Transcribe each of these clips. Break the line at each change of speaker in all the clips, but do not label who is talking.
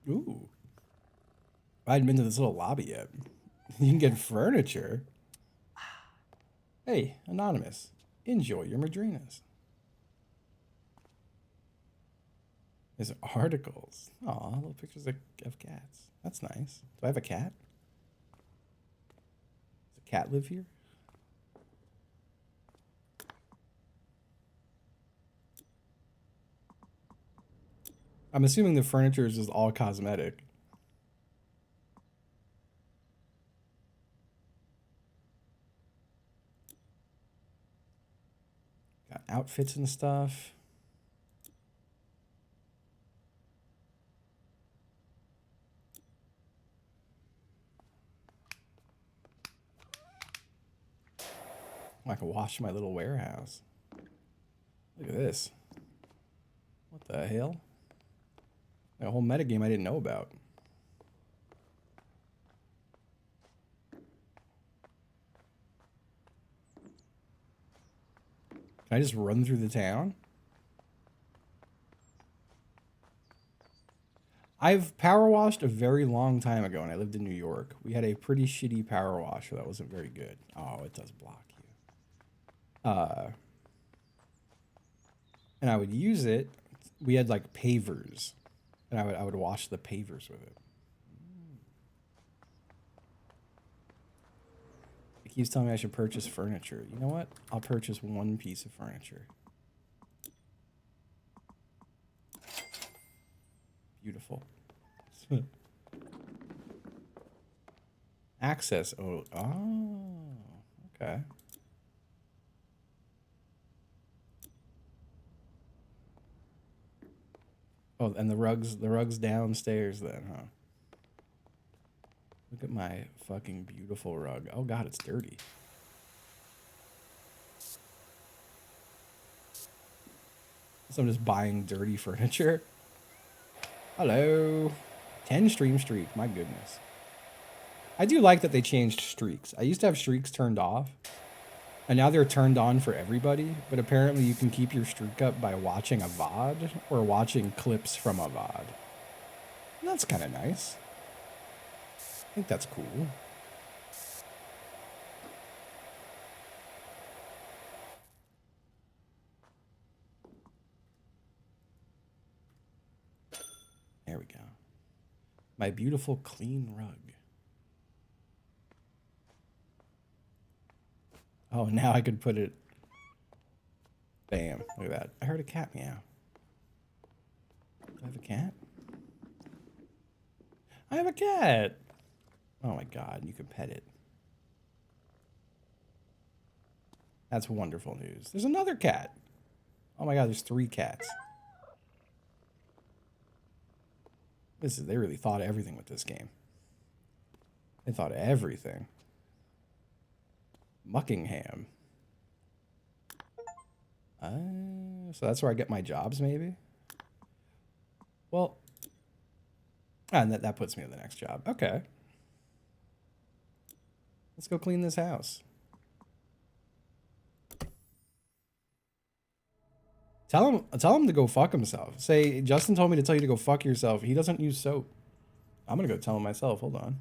Ooh. I hadn't been to this little lobby yet. You can get furniture. Hey, anonymous. Enjoy your madrinas. There's articles. Aw, little pictures of cats. That's nice. Do I have a cat? Does a cat live here? I'm assuming the furniture is just all cosmetic. Got outfits and stuff. Oh, I can wash my little warehouse. Look at this. What the hell? A whole metagame I didn't know about. Can I just run through the town? I've power washed a very long time ago when I lived in New York. We had a pretty shitty power washer that wasn't very good. Oh, it does block you. And I would use it. We had like pavers, and I would wash the pavers with it. It keeps telling me I should purchase furniture. You know what? I'll purchase one piece of furniture. Beautiful. Access. Oh, okay. Oh, and the rugs downstairs then, huh? Look at my fucking beautiful rug. Oh god, it's dirty. So I'm just buying dirty furniture. Hello. 10 stream streak, my goodness. I do like that they changed streaks. I used to have streaks turned off, and now they're turned on for everybody, but apparently you can keep your streak up by watching a VOD or watching clips from a VOD. And that's kind of nice. I think that's cool. There we go. My beautiful clean rug. Oh, now I could put it. Bam. Look at that. I heard a cat meow. Do I have a cat? I have a cat. Oh my god, you can pet it. That's wonderful news. There's another cat. Oh my god, there's 3 cats. They really thought of everything with this game. They thought of everything. Muckingham. So that's where I get my jobs, maybe? Well, and that puts me in the next job. Okay. Let's go clean this house. Tell him to go fuck himself. Say, Justin told me to tell you to go fuck yourself. He doesn't use soap. I'm gonna go tell him myself. Hold on.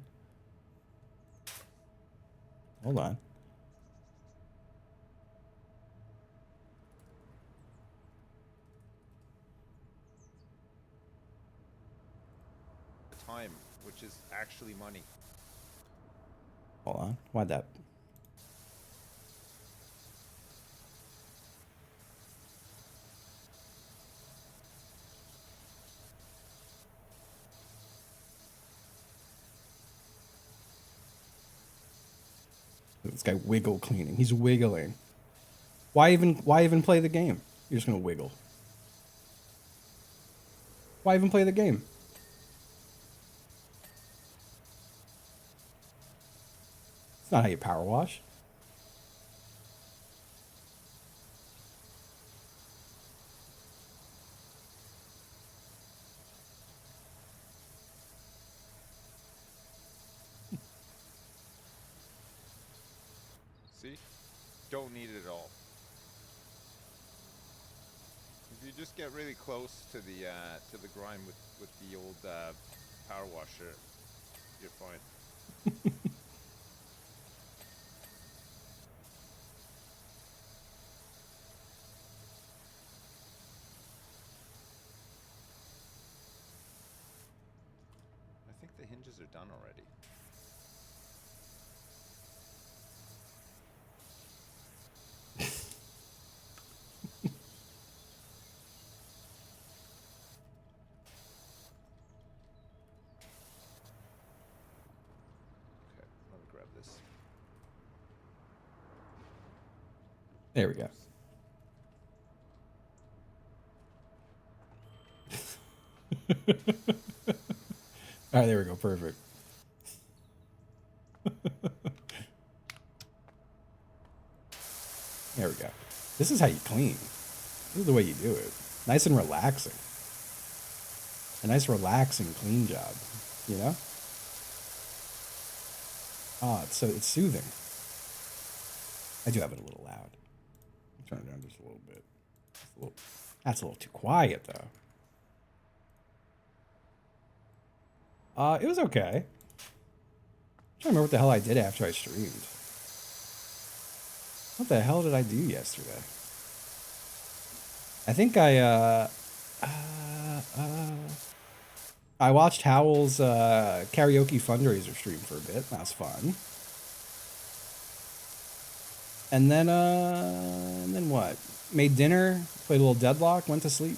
Hold on.
Time, which is actually money.
Hold on. Why'd that? This guy wiggle cleaning. He's wiggling. Why even play the game? You're just gonna wiggle. Why even play the game? It's not how you power wash.
See? Don't need it at all. If you just get really close to the grime with the old power wash it. You're fine. I think the hinges are done already. Okay, let me grab this.
There we go. All right, there we go. Perfect. There we go. This is how you clean. This is the way you do it. Nice and relaxing. A nice relaxing clean job, you know? Oh, it's soothing. I do have it a little loud. Turn it down just a little bit. That's a little too quiet, though. It was okay. I'm trying to remember what the hell I did after I streamed. What the hell did I do yesterday? I think I watched Howell's karaoke fundraiser stream for a bit. That was fun. And then what? Made dinner, played a little Deadlock, went to sleep.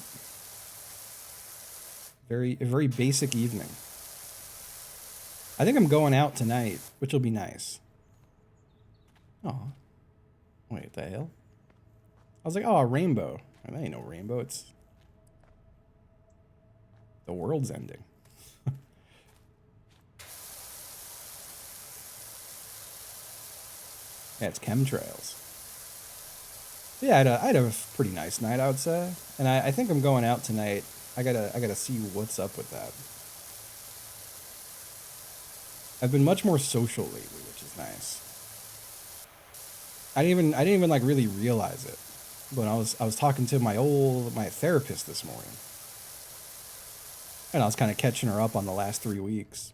A very basic evening. I think I'm going out tonight, which will be nice. Oh, wait, what the hell? I was like, oh, a rainbow. That ain't no rainbow. It's the world's ending. Yeah, it's chemtrails. Yeah, I had a pretty nice night, I would say, and I think I'm going out tonight. I gotta see what's up with that. I've been much more social lately, which is nice. I didn't even like really realize it, but I was talking to my therapist this morning, and I was kind of catching her up on the last 3 weeks,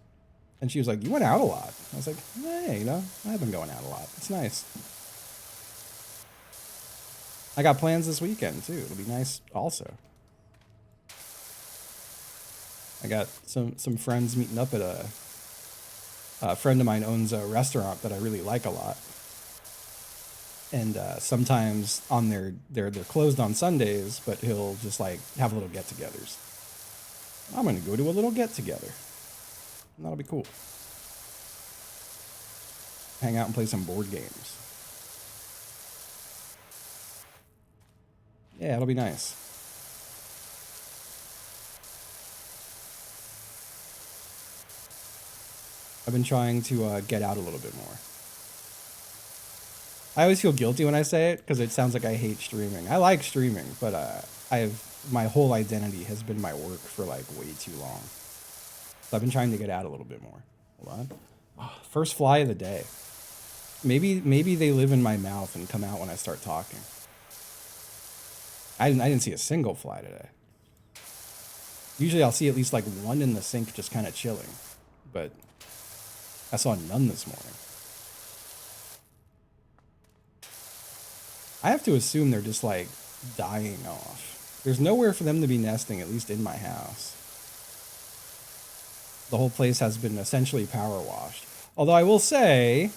and she was like, "You went out a lot." I was like, "Hey, you know, I've been going out a lot. It's nice." I got plans this weekend too. It'll be nice also. I got some friends meeting up at a friend of mine owns a restaurant that I really like a lot. And sometimes on they're closed on Sundays, but he'll just like have little get-togethers. I'm gonna go to a little get-together. That'll be cool. Hang out and play some board games. Yeah, it'll be nice. I've been trying to get out a little bit more. I always feel guilty when I say it because it sounds like I hate streaming. I like streaming, but my whole identity has been my work for like way too long. So I've been trying to get out a little bit more. Hold on. Oh, first fly of the day. Maybe they live in my mouth and come out when I start talking. I didn't see a single fly today. Usually I'll see at least like one in the sink just kind of chilling, but I saw none this morning. I have to assume they're just like dying off. There's nowhere for them to be nesting, at least in my house. The whole place has been essentially power washed. Although I will say,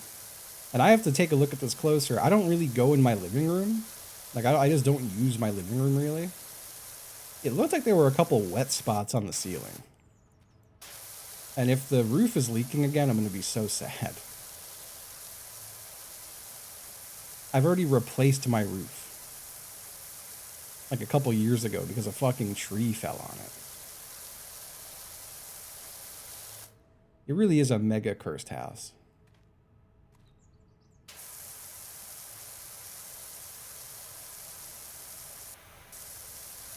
and I have to take a look at this closer, I don't really go in my living room. Like, I just don't use my living room, really. It looked like there were a couple wet spots on the ceiling. And if the roof is leaking again, I'm going to be so sad. I've already replaced my roof. Like a couple years ago because a fucking tree fell on it. It really is a mega cursed house.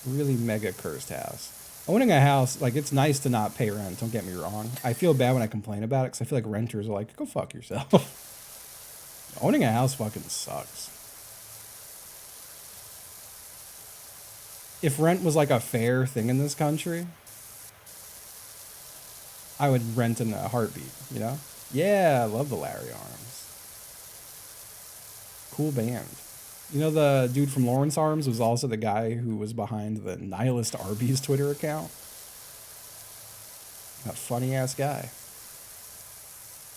Really mega cursed house. Owning a house, like, it's nice to not pay rent, don't get me wrong. I feel bad when I complain about it because I feel like renters are like, go fuck yourself. Owning a house fucking sucks. If rent was like a fair thing in this country, I would rent in a heartbeat, you know? Yeah, I love the Larry Arms. Cool band. You know the dude from Lawrence Arms was also the guy who was behind the Nihilist Arby's Twitter account? That funny ass guy.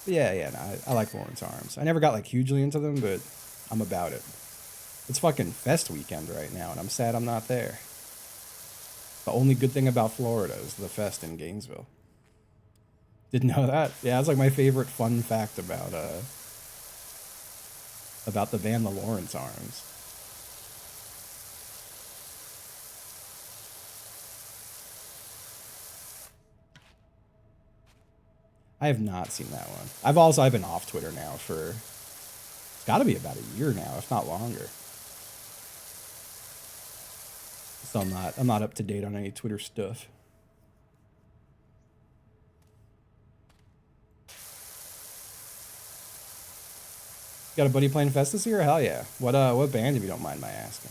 But yeah, no, I like Lawrence Arms. I never got like hugely into them, but I'm about it. It's fucking fest weekend right now, and I'm sad I'm not there. The only good thing about Florida is the fest in Gainesville. Didn't know that. Yeah, it's like my favorite fun fact about the band the Lawrence Arms. I have not seen that one. I've been off Twitter now for it's got to be about a year now, if not longer. So I'm not up to date on any Twitter stuff. Got a buddy playing Fest this year? Hell yeah. What band, if you don't mind my asking?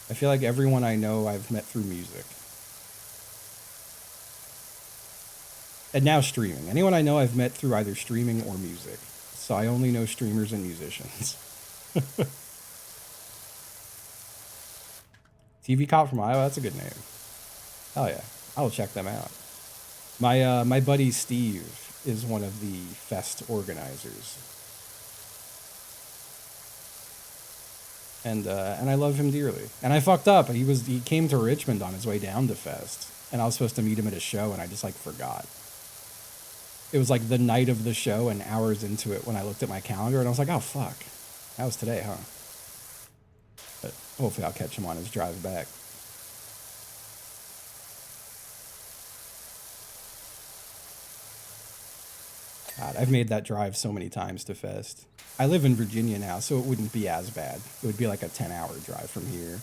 I feel like everyone I know I've met through music. And now streaming. Anyone I know I've met through either streaming or music. So I only know streamers and musicians. TV Cop from Iowa, that's a good name. Hell yeah. I'll check them out. My buddy Steve is one of the fest organizers. And I love him dearly. And I fucked up. He came to Richmond on his way down to Fest, and I was supposed to meet him at a show, and I just like forgot. It was like the night of the show and hours into it when I looked at my calendar, and I was like, oh fuck, that was today, huh? But hopefully I'll catch him on his drive back. God, I've made that drive so many times to Fest. I live in Virginia now, so it wouldn't be as bad. It would be like a 10-hour drive from here.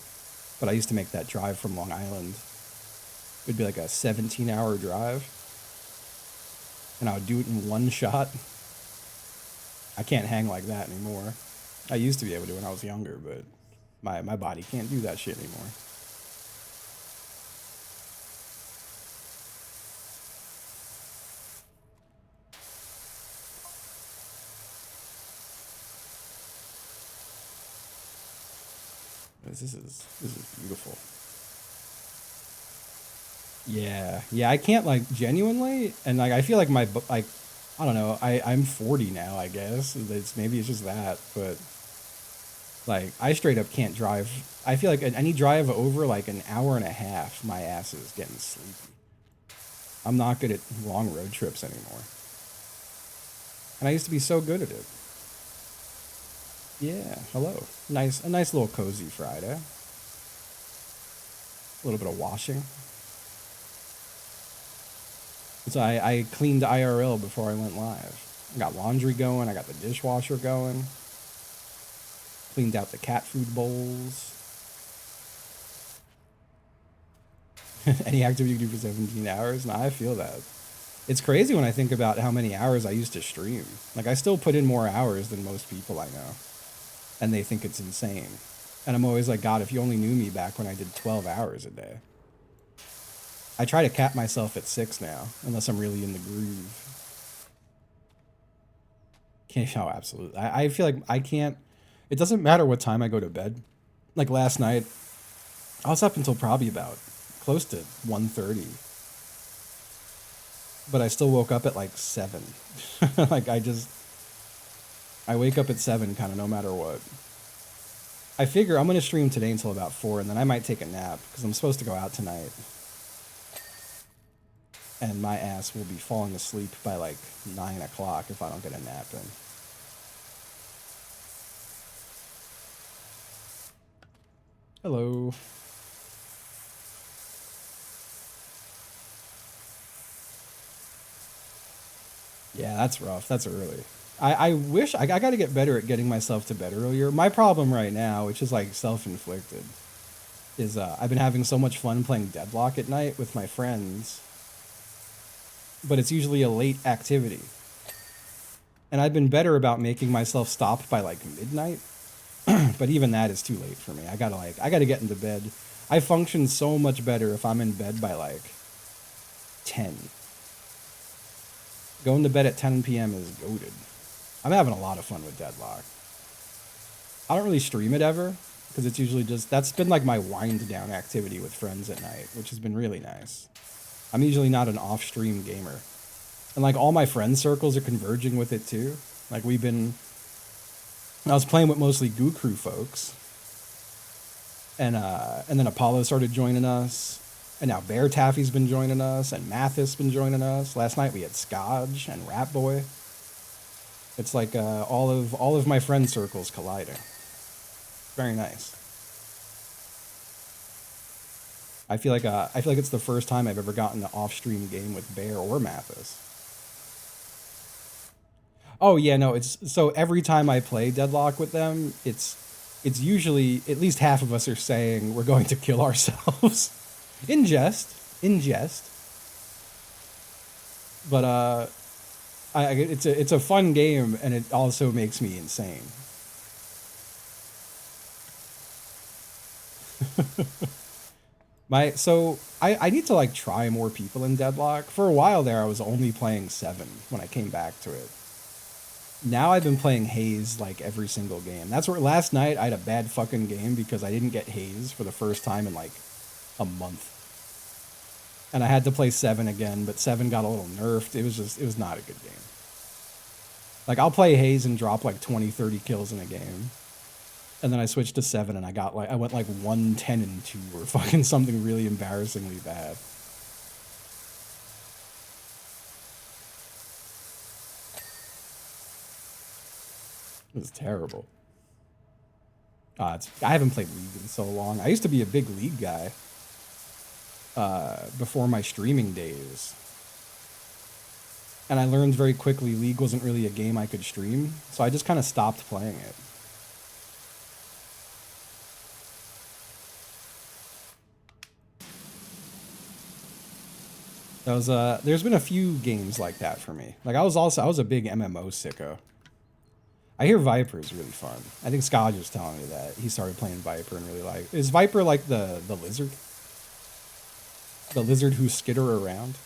But I used to make that drive from Long Island. It would be like a 17-hour drive. And I would do it in one shot. I can't hang like that anymore. I used to be able to when I was younger, but my body can't do that shit anymore. This is beautiful. Yeah, I can't like genuinely, and like I feel like I don't know, I'm 40 now, I guess. Maybe it's just that, but like I straight up can't drive. I feel like any drive over like an hour and a half, my ass is getting sleepy. I'm not good at long road trips anymore. And I used to be so good at it. Yeah, hello. A nice little cozy Friday. A little bit of washing. So I cleaned IRL before I went live. I got laundry going. I got the dishwasher going. Cleaned out the cat food bowls. Any activity you do for 17 hours? Nah, I feel that. It's crazy when I think about how many hours I used to stream. Like, I still put in more hours than most people I know. And they think it's insane. And I'm always like, God, if you only knew me back when I did 12 hours a day. I try to cap myself at 6 now, unless I'm really in the groove. Oh, absolutely. I feel like I can't... It doesn't matter what time I go to bed. Like last night, I was up until probably about close to 1:30. But I still woke up at like 7. Like I wake up at 7 kind of no matter what. I figure I'm going to stream today until about 4, and then I might take a nap, because I'm supposed to go out tonight. And my ass will be falling asleep by like 9 o'clock if I don't get a nap in. Hello. Yeah, that's rough. That's early. I wish I got to get better at getting myself to bed earlier. My problem right now, which is like self-inflicted, is I've been having so much fun playing Deadlock at night with my friends, but it's usually a late activity. And I've been better about making myself stop by like midnight, but even that is too late for me. I gotta get into bed. I function so much better if I'm in bed by like 10. Going to bed at 10 p.m. is goated. I'm having a lot of fun with Deadlock. I don't really stream it ever because it's usually just, that's been like my wind down activity with friends at night, which has been really nice. I'm usually not an off stream gamer. And like all my friend circles are converging with it too. Like I was playing with mostly Goo Crew folks. And then Apollo started joining us. And now Bear Taffy's been joining us, and Mathis been joining us. Last night we had Scodge and Rat Boy. It's like all of my friend circles colliding. Very nice. I feel like it's the first time I've ever gotten an off-stream game with Bear or Mathis. Oh yeah, no, it's so every time I play Deadlock with them, it's usually at least half of us are saying we're going to kill ourselves. In jest. But it's a fun game, and it also makes me insane. I need to like try more people in Deadlock. For a while there, I was only playing 7 when I came back to it. Now I've been playing Haze like every single game. That's where last night I had a bad fucking game because I didn't get Haze for the first time in like a month. And I had to play 7 again, but 7 got a little nerfed. It was not a good game. Like I'll play Haze and drop like 20, 30 kills in a game. And then I switched to 7 and I went like 1-10-2 or fucking something really embarrassingly bad. It was terrible. I haven't played League in so long. I used to be a big League guy before my streaming days. And I learned very quickly League wasn't really a game I could stream, so I just kind of stopped playing it. There's been a few games like that for me. Like I was a big MMO sicko. I hear Viper is really fun. I think Scott was telling me that he started playing Viper and really like. Is Viper like the lizard? The lizard who skitter around?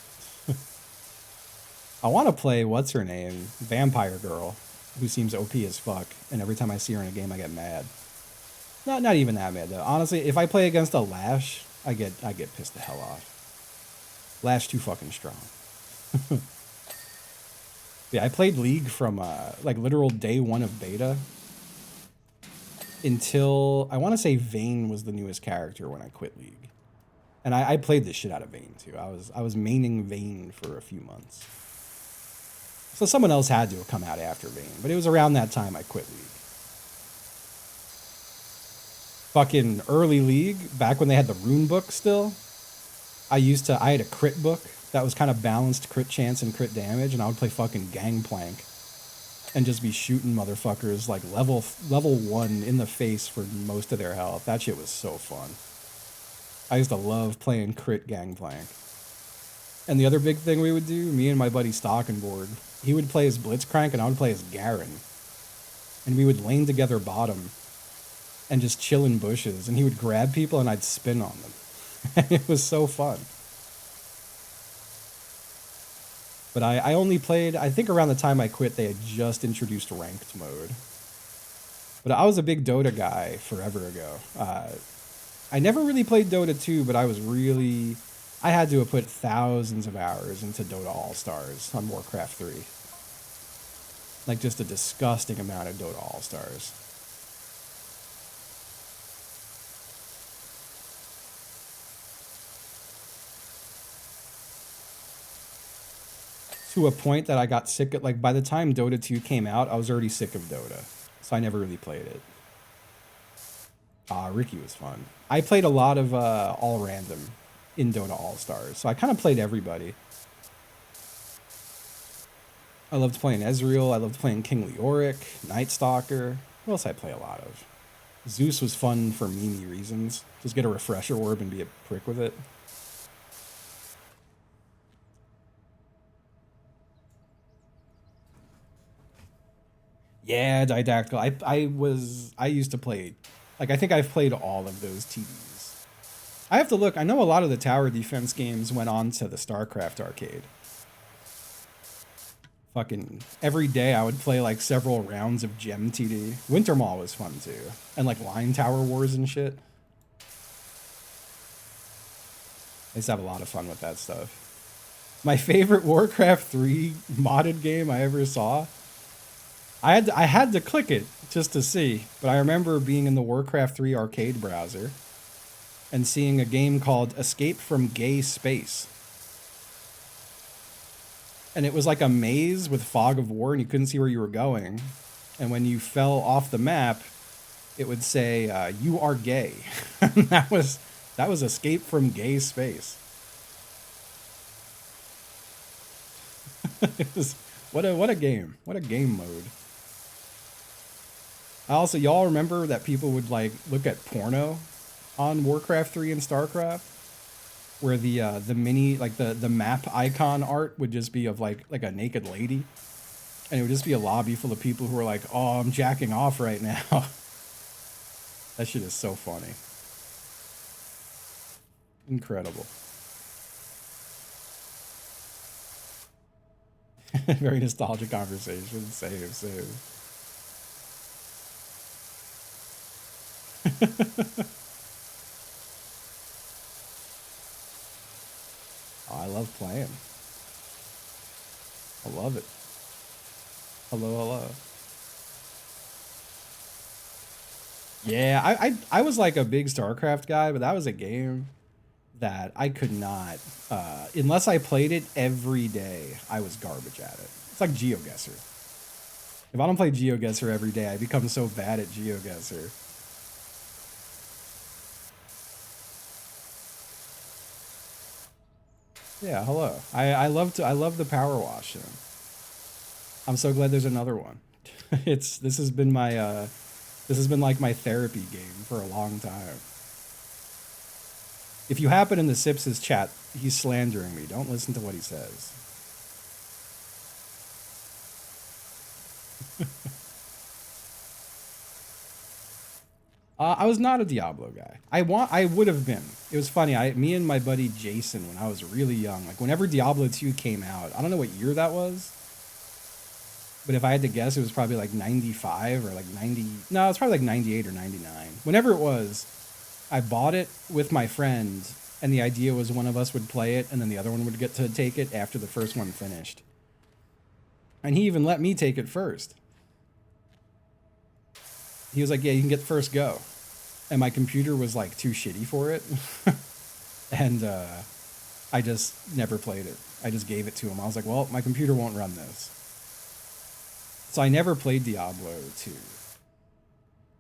I want to play what's her name, Vampire Girl, who seems OP as fuck, and every time I see her in a game I get mad. Not even that mad though. Honestly, if I play against a Lash, I get pissed the hell off. Lash too fucking strong. Yeah, I played League from like literal day 1 of beta until I want to say Vayne was the newest character when I quit League, and I played the shit out of Vayne too. I was maining Vayne for a few months, so someone else had to have come out after Vayne, but it was around that time I quit League. Fucking early League, back when they had the rune book still, I had a crit book that was kind of balanced crit chance and crit damage, and I would play fucking Gangplank and just be shooting motherfuckers like level 1 in the face for most of their health. That shit was so fun. I used to love playing crit Gangplank. And the other big thing we would do, me and my buddy Stockenborg, he would play as Blitzcrank and I would play as Garen. And we would lane together bottom and just chill in bushes, and he would grab people and I'd spin on them. And it was so fun. But I only played, I think around the time I quit, they had just introduced ranked mode. But I was a big Dota guy forever ago. I never really played Dota 2, but I had to have put thousands of hours into Dota All-Stars on Warcraft 3. Like just a disgusting amount of Dota All-Stars. To a point that I got sick of, like by the time Dota 2 came out, I was already sick of Dota. So I never really played it. Ricky was fun. I played a lot of all random in Dota All-Stars. So I kind of played everybody. I loved playing Ezreal. I loved playing King Leoric, Night Stalker. What else I play a lot of? Zeus was fun for meme reasons. Just get a refresher orb and be a prick with it. Yeah, Didactyl. I used to play, like I think I've played all of those TDs. I have to look. I know a lot of the tower defense games went on to the StarCraft arcade. Fucking every day I would play like several rounds of Gem TD. Winter Mall was fun too. And like Line Tower Wars and shit. I used to have a lot of fun with that stuff. My favorite Warcraft 3 modded game I ever saw. I had to click it just to see, but I remember being in the Warcraft 3 arcade browser and seeing a game called Escape from Gay Space. And it was like a maze with fog of war and you couldn't see where you were going. And when you fell off the map, it would say, you are gay. that was Escape from Gay Space. It was, what a game. What a game mode. Also, y'all remember that people would like look at porno on Warcraft 3 and StarCraft? Where the mini, like the map icon art would just be of like a naked lady. And it would just be a lobby full of people who were like, oh, I'm jacking off right now. That shit is so funny. Incredible. Very nostalgic conversation. Save. Oh, I love playing. I love it. Hello. Yeah, I was like a big StarCraft guy, but that was a game that I could not, unless I played it every day, I was garbage at it. It's like GeoGuessr. If I don't play GeoGuessr every day, I become so bad at GeoGuessr. Yeah, hello. I love the PowerWash Sim. I'm so glad there's another one. This has been like my therapy game for a long time. If you happen in the Sips' chat, he's slandering me. Don't listen to what he says. I was not a Diablo guy. I would have been. It was funny. Me and my buddy Jason, when I was really young, like whenever Diablo 2 came out, I don't know what year that was, but if I had to guess, it was probably like 95 or like 90. No, it's probably like 98 or 99. Whenever it was, I bought it with my friend, and the idea was one of us would play it, and then the other one would get to take it after the first one finished. And he even let me take it first. He was like, yeah, you can get first go. And my computer was like too shitty for it. And I just never played it. I just gave it to him. I was like, well, my computer won't run this. So I never played Diablo 2.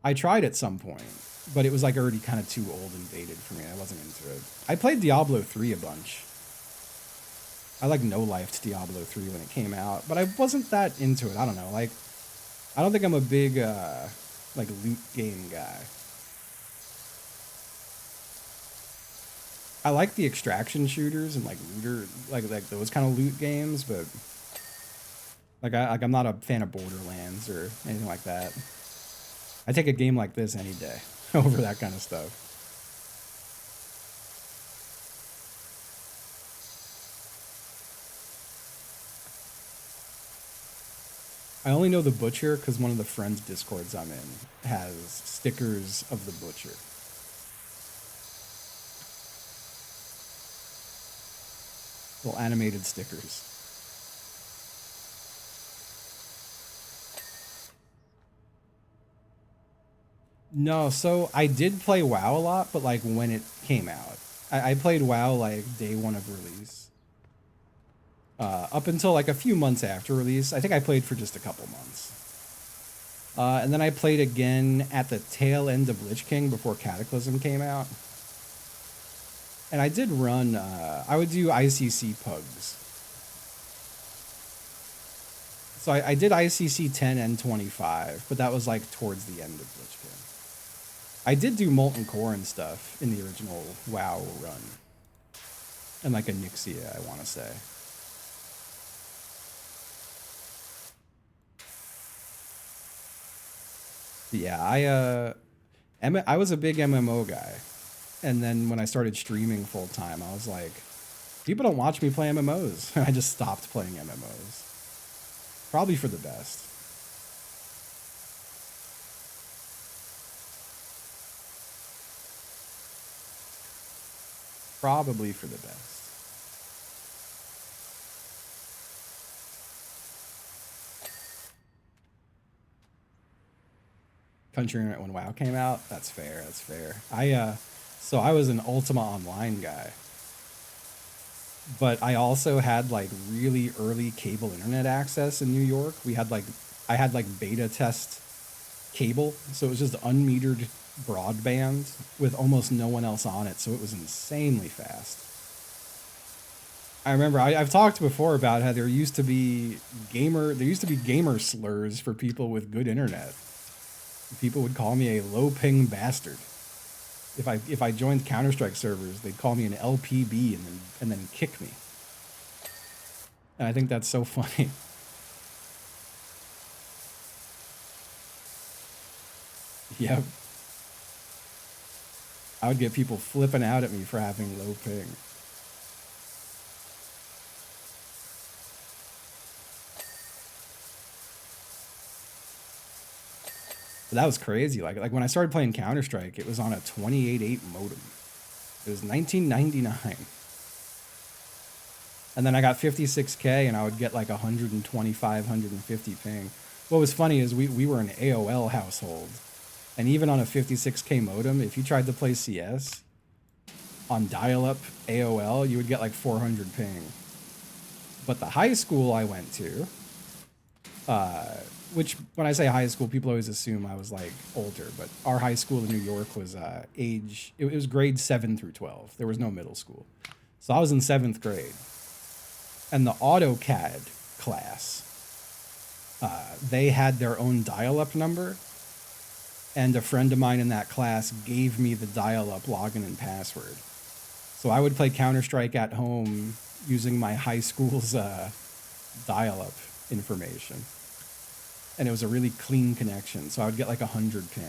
I tried at some point, but it was like already kind of too old and dated for me. I wasn't into it. I played Diablo 3 a bunch. I like no-lifed Diablo 3 when it came out, but I wasn't that into it. I don't know. Like, I don't think I'm a big like loot game guy. I like the extraction shooters and like looter, like those kind of loot games, but I'm not a fan of Borderlands or anything like that. I take a game like this any day over that kind of stuff. I only know the Butcher because one of the friends' Discords I'm in has stickers of the Butcher. Little animated stickers. No, so I did play WoW a lot, but like when it came out. I played WoW like day one of release. Up until like a few months after release. I think I played for just a couple months. And then I played again at the tail end of Lich King before Cataclysm came out. And I did run, I would do ICC pugs. So I did ICC 10 and 25, but that was like towards the end of Lich King. I did do Molten Core and stuff in the original WoW run. And like a Nixia, I want to say. But yeah, I was a big MMO guy. And then when I started streaming full time, I was like, people don't watch me play MMOs. I just stopped playing MMOs. Probably for the best. Probably for the best. Country Internet when WoW came out. That's fair. That's fair. So I was an Ultima Online guy, but I also had like really early cable internet access in New York. I had like beta test cable, so it was just unmetered broadband with almost no one else on it, so it was insanely fast. I remember I've talked before about how there used to be gamer slurs for people with good internet. People would call me a low ping bastard. If I joined Counter-Strike servers, they'd call me an LPB and then kick me. And I think that's so funny. Yep. I would get people flipping out at me for having low ping. But that was crazy. Like when I started playing Counter-Strike, it was on a 28.8 modem. It was 1999. And then I got 56K and I would get like 125, 150 ping. What was funny is we were an AOL household. And even on a 56K modem, if you tried to play CS on dial-up AOL, you would get like 400 ping. But the high school I went to, which when I say high school, people always assume I was like older, but our high school in New York was it was grade 7 through 12. There was no middle school. So I was in 7th grade. And the AutoCAD class, they had their own dial-up number. And a friend of mine in that class gave me the dial-up login and password. So I would play Counter-Strike at home using my high school's dial-up information. And it was a really clean connection, so I would get like 100 ping.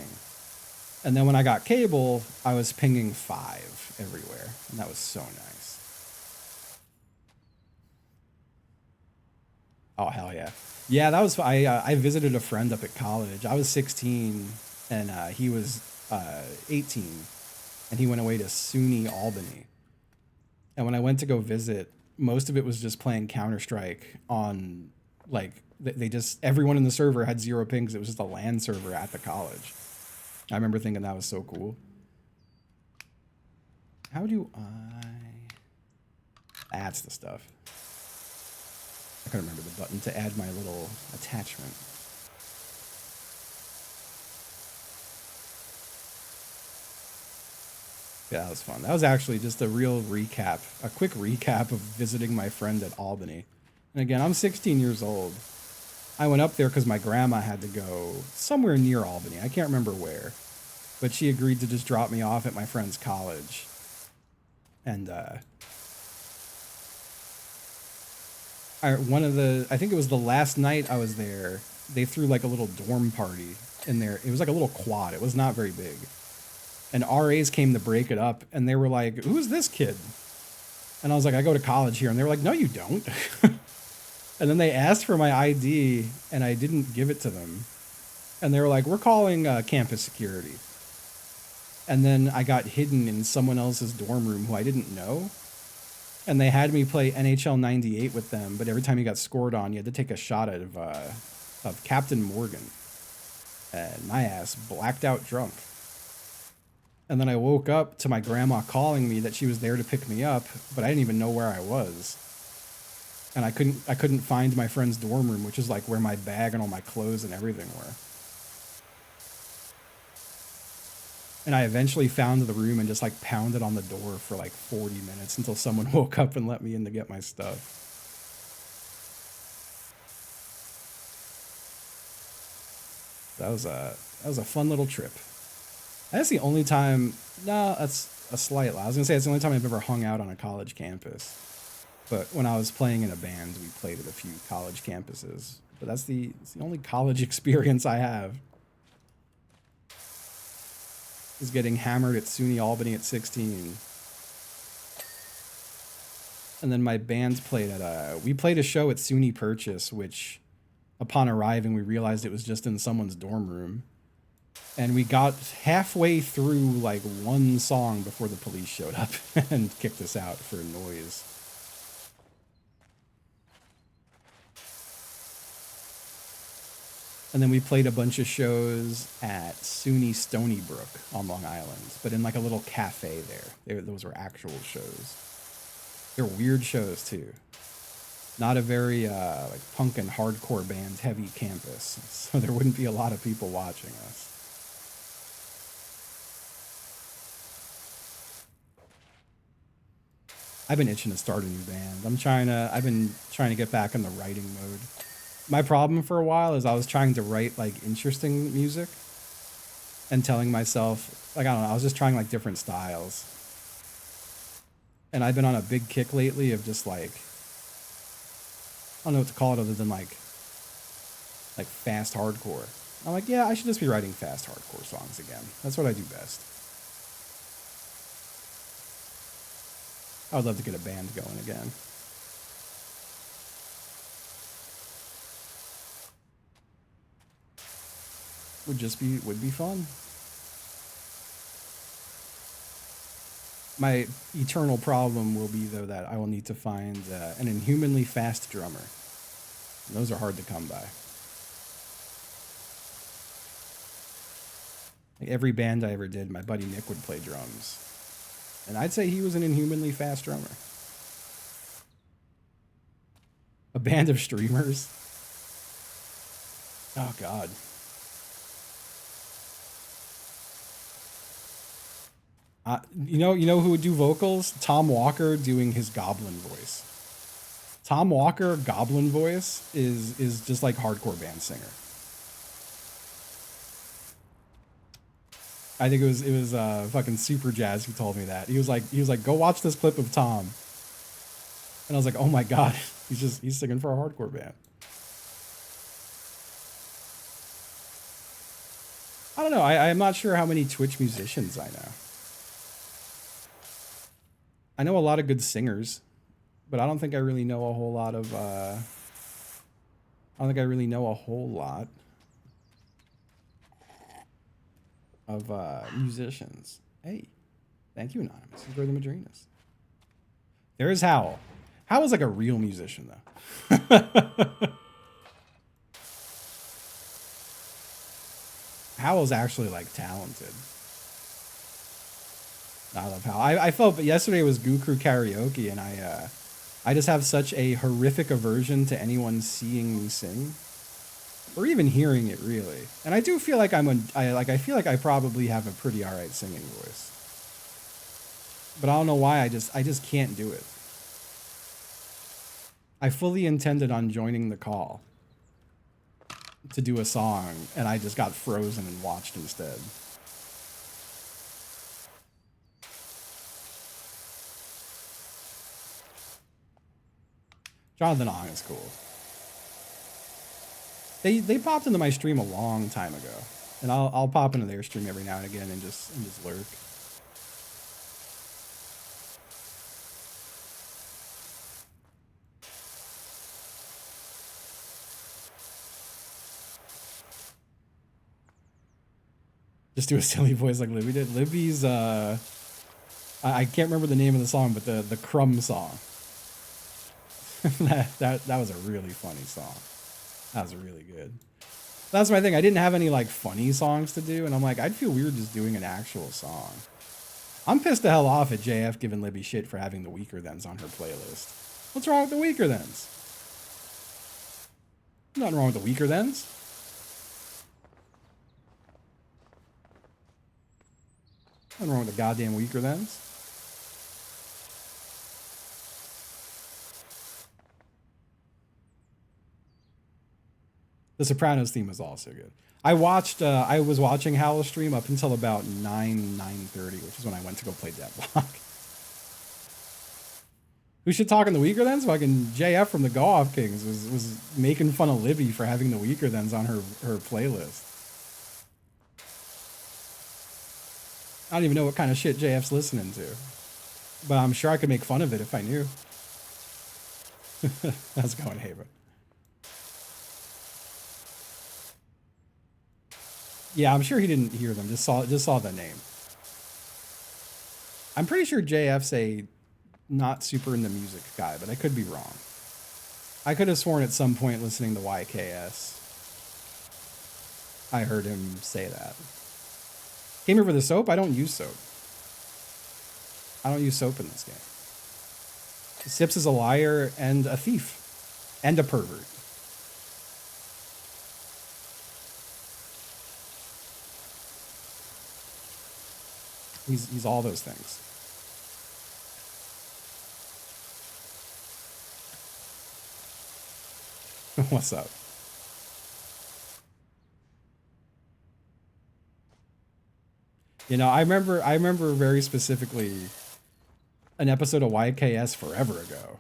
And then when I got cable, I was pinging 5 everywhere, and that was so nice. Oh, hell yeah. Yeah, that was, I visited a friend up at college. I was 16, and he was 18, and he went away to SUNY Albany. And when I went to go visit, most of it was just playing Counter-Strike on, like, everyone in the server had 0 pings. It was just a LAN server at the college. I remember thinking that was so cool. How do I... That's the stuff. I couldn't remember the button to add my little attachment. Yeah, that was fun. That was actually just a quick recap of visiting my friend at Albany. And again, I'm 16 years old. I went up there because my grandma had to go somewhere near Albany. I can't remember where. But she agreed to just drop me off at my friend's college. And I think it was the last night I was there, they threw like a little dorm party in there. It was like a little quad. It was not very big. And RAs came to break it up, and they were like, "Who's this kid?" And I was like, "I go to college here." And they were like, "No, you don't." And then they asked for my ID, and I didn't give it to them. And they were like, "We're calling campus security." And then I got hidden in someone else's dorm room who I didn't know. And they had me play NHL 98 with them, but every time you got scored on, you had to take a shot of Captain Morgan. And my ass blacked out drunk. And then I woke up to my grandma calling me that she was there to pick me up, but I didn't even know where I was. And I couldn't find my friend's dorm room, which is like where my bag and all my clothes and everything were. And I eventually found the room and just like pounded on the door for like 40 minutes until someone woke up and let me in to get my stuff. That was a fun little trip. That's the only time. No, that's a slight lie. I was gonna say it's the only time I've ever hung out on a college campus. But when I was playing in a band, we played at a few college campuses. But it's the only college experience I have. is getting hammered at SUNY Albany at 16. And then my band played at we played a show at SUNY Purchase, which upon arriving we realized it was just in someone's dorm room. And we got halfway through like one song before the police showed up and kicked us out for noise. And then we played a bunch of shows at SUNY Stony Brook on Long Island, but in like a little cafe there. Those were actual shows. They're weird shows too. Not a very like punk and hardcore band heavy campus, so there wouldn't be a lot of people watching us. I've been itching to start a new band. I've been trying to get back in the writing mode. My problem for a while is I was trying to write like interesting music and telling myself, like, I don't know, I was just trying like different styles. And I've been on a big kick lately of just like, I don't know what to call it other than like fast hardcore. I'm like, yeah, I should just be writing fast hardcore songs again. That's what I do best. I would love to get a band going again. Would be fun. My eternal problem will be though that I will need to find an inhumanly fast drummer. And those are hard to come by. Like every band I ever did, my buddy Nick would play drums. And I'd say he was an inhumanly fast drummer. A band of streamers. Oh, God. You know who would do vocals? Tom Walker doing his goblin voice. Tom Walker goblin voice is just like hardcore band singer. I think it was fucking Super Jazz who told me that. He was like, go watch this clip of Tom. And I was like, oh my God, he's singing for a hardcore band. I don't know. I'm not sure how many Twitch musicians I know. I know a lot of good singers, but I don't think I really know a whole lot of, I don't think I really know a whole lot of musicians. Hey, thank you, Anonymous. Enjoy the Madrinas. There's Howl. Howl's like a real musician, though. Howl's actually like talented. I love Howl. I felt, but yesterday was Goo Crew karaoke, and I just have such a horrific aversion to anyone seeing me sing, or even hearing it really. And I do feel like I feel like I probably have a pretty alright singing voice, but I don't know why. I just can't do it. I fully intended on joining the call to do a song, and I just got frozen and watched instead. Jonathan Ong is cool. They popped into my stream a long time ago, and I'll pop into their stream every now and again and just lurk. Just do a silly voice like Libby did. Libby's I can't remember the name of the song, but the Crumb song. that was a really funny song. That was really good. That's my thing. I didn't have any like funny songs to do, and I'm like, I'd feel weird just doing an actual song. I'm pissed the hell off at JF giving Libby shit for having the Weaker Thens on her playlist. What's wrong with the Weaker Thens? Nothing wrong with the Weaker Thens. Nothing wrong with the goddamn Weaker Thens. The Sopranos theme is also good. I was watching Howl's stream up until about 9:30, which is when I went to go play Deadlock. Who should talk in the Weaker Thens? Fucking JF from the Go Off Kings was making fun of Libby for having the Weaker Thens on her playlist. I don't even know what kind of shit JF's listening to. But I'm sure I could make fun of it if I knew. How's it going, Haven? Yeah, I'm sure he didn't hear them. Just saw the name. I'm pretty sure JF's a not super into music guy, but I could be wrong. I could have sworn at some point listening to YKS, I heard him say that. Came here for the soap? I don't use soap. I don't use soap in this game. Sips is a liar and a thief. And a pervert. He's all those things. What's up? You know, I remember very specifically an episode of YKS forever ago.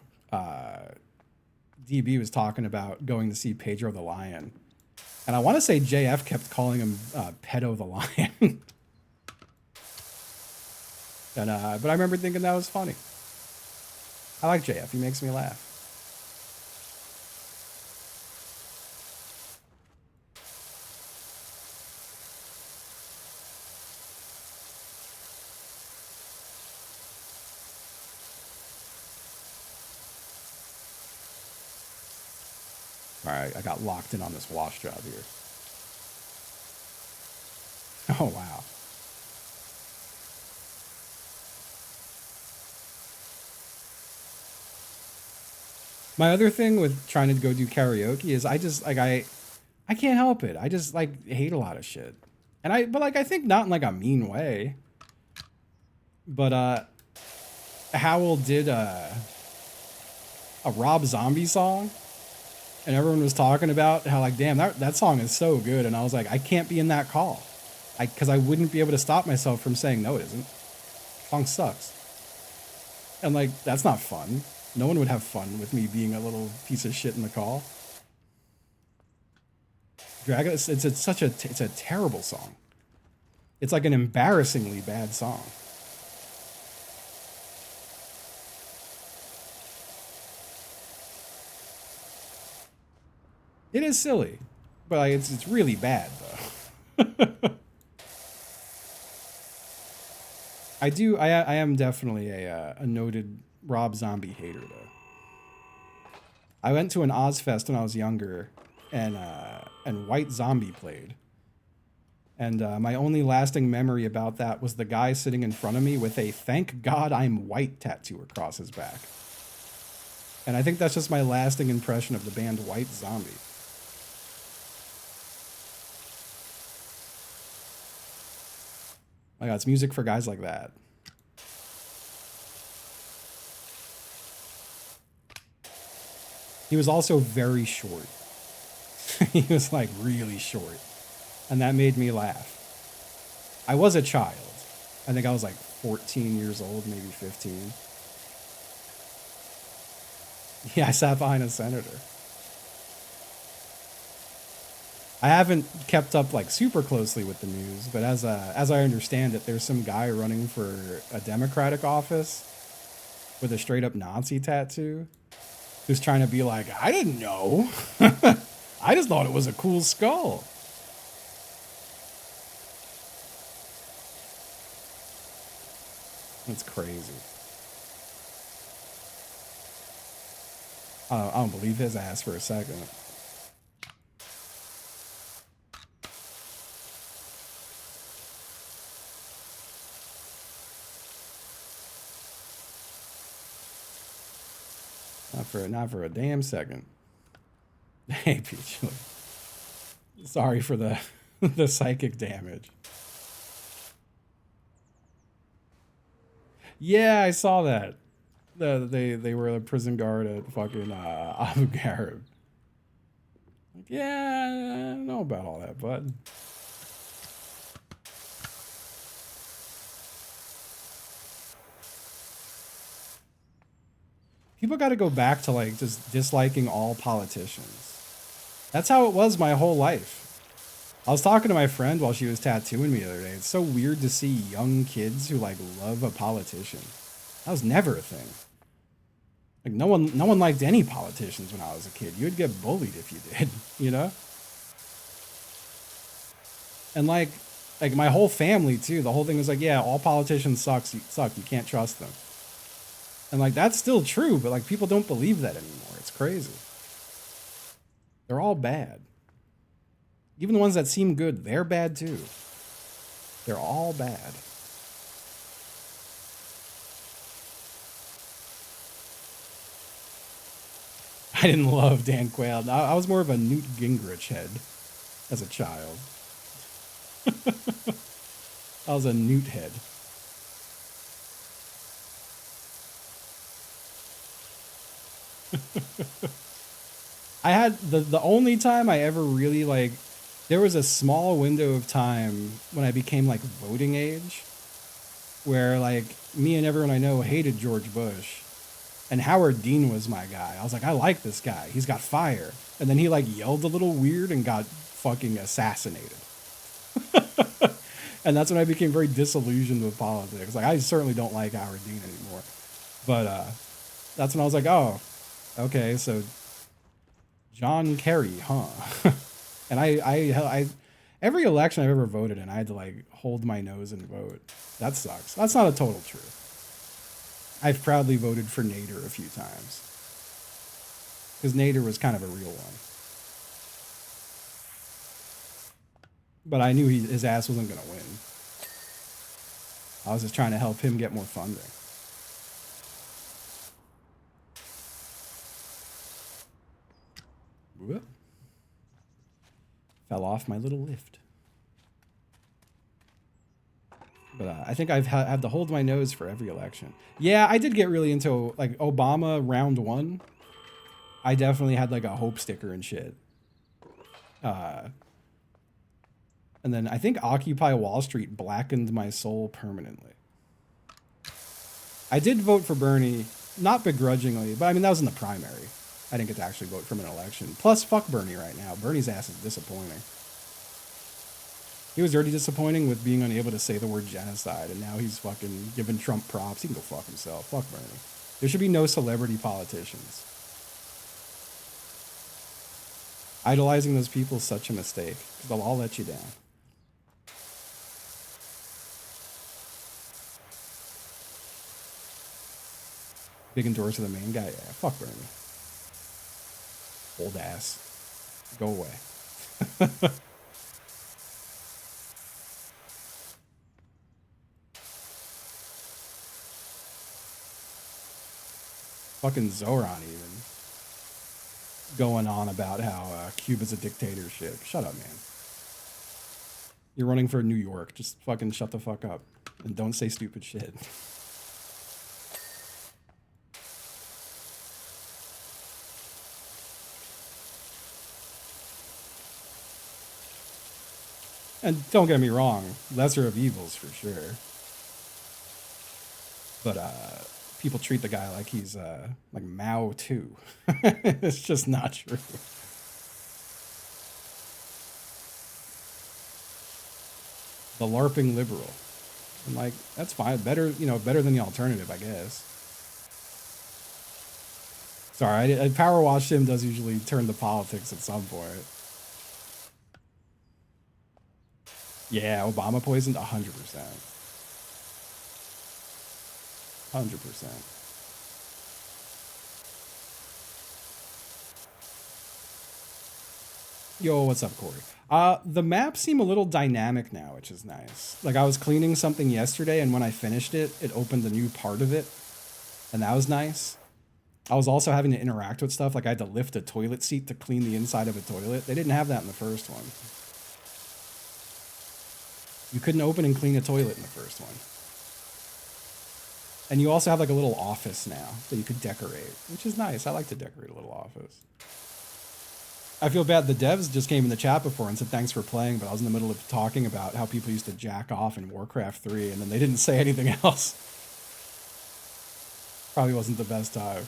DB was talking about going to see Pedro the Lion. And I want to say JF kept calling him Pedo the Lion. And, but I remember thinking that was funny. I like JF. He makes me laugh. All right, I got locked in on this wash job here. Oh, wow. My other thing with trying to go do karaoke is I just like I can't help it. I just like hate a lot of shit. And but like I think not in like a mean way. But Howell did a Rob Zombie song, and everyone was talking about how like damn that song is so good, and I was like I can't be in that call. Because I wouldn't be able to stop myself from saying no it isn't. Song sucks. And like that's not fun. No one would have fun with me being a little piece of shit in the call. Dragon, it's a terrible song. It's like an embarrassingly bad song. It is silly, but like, it's really bad though. I am definitely a noted Rob Zombie hater though. I went to an Ozfest when I was younger, and White Zombie played. And my only lasting memory about that was the guy sitting in front of me with a "Thank God I'm White" tattoo across his back. And I think that's just my lasting impression of the band White Zombie. My God, it's music for guys like that. He was also very short. He was like really short. And that made me laugh. I was a child. I think I was like 14 years old, maybe 15. Yeah, I sat behind a senator. I haven't kept up like super closely with the news, but as I understand it, there's some guy running for a Democratic office with a straight up Nazi tattoo who's trying to be like, I didn't know. I just thought it was a cool skull. That's crazy. I don't believe his ass for a second. Not for a damn second. Hey, Peach. Sorry for the the psychic damage. Yeah, I saw that. They were a prison guard at fucking Abu Ghraib. Yeah, I don't know about all that, bud. People got to go back to like just disliking all politicians. That's how it was my whole life. I was talking to my friend while she was tattooing me the other day. It's so weird to see young kids who like love a politician. That was never a thing. Like no one liked any politicians when I was a kid. You'd get bullied if you did, you know? And like my whole family too. The whole thing was like, yeah, all politicians suck. You can't trust them. And like that's still true, but like people don't believe that anymore. It's crazy. They're all bad. Even the ones that seem good, they're bad too. They're all bad. I didn't love Dan Quayle. I was more of a Newt Gingrich head as a child. I was a Newt head. I had the only time I ever really like, there was a small window of time when I became like voting age where like me and everyone I know hated George Bush and Howard Dean was my guy. I was like, I like this guy. He's got fire. And then he like yelled a little weird and got fucking assassinated. And that's when I became very disillusioned with politics. Like I certainly don't like Howard Dean anymore. But that's when I was like, oh, okay, so John Kerry, huh? And I every election I've ever voted in, I had to like hold my nose and vote. That sucks. That's not a total truth. I've proudly voted for Nader a few times because Nader was kind of a real one. But I knew his ass wasn't going to win. I was just trying to help him get more funding. Whoop. Fell off my little lift. But I think I've had to hold my nose for every election. Yeah, I did get really into like Obama round one. I definitely had like a hope sticker and shit. And then I think Occupy Wall Street blackened my soul permanently. I did vote for Bernie, not begrudgingly, but I mean, that was in the primary. I didn't get to actually vote from an election. Plus, fuck Bernie right now. Bernie's ass is disappointing. He was already disappointing with being unable to say the word genocide, and now he's fucking giving Trump props. He can go fuck himself. Fuck Bernie. There should be no celebrity politicians. Idolizing those people is such a mistake, because they'll all let you down. Big endorser of the main guy? Yeah, fuck Bernie. Old ass. Go away. Fucking Zoran even going on about how Cuba's a dictatorship. Shut up, man. You're running for New York. Just fucking shut the fuck up and don't say stupid shit. And don't get me wrong, lesser of evils for sure. But people treat the guy like he's like Mao too. It's just not true. The LARPing liberal. I'm like, that's fine. Better, better than the alternative, I guess. Sorry, PowerWash Sim does usually turn to politics at some point. Yeah, Obama poisoned 100%. 100%. Yo, what's up, Corey? The maps seem a little dynamic now, which is nice. Like I was cleaning something yesterday, and when I finished it, it opened a new part of it, and that was nice. I was also having to interact with stuff, like I had to lift a toilet seat to clean the inside of a toilet. They didn't have that in the first one. You couldn't open and clean a toilet in the first one. And you also have like a little office now that you could decorate, which is nice. I like to decorate a little office. I feel bad. The devs just came in the chat before and said thanks for playing, but I was in the middle of talking about how people used to jack off in Warcraft 3, and then they didn't say anything else. Probably wasn't the best time.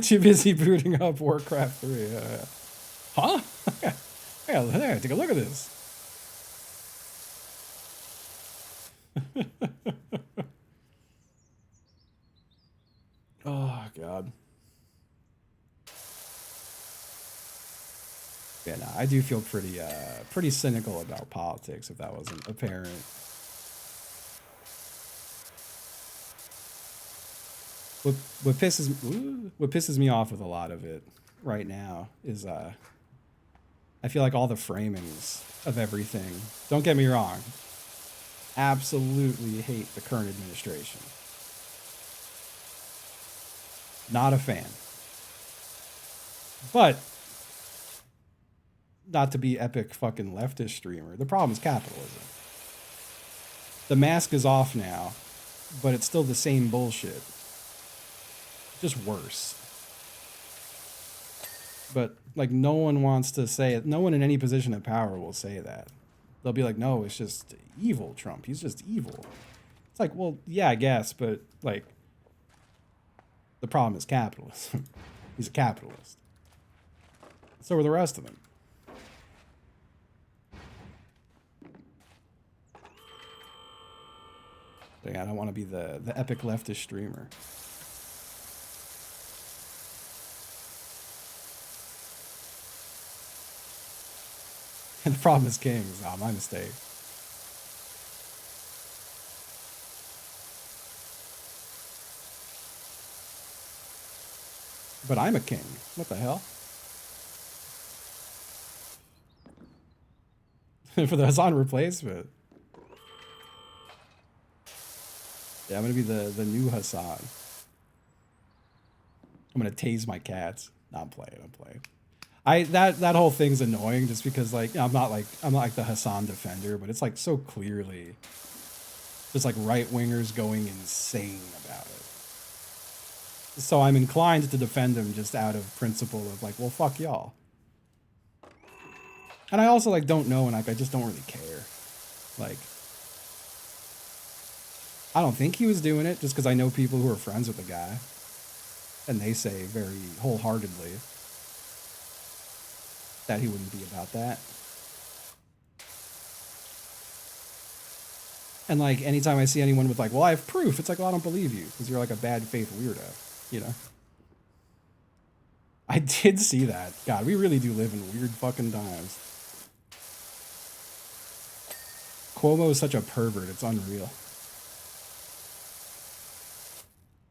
Too busy booting up Warcraft 3. Huh? I gotta take a look at this. Oh, God. Yeah, no, I do feel pretty cynical about politics, if that wasn't apparent. What pisses me off with a lot of it right now is I feel like all the framings of everything. Don't get me wrong. Absolutely hate the current administration. Not a fan. But not to be epic fucking leftist streamer. The problem is capitalism. The mask is off now, but it's still the same bullshit. Just worse. But like no one wants to say it. No one in any position of power will say that. They'll be like, no, it's just evil, Trump. He's just evil. It's like, well, yeah, I guess, but like the problem is capitalism. He's a capitalist. So are the rest of them. But yeah, I don't want to be the epic leftist streamer. And the problem is kings. Oh, my mistake. But I'm a king. What the hell? For the Hassan replacement. Yeah, I'm gonna be the new Hassan. I'm gonna tase my cats. No, I'm playing. That whole thing's annoying just because like, you know, I'm not like the Hassan defender, but it's like so clearly just like right wingers going insane about it. So I'm inclined to defend him just out of principle of like, well, fuck y'all. And I also like don't know, and like I just don't really care. Like, I don't think he was doing it just because I know people who are friends with the guy, and they say very wholeheartedly that he wouldn't be about that. And like anytime I see anyone with like, well, I have proof, it's like, well, I don't believe you because you're like a bad faith weirdo, you know. I did see that. God, we really do live in weird fucking times. Cuomo is such a pervert, it's unreal.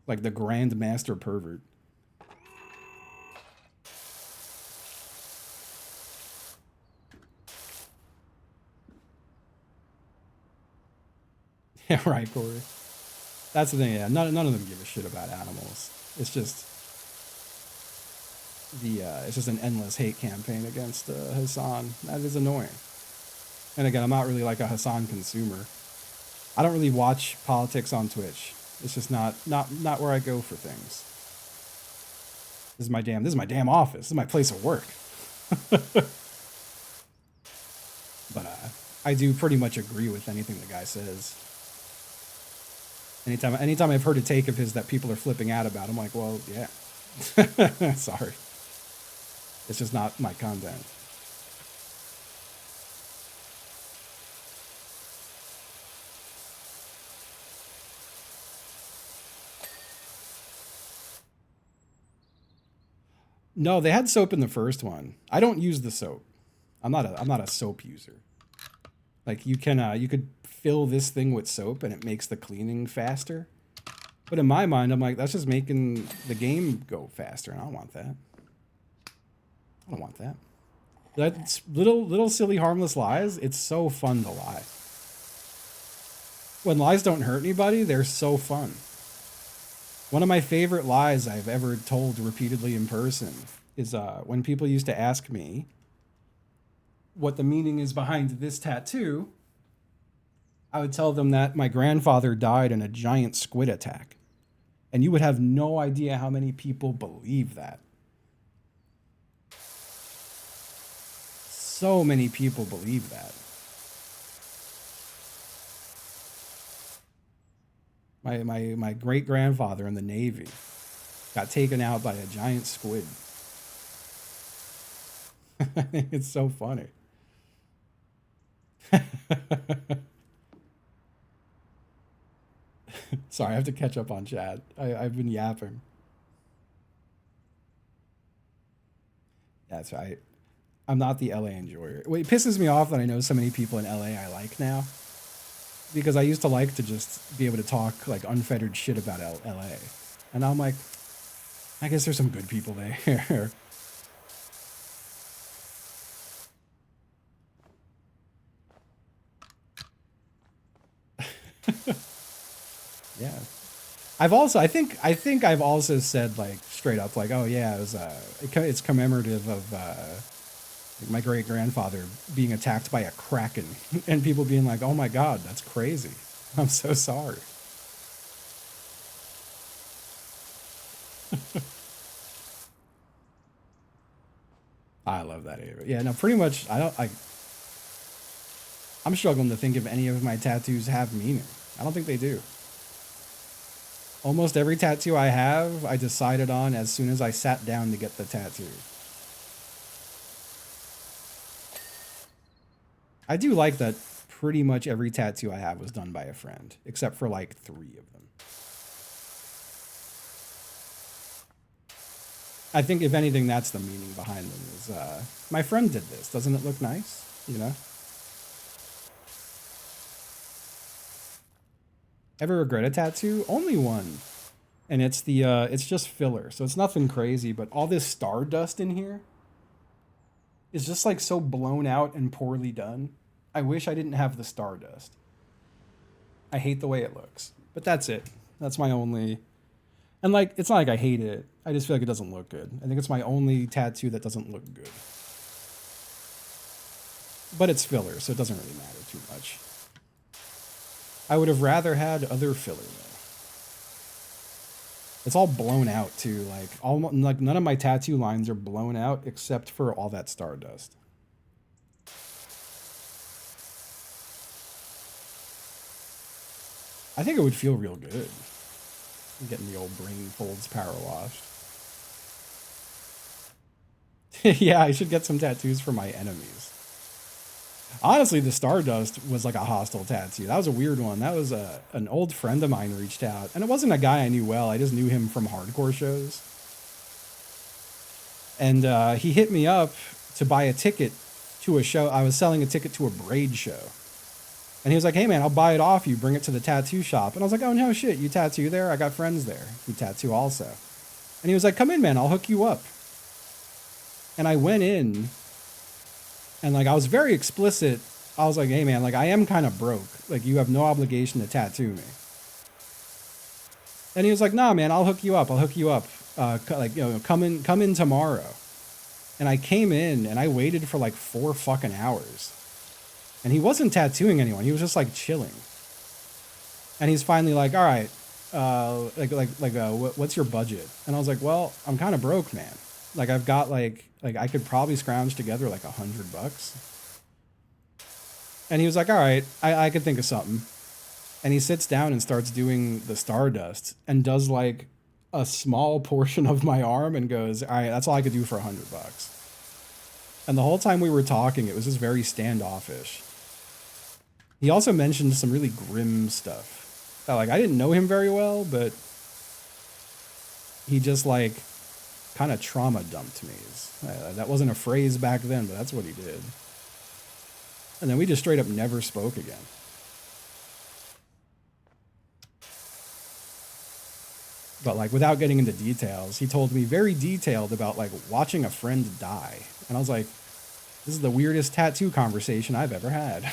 Like the grand master pervert. Yeah, right, Corey. That's the thing, yeah. None of them give a shit about animals. It's just it's just an endless hate campaign against Hassan. That is annoying. And again, I'm not really like a Hassan consumer. I don't really watch politics on Twitch. It's just not where I go for things. This is my damn office. This is my place of work. But I do pretty much agree with anything the guy says. Anytime I've heard a take of his that people are flipping out about, I'm like, well, yeah. Sorry. It's just not my content. No, they had soap in the first one. I don't use the soap. I'm not a soap user. Like you could fill this thing with soap and it makes the cleaning faster. But in my mind, I'm like, that's just making the game go faster, and I don't want that. I don't want that. That's little silly harmless lies. It's so fun to lie. When lies don't hurt anybody, they're so fun. One of my favorite lies I've ever told repeatedly in person is when people used to ask me what the meaning is behind this tattoo, I would tell them that my grandfather died in a giant squid attack. And you would have no idea how many people believe that. So many people believe that. My great grandfather in the Navy got taken out by a giant squid. It's so funny. Sorry, I have to catch up on chat. I've been yapping. That's right. I'm not the LA enjoyer. Well, it pisses me off that I know so many people in LA I like now. Because I used to like to just be able to talk like unfettered shit about LA. And now I'm like, I guess there's some good people there. Yeah. I think I've also said like straight up like, oh yeah, it was it's commemorative of like my great grandfather being attacked by a kraken, and people being like, oh my god, that's crazy. I'm so sorry. I love that area. Yeah, no, pretty much. I'm struggling to think if any of my tattoos have meaning. I don't think they do. Almost every tattoo I have, I decided on as soon as I sat down to get the tattoo. I do like that pretty much every tattoo I have was done by a friend, except for like 3 of them. I think if anything, that's the meaning behind them is, my friend did this. Doesn't it look nice? You know? Ever regret a tattoo? Only one. And it's just filler. So it's nothing crazy, but all this stardust in here is just like so blown out and poorly done. I wish I didn't have the stardust. I hate the way it looks. But that's it. That's my only. And like, it's not like I hate it. I just feel like it doesn't look good. I think it's my only tattoo that doesn't look good. But it's filler, so it doesn't really matter too much. I would have rather had other filler though. It's all blown out too. Like none of my tattoo lines are blown out except for all that stardust. I think it would feel real good. Getting the old brain folds power washed. Yeah, I should get some tattoos for my enemies. Honestly, the Stardust was like a hostile tattoo. That was a weird one. That was an old friend of mine reached out. And it wasn't a guy I knew well. I just knew him from hardcore shows. And he hit me up to buy a ticket to a show. I was selling a ticket to a braid show. And he was like, hey, man, I'll buy it off you. Bring it to the tattoo shop. And I was like, oh, no, shit. You tattoo there? I got friends there who tattoo also. And he was like, come in, man. I'll hook you up. And I went in. And, like, I was very explicit. I was like, hey, man, like, I am kind of broke. Like, you have no obligation to tattoo me. And he was like, nah, man, I'll hook you up. I'll hook you up. Like, you know, come in tomorrow. And I came in, and I waited for, like, 4 fucking hours. And he wasn't tattooing anyone. He was just, like, chilling. And he's finally like, all right, what's your budget? And I was like, well, I'm kind of broke, man. Like, I've got, like I could probably scrounge together like $100. And he was like, all right, I could think of something. And he sits down and starts doing the Stardust and does like a small portion of my arm and goes, all right, that's all I could do for $100. And the whole time we were talking, it was just very standoffish. He also mentioned some really grim stuff. Like, I didn't know him very well, but he just like kind of trauma dumped me. That wasn't a phrase back then, but that's what he did. And then we just straight up never spoke again. But like, without getting into details, he told me very detailed about like watching a friend die. And I was like, this is the weirdest tattoo conversation I've ever had.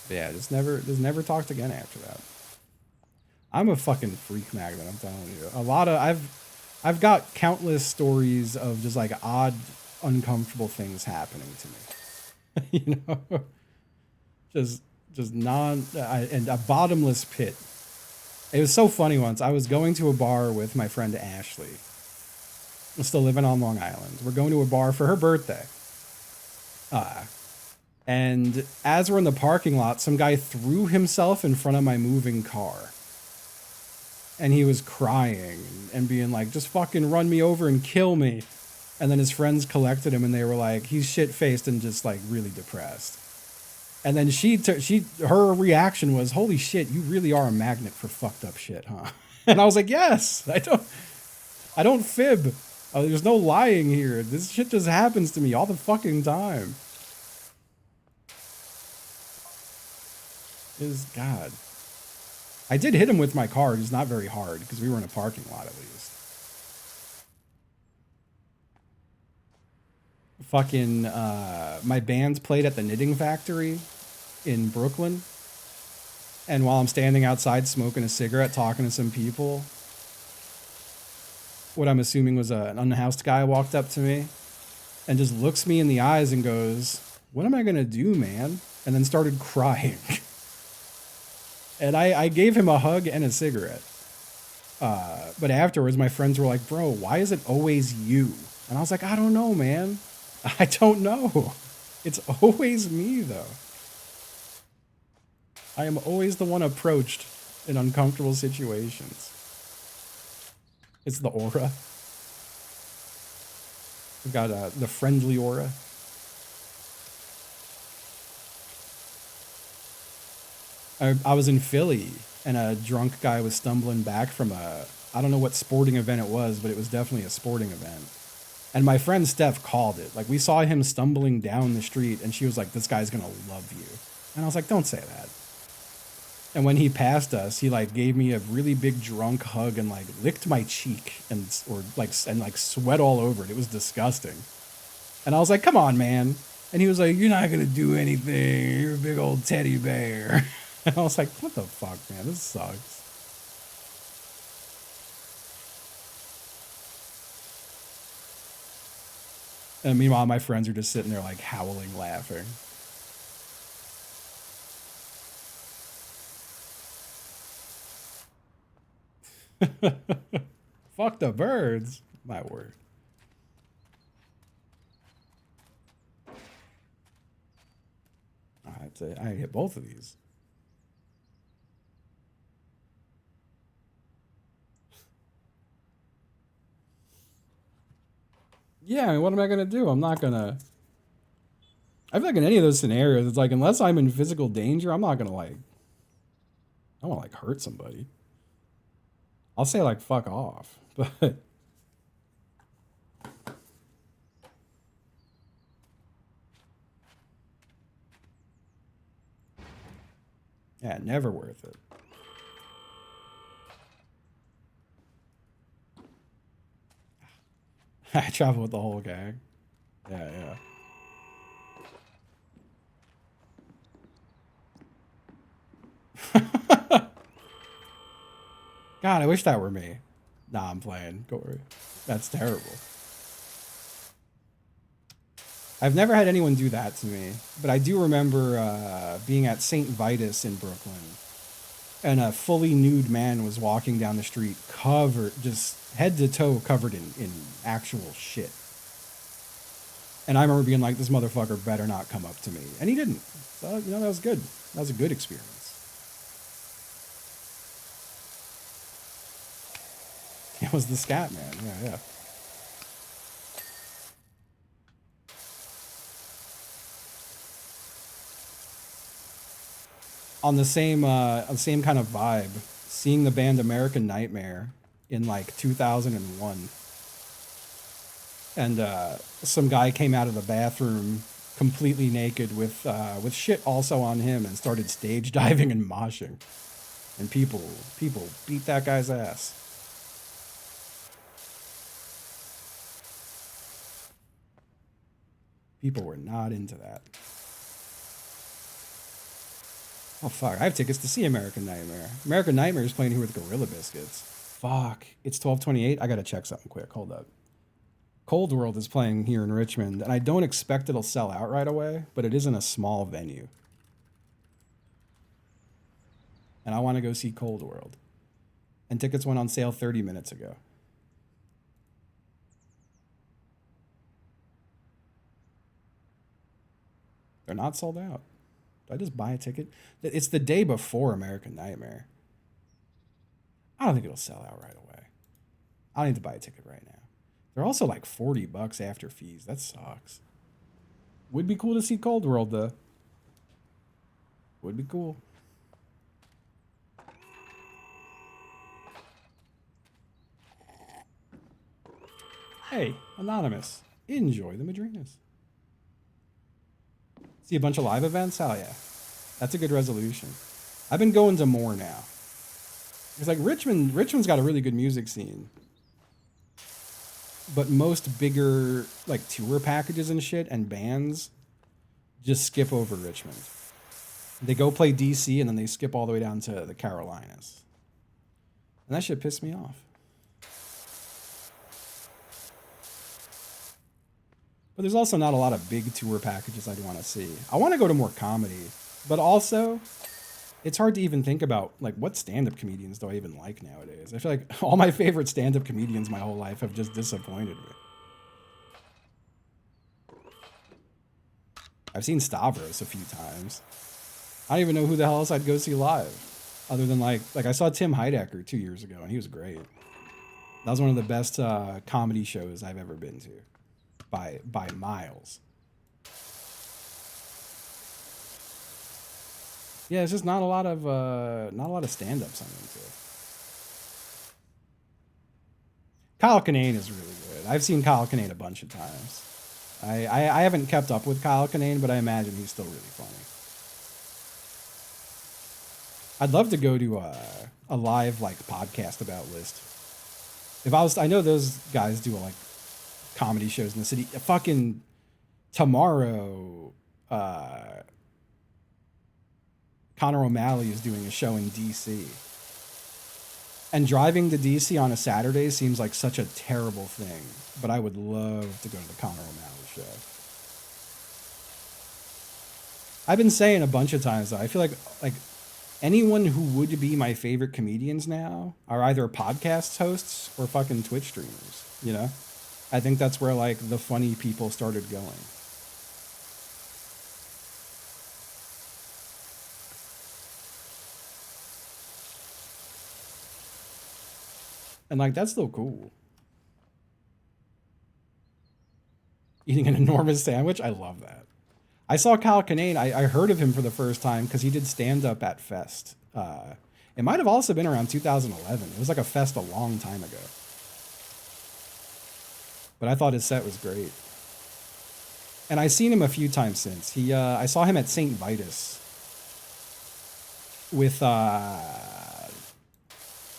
Yeah, just never talked again after that. I'm a fucking freak magnet, I'm telling you. I've got countless stories of just like odd, uncomfortable things happening to me. You know? Just and a bottomless pit. It was so funny once. I was going to a bar with my friend Ashley. I'm still living on Long Island. We're going to a bar for her birthday. And as we're in the parking lot, some guy threw himself in front of my moving car. And he was crying and being like, just fucking run me over and kill me. And then his friends collected him and they were like, he's shit-faced and just like really depressed. And then her reaction was, holy shit, you really are a magnet for fucked up shit, huh? And I was like, yes, I don't fib. There's no lying here. This shit just happens to me all the fucking time. God. I did hit him with my car, just not very hard, because we were in a parking lot at least. Fucking, my band played at the Knitting Factory in Brooklyn. And while I'm standing outside smoking a cigarette, talking to some people, what I'm assuming was an unhoused guy walked up to me and just looks me in the eyes and goes, what am I going to do, man? And then started crying. And I gave him a hug and a cigarette. But afterwards, my friends were like, bro, why is it always you? And I was like, I don't know, man. I don't know. It's always me, though. I am always the one approached in uncomfortable situations. It's the aura. We've got the friendly aura. I was in Philly, and a drunk guy was stumbling back from I don't know what sporting event it was, but it was definitely a sporting event. And my friend Steph called it. Like, we saw him stumbling down the street, and she was like, this guy's gonna love you. And I was like, don't say that. And when he passed us, he like gave me a really big drunk hug and like licked my cheek and sweat all over it. It was disgusting. And I was like, come on, man. And he was like, you're not gonna do anything. You're a big old teddy bear. And I was like, what the fuck, man? This sucks. And meanwhile, my friends are just sitting there like howling, laughing. Fuck the birds. My word. I hit both of these. Yeah, I mean, what am I gonna do? I'm not gonna. I feel like in any of those scenarios, it's like unless I'm in physical danger, I'm not gonna like. I don't want to like hurt somebody. I'll say like fuck off, but yeah, never worth it. I travel with the whole gang. Yeah, yeah. God, I wish that were me. Nah, I'm playing. Go worry. That's terrible. I've never had anyone do that to me, but I do remember being at St. Vitus in Brooklyn, and a fully nude man was walking down the street, covered, just head to toe covered in actual shit. And I remember being like, this motherfucker better not come up to me. And he didn't. So, you know, that was good. That was a good experience. It was the scat man. Yeah, yeah. On the same kind of vibe, seeing the band American Nightmare in like 2001, and some guy came out of the bathroom completely naked with shit also on him and started stage diving and moshing, and people beat that guy's ass. People were not into that. Oh, fuck. I have tickets to see American Nightmare. American Nightmare is playing here with Gorilla Biscuits. Fuck. It's 12:28. I gotta check something quick. Hold up. Cold World is playing here in Richmond, and I don't expect it'll sell out right away, but it is in a small venue. And I want to go see Cold World. And tickets went on sale 30 minutes ago. They're not sold out. Did I just buy a ticket? It's the day before American Nightmare. I don't think it'll sell out right away. I need to buy a ticket right now. They're also like $40 after fees. That sucks. Would be cool to see Cold World though. Would be cool. Hey, Anonymous. Enjoy the Madrinas. See a bunch of live events? Hell yeah. That's a good resolution. I've been going to more now. It's like Richmond's got a really good music scene. But most bigger like tour packages and shit and bands just skip over Richmond. They go play DC and then they skip all the way down to the Carolinas. And that shit pissed me off. But there's also not a lot of big tour packages I'd want to see. I want to go to more comedy, but also it's hard to even think about like what stand-up comedians do I even like nowadays. I feel like all my favorite stand-up comedians my whole life have just disappointed me. I've seen Stavros a few times. I don't even know who the hell else I'd go see live, other than like I saw Tim Heidecker 2 years ago and he was great. That was one of the best comedy shows I've ever been to, by miles. Yeah, it's just not a lot of stand-ups I'm into. Kyle Kinane is really good. I've seen Kyle Kinane a bunch of times. I haven't kept up with Kyle Kinane, but I imagine he's still really funny. I'd love to go to a live like podcast about List. I know those guys do like comedy shows in the city. Fucking tomorrow, Connor O'Malley is doing a show in DC. And driving to DC on a Saturday seems like such a terrible thing, but I would love to go to the Connor O'Malley show. I've been saying a bunch of times though, I feel like anyone who would be my favorite comedians now are either podcast hosts or fucking Twitch streamers, you know? I think that's where like the funny people started going. And like that's still cool. Eating an enormous sandwich, I love that. I saw Kyle Kinane. I heard of him for the first time because he did stand-up at Fest. It might have also been around 2011. It was like a Fest a long time ago. But I thought his set was great. And I've seen him a few times since. I saw him at St. Vitus with,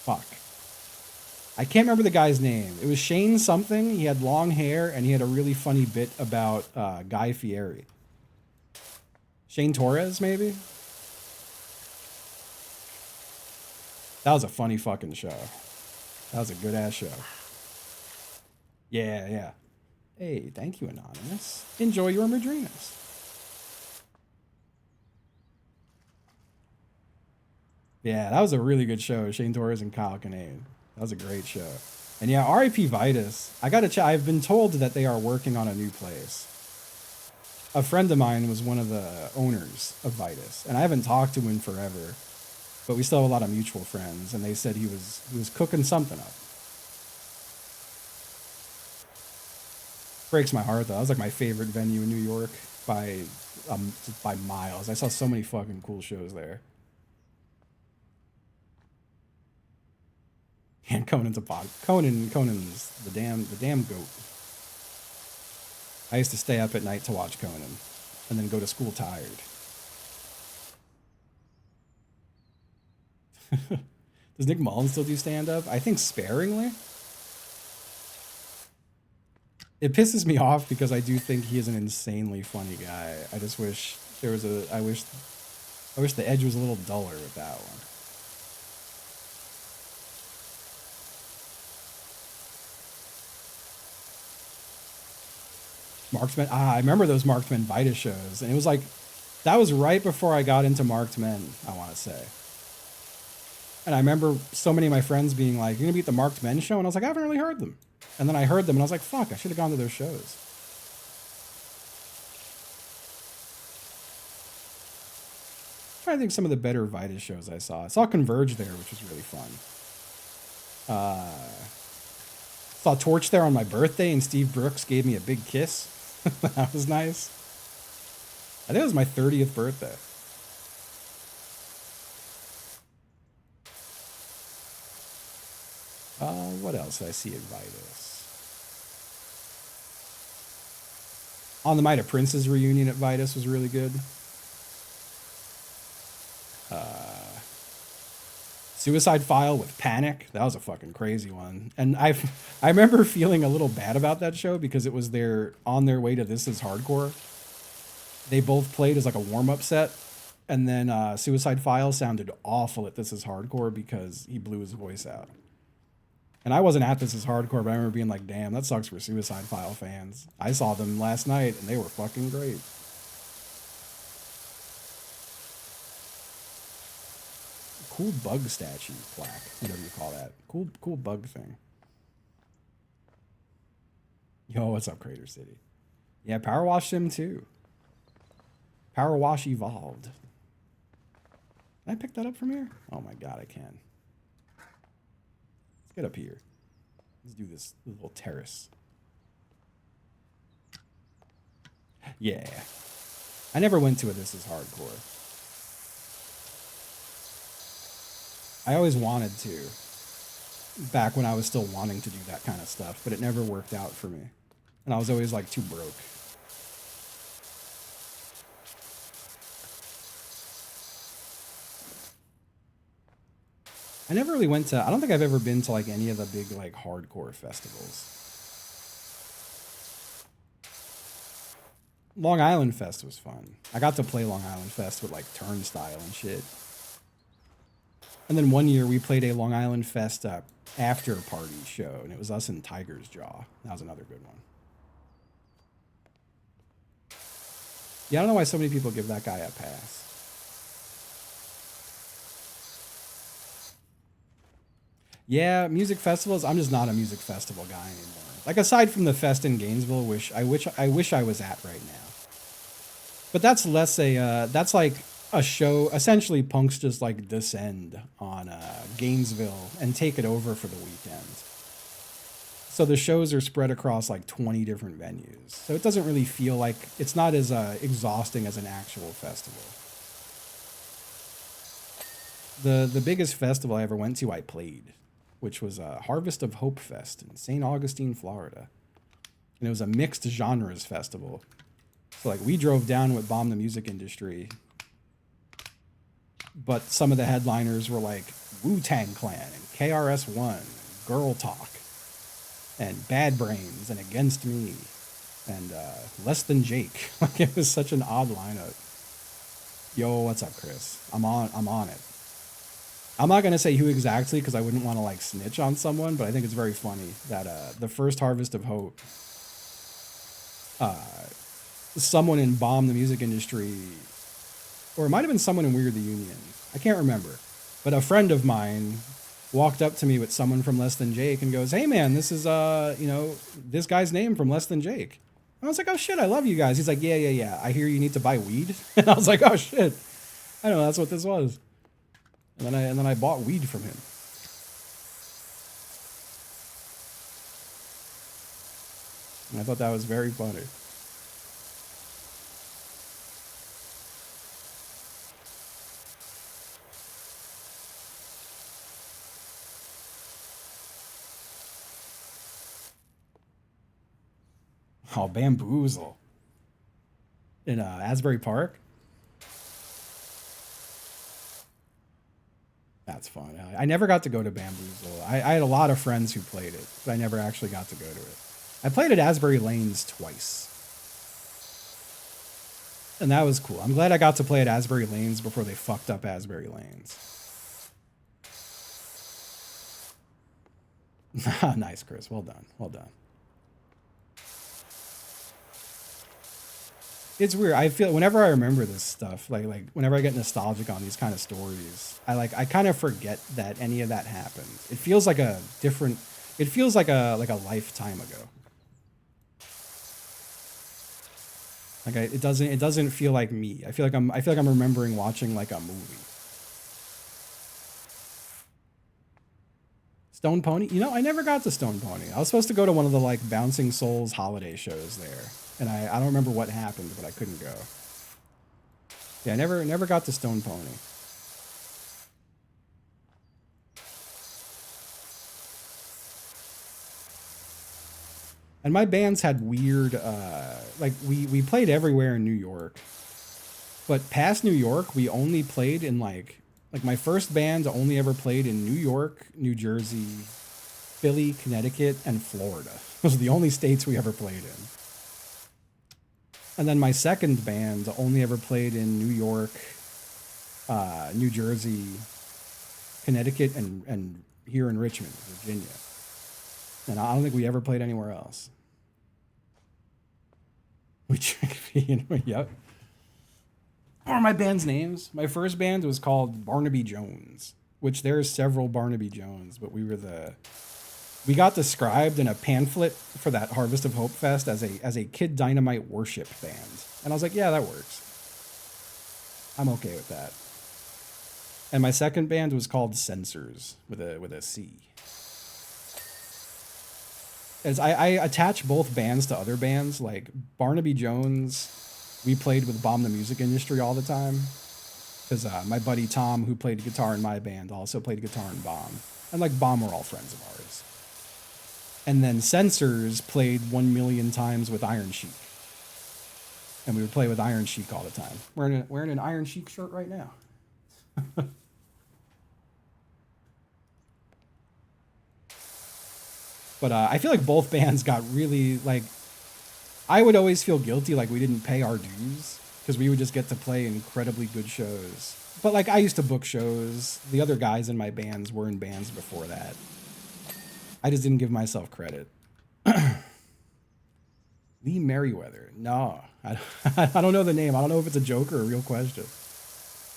fuck. I can't remember the guy's name. It was Shane something. He had long hair and he had a really funny bit about Guy Fieri. Shane Torres, maybe? That was a funny fucking show. That was a good ass show. Yeah, yeah. Hey, thank you, Anonymous. Enjoy your Madrinas. Yeah, that was a really good show. Shane Torres and Kyle Kinane. That was a great show. And yeah, R.I.P. Vitus. I've been told that they are working on a new place. A friend of mine was one of the owners of Vitus, and I haven't talked to him in forever, but we still have a lot of mutual friends, and they said he was cooking something up. Breaks my heart though. That was like my favorite venue in New York by miles. I saw so many fucking cool shows there. And Conan's the damn goat. I used to stay up at night to watch Conan and then go to school tired. Does Nick Mullen still do stand-up? I think sparingly. It pisses me off because I do think he is an insanely funny guy. I just wish there was I wish the edge was a little duller with that one. Marksman. I remember those Marksman Vitus shows, and it was like that was right before I got into Marked Men, I want to say. And I remember so many of my friends being like, "You're gonna be at the Marked Men show," and I was like, "I haven't really heard them." And then I heard them, and I was like, "Fuck, I should have gone to their shows." trying to think some of the better Vitus shows I saw. I saw Converge there, which was really fun. Saw Torch there on my birthday, and Steve Brooks gave me a big kiss. That was nice. I think it was my 30th birthday. What else did I see at Vitus? On the Might of Prince's reunion at Vitus was really good. Suicide File with Panic. That was a fucking crazy one. And I remember feeling a little bad about that show because it was on their way to This Is Hardcore. They both played as like a warm-up set. And then Suicide File sounded awful at This Is Hardcore because he blew his voice out. And I wasn't at This Is Hardcore, but I remember being like, damn, that sucks for Suicide File fans. I saw them last night, and they were fucking great. Cool bug statue plaque, whatever you call that. Cool bug thing. Yo, what's up, Crater City? Yeah, PowerWash Sim 2. PowerWash Evolved. Can I pick that up from here? Oh my god, I can. Let's get up here. Let's do this little terrace. Yeah. I never went to a This Is Hardcore. I always wanted to. Back when I was still wanting to do that kind of stuff, but it never worked out for me. And I was always like too broke. I never really went to, I don't think I've ever been to like any of the big like hardcore festivals. Long Island Fest was fun. I got to play Long Island Fest with like Turnstile and shit. And then one year we played a Long Island Fest after party show, and it was us and Tiger's Jaw. That was another good one. Yeah, I don't know why so many people give that guy a pass. Yeah, music festivals. I'm just not a music festival guy anymore. Like aside from the fest in Gainesville, I wish I was at right now. But that's less that's like a show. Essentially, punks just like descend on Gainesville and take it over for the weekend. So the shows are spread across like 20 different venues. So it doesn't really feel like it's not as exhausting as an actual festival. The biggest festival I ever went to, I played, which was Harvest of Hope Fest in St. Augustine, Florida. And it was a mixed genres festival. So like we drove down with Bomb the Music Industry, but some of the headliners were like Wu-Tang Clan and KRS-One, and Girl Talk, and Bad Brains and Against Me, and Less Than Jake. Like it was such an odd lineup. Yo, what's up, Chris? I'm on it. I'm not going to say who exactly because I wouldn't want to like snitch on someone, but I think it's very funny that the first Harvest of Hope, someone in Bomb the Music Industry, or it might have been someone in Weird the Union, I can't remember, but a friend of mine walked up to me with someone from Less Than Jake and goes, "Hey man, this is this guy's name from Less Than Jake." And I was like, "Oh shit, I love you guys." He's like, yeah. I hear you need to buy weed." And I was like, "Oh shit, I don't know, that's what this was." And then I bought weed from him. And I thought that was very funny. Oh, Bamboozle. In Asbury Park? That's fun. I never got to go to Bamboozle. I had a lot of friends who played it, but I never actually got to go to it. I played at Asbury Lanes twice. And that was cool. I'm glad I got to play at Asbury Lanes before they fucked up Asbury Lanes. Nice, Chris. Well done. Well done. It's weird. I feel whenever I remember this stuff, like whenever I get nostalgic on these kind of stories, I kind of forget that any of that happened. It feels like a lifetime ago. Like it doesn't feel like me. I feel like I'm remembering watching like a movie. Stone Pony? You know, I never got to Stone Pony. I was supposed to go to one of the like Bouncing Souls holiday shows there. And I don't remember what happened, but I couldn't go. Yeah, I never got to Stone Pony. And my bands had weird like we played everywhere in New York. But past New York, we only played in like my first band only ever played in New York, New Jersey, Philly, Connecticut, and Florida. Those are the only states we ever played in. And then my second band only ever played in New York, New Jersey, Connecticut, and here in Richmond, Virginia. And I don't think we ever played anywhere else. Which, yep. What are my band's names? My first band was called Barnaby Jones, which there's several Barnaby Jones, but we got described in a pamphlet for that Harvest of Hope Fest as a Kid Dynamite worship band. And I was like, yeah, that works. I'm okay with that. And my second band was called Censors with a C. As I attach both bands to other bands, like Barnaby Jones, we played with Bomb the Music Industry all the time. Because my buddy Tom, who played guitar in my band, also played guitar in Bomb. And like Bomb were all friends of ours. And then Censors played 1,000,000 times with Iron Sheik. And we would play with Iron Sheik all the time. Wearing an Iron Sheik shirt right now. But I feel like both bands got really, like, I would always feel guilty like we didn't pay our dues because we would just get to play incredibly good shows. But like I used to book shows. The other guys in my bands were in bands before that. I just didn't give myself credit. Lee Merriweather. No, I don't know the name. I don't know if it's a joke or a real question.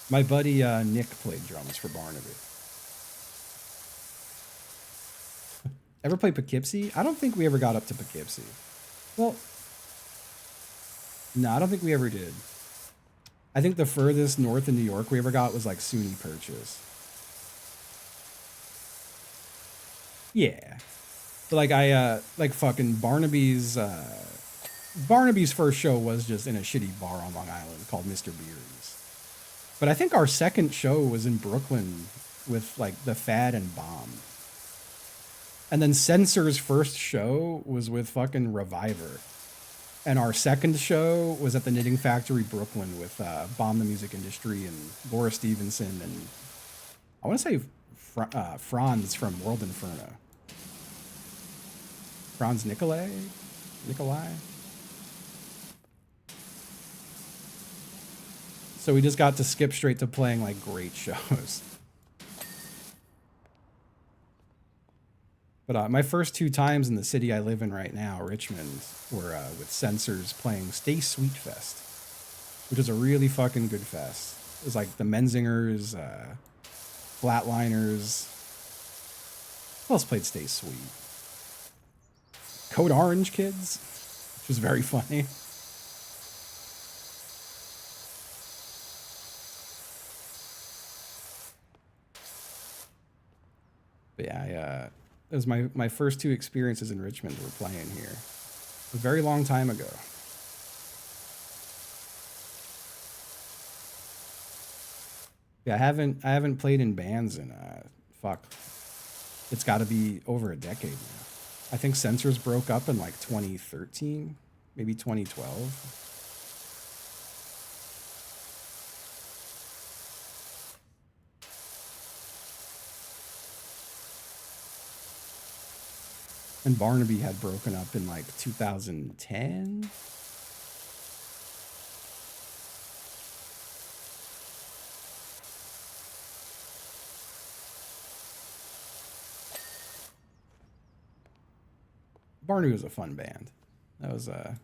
My buddy Nick played drums for Barnaby. Ever play Poughkeepsie? I don't think we ever got up to Poughkeepsie. Well, no, I don't think we ever did. I think the furthest north in New York we ever got was like SUNY Purchase. Yeah. But like like fucking Barnaby's first show was just in a shitty bar on Long Island called Mr. Beery's. But I think our second show was in Brooklyn with like The Fad and Bomb. And then Censor's first show was with fucking Reviver. And our second show was at the Knitting Factory Brooklyn with Bomb the Music Industry and Laura Stevenson and I want to say Franz from World Inferno. Franz Nicolai? So we just got to skip straight to playing like great shows. But my first two times in the city I live in right now, Richmond, were with Censors playing Stay Sweet Fest, which is a really fucking good fest. It was like the Menzingers, Flatliners. Who else played Stay Sweet? Code Orange Kids, which was very funny. But yeah, it was my first two experiences in Richmond were playing here. A very long time ago. Yeah, I haven't played in bands in fuck. It's got to be over a decade now. I think Censors broke up in like 2013, maybe 2012. And Barnaby had broken up in like 2010. Barnaby was a fun band. That was I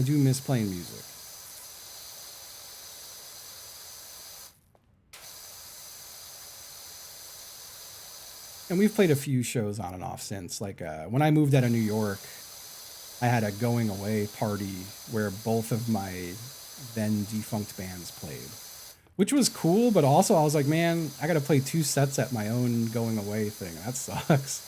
do miss playing music. And we've played a few shows on and off since. Like when I moved out of New York, I had a going away party where both of my then defunct bands played, which was cool. But also, I was like, man, I got to play 2 sets at my own going away thing. That sucks.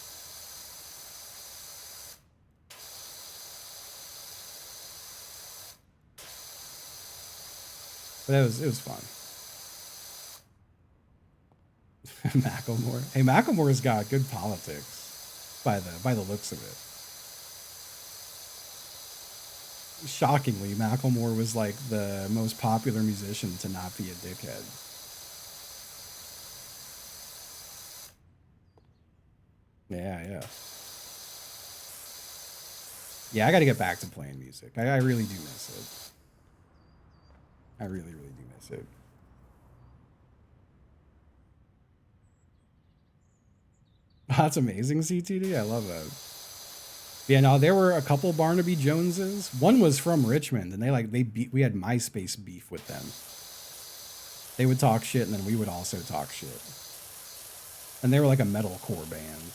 But it was fun. Macklemore. Hey, Macklemore's got good politics by the looks of it. Shockingly, Macklemore was like the most popular musician to not be a dickhead. Yeah, yeah. Yeah, I got to get back to playing music. I really do miss it. I really, really do miss it. That's amazing, CTD. I love that. Yeah, no, there were a couple Barnaby Joneses. One was from Richmond, and we had MySpace beef with them. They would talk shit, and then we would also talk shit. And they were like a metalcore band.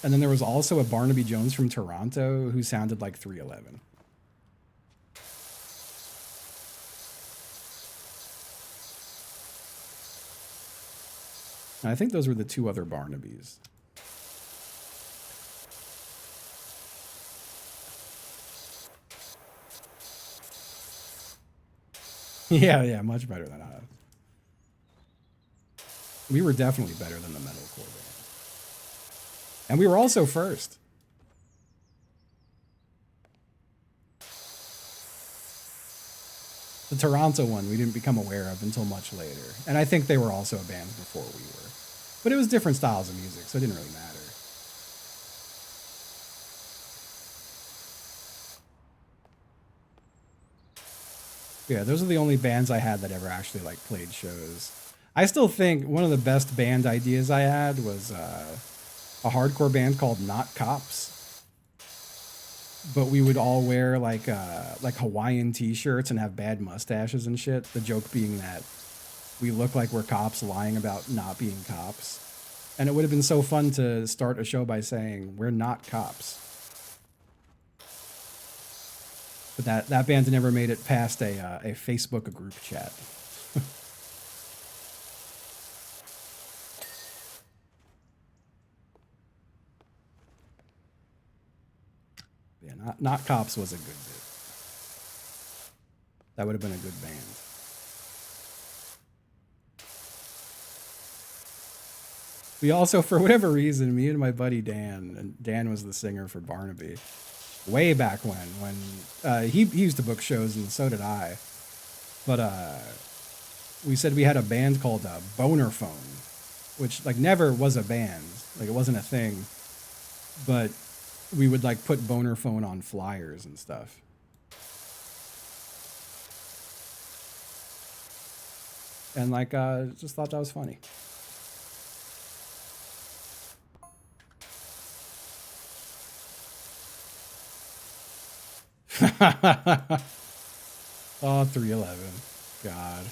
And then there was also a Barnaby Jones from Toronto who sounded like 311. And I think those were the 2 other Barnabys. Yeah, yeah, much better than us. We were definitely better than the metalcore band. And we were also first. The Toronto one we didn't become aware of until much later. And I think they were also a band before we were. But it was different styles of music, so it didn't really matter. Yeah, those are the only bands I had that ever actually like played shows. I still think one of the best band ideas I had was a hardcore band called Not Cops. But we would all wear like Hawaiian t-shirts and have bad mustaches and shit. The joke being that we look like we're cops lying about not being cops. And it would have been so fun to start a show by saying, we're not cops. But that band never made it past a Facebook group chat. Yeah, not Cops was a good bit. That would have been a good band. We also, for whatever reason, me and my buddy Dan, and Dan was the singer for Barnaby, way back when he used to book shows and so did I. But we said we had a band called Boner Phone, which like never was a band, like it wasn't a thing, but we would like put Boner Phone on flyers and stuff. And like just thought that was funny. Oh, 311. God.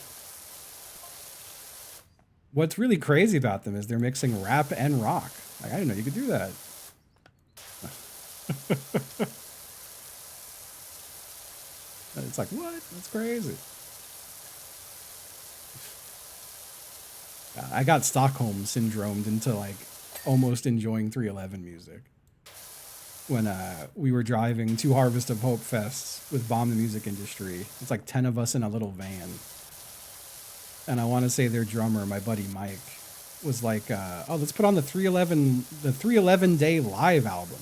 What's really crazy about them is they're mixing rap and rock. Like, I didn't know you could do that. It's like, what? That's crazy. I got Stockholm syndromed into like almost enjoying 311 music. When we were driving to Harvest of Hope Fests with Bomb the Music Industry. It's like 10 of us in a little van. And I want to say their drummer, my buddy Mike, was like, oh, let's put on the 311 Day Live album.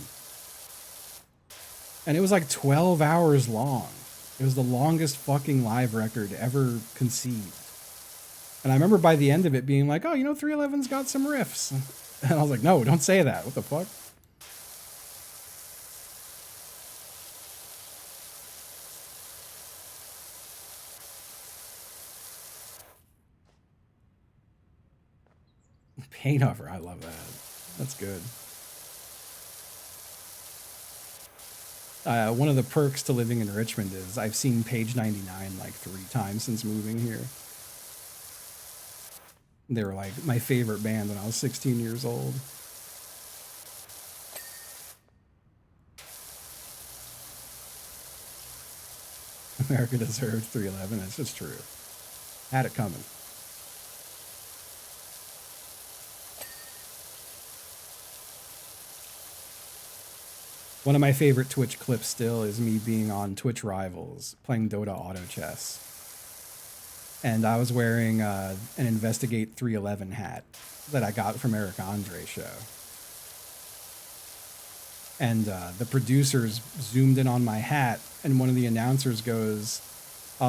And it was like 12 hours long. It was the longest fucking live record ever conceived. And I remember by the end of it being like, oh, you know, 311's got some riffs. And I was like, no, don't say that. What the fuck? Paint over. I love that. That's good. One of the perks to living in Richmond is I've seen Page 99 like 3 times since moving here. They were like my favorite band when I was 16 years old. America deserved 311. That's just true. Had it coming. One of my favorite Twitch clips still is me being on Twitch Rivals playing Dota Auto Chess. And I was wearing an Investigate 311 hat that I got from Eric Andre's show. And the producers zoomed in on my hat, and one of the announcers goes,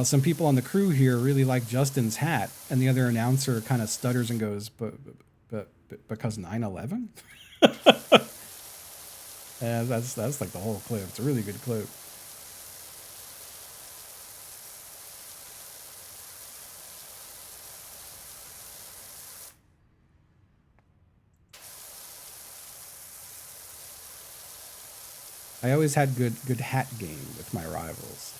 some people on the crew here really like Justin's hat. And the other announcer kind of stutters and goes, but because 9/11? And that's like the whole clip. It's a really good clip. I always had good hat game with my rivals.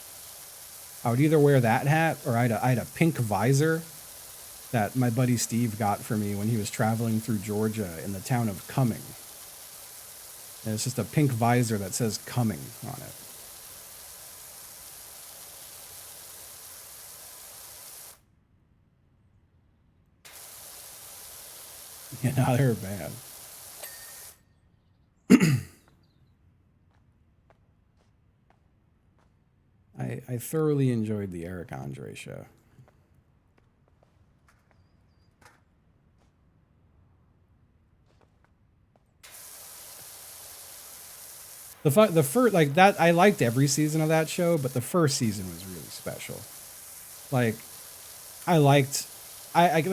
I would either wear that hat or I had a pink visor that my buddy Steve got for me when he was traveling through Georgia in the town of Cumming. And it's just a pink visor that says Cumming on it. You know, they're bad. I thoroughly enjoyed the Eric Andre show. The first, like that, I liked every season of that show, but the first season was really special. Like, I like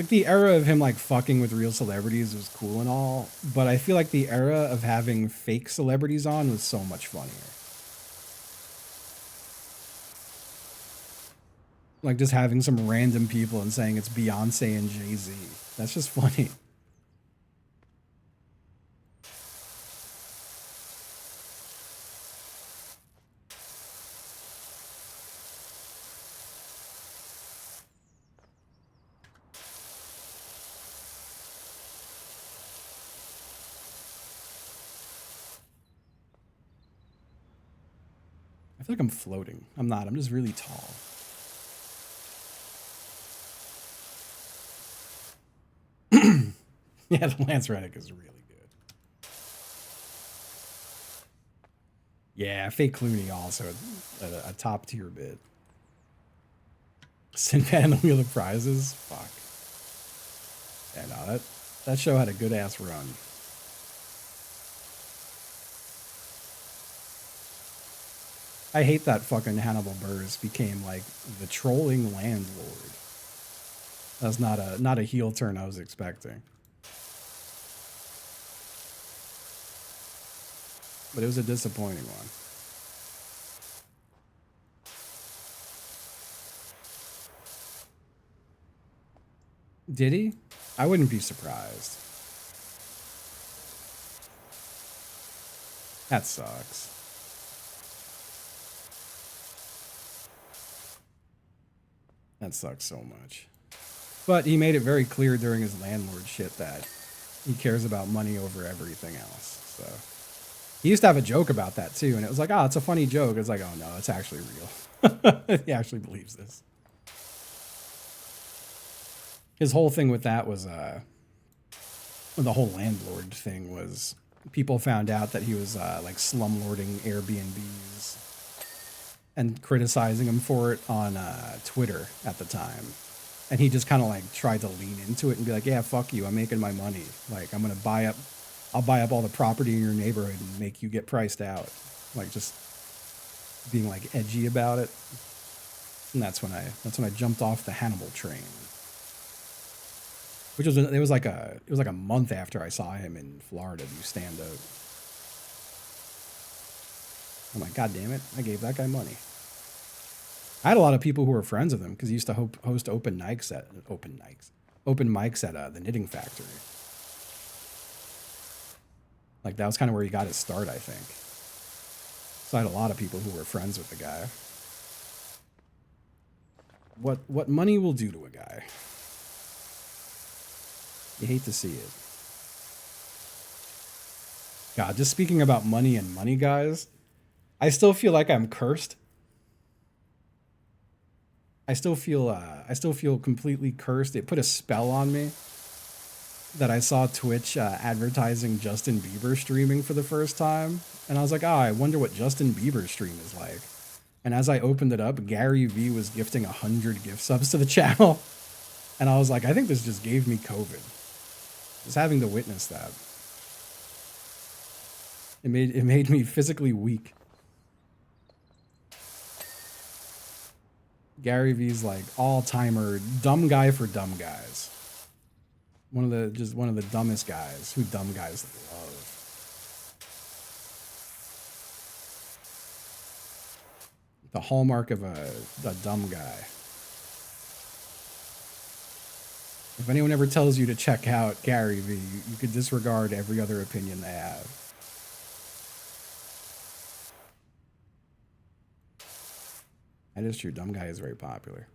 the era of him like fucking with real celebrities was cool and all, but I feel like the era of having fake celebrities on was so much funnier. Like just having some random people and saying it's Beyonce and Jay-Z. That's just funny. I feel like I'm floating. I'm not. I'm just really tall. Yeah, the Lance Reddick is really good. Yeah, Fake Clooney also a top tier bit. Sinbad and the Wheel of Prizes? Fuck. Yeah, no, that show had a good ass run. I hate that fucking Hannibal Buress became like the trolling landlord. That's not a heel turn I was expecting. But it was a disappointing one. Did he? I wouldn't be surprised. That sucks. That sucks so much. But he made it very clear during his landlord shit that he cares about money over everything else. So he used to have a joke about that too, and it was like, oh, it's a funny joke. It's like, oh no, it's actually real. He actually believes this. His whole thing with that was the whole landlord thing was people found out that he was like slumlording Airbnbs and criticizing him for it on Twitter at the time. And he just kind of like tried to lean into it and be like, yeah, fuck you. I'm making my money. Like, I'll buy up all the property in your neighborhood and make you get priced out. Like just being like edgy about it. And that's when I jumped off the Hannibal train. Which was it was like a month after I saw him in Florida do stand up. I'm like, God damn it, I gave that guy money. I had a lot of people who were friends with him because he used to host open mics at the Knitting Factory. Like that was kind of where he got his start, I think. So I had a lot of people who were friends with the guy. What money will do to a guy. You hate to see it. God, just speaking about money and money, guys, I still feel like I'm cursed. I still feel completely cursed. It put a spell on me that I saw Twitch advertising Justin Bieber streaming for the first time, and I was like, oh, I wonder what Justin Bieber's stream is like. And as I opened it up, Gary V was gifting 100 gift subs to the channel, and I was like, I think this just gave me COVID. Just having to witness that, it made me physically weak. Gary V's like all-timer dumb guy for dumb guys. One of the dumbest guys who dumb guys love. The hallmark of a dumb guy. If anyone ever tells you to check out Gary V, you could disregard every other opinion they have. That is true. Dumb guy is very popular.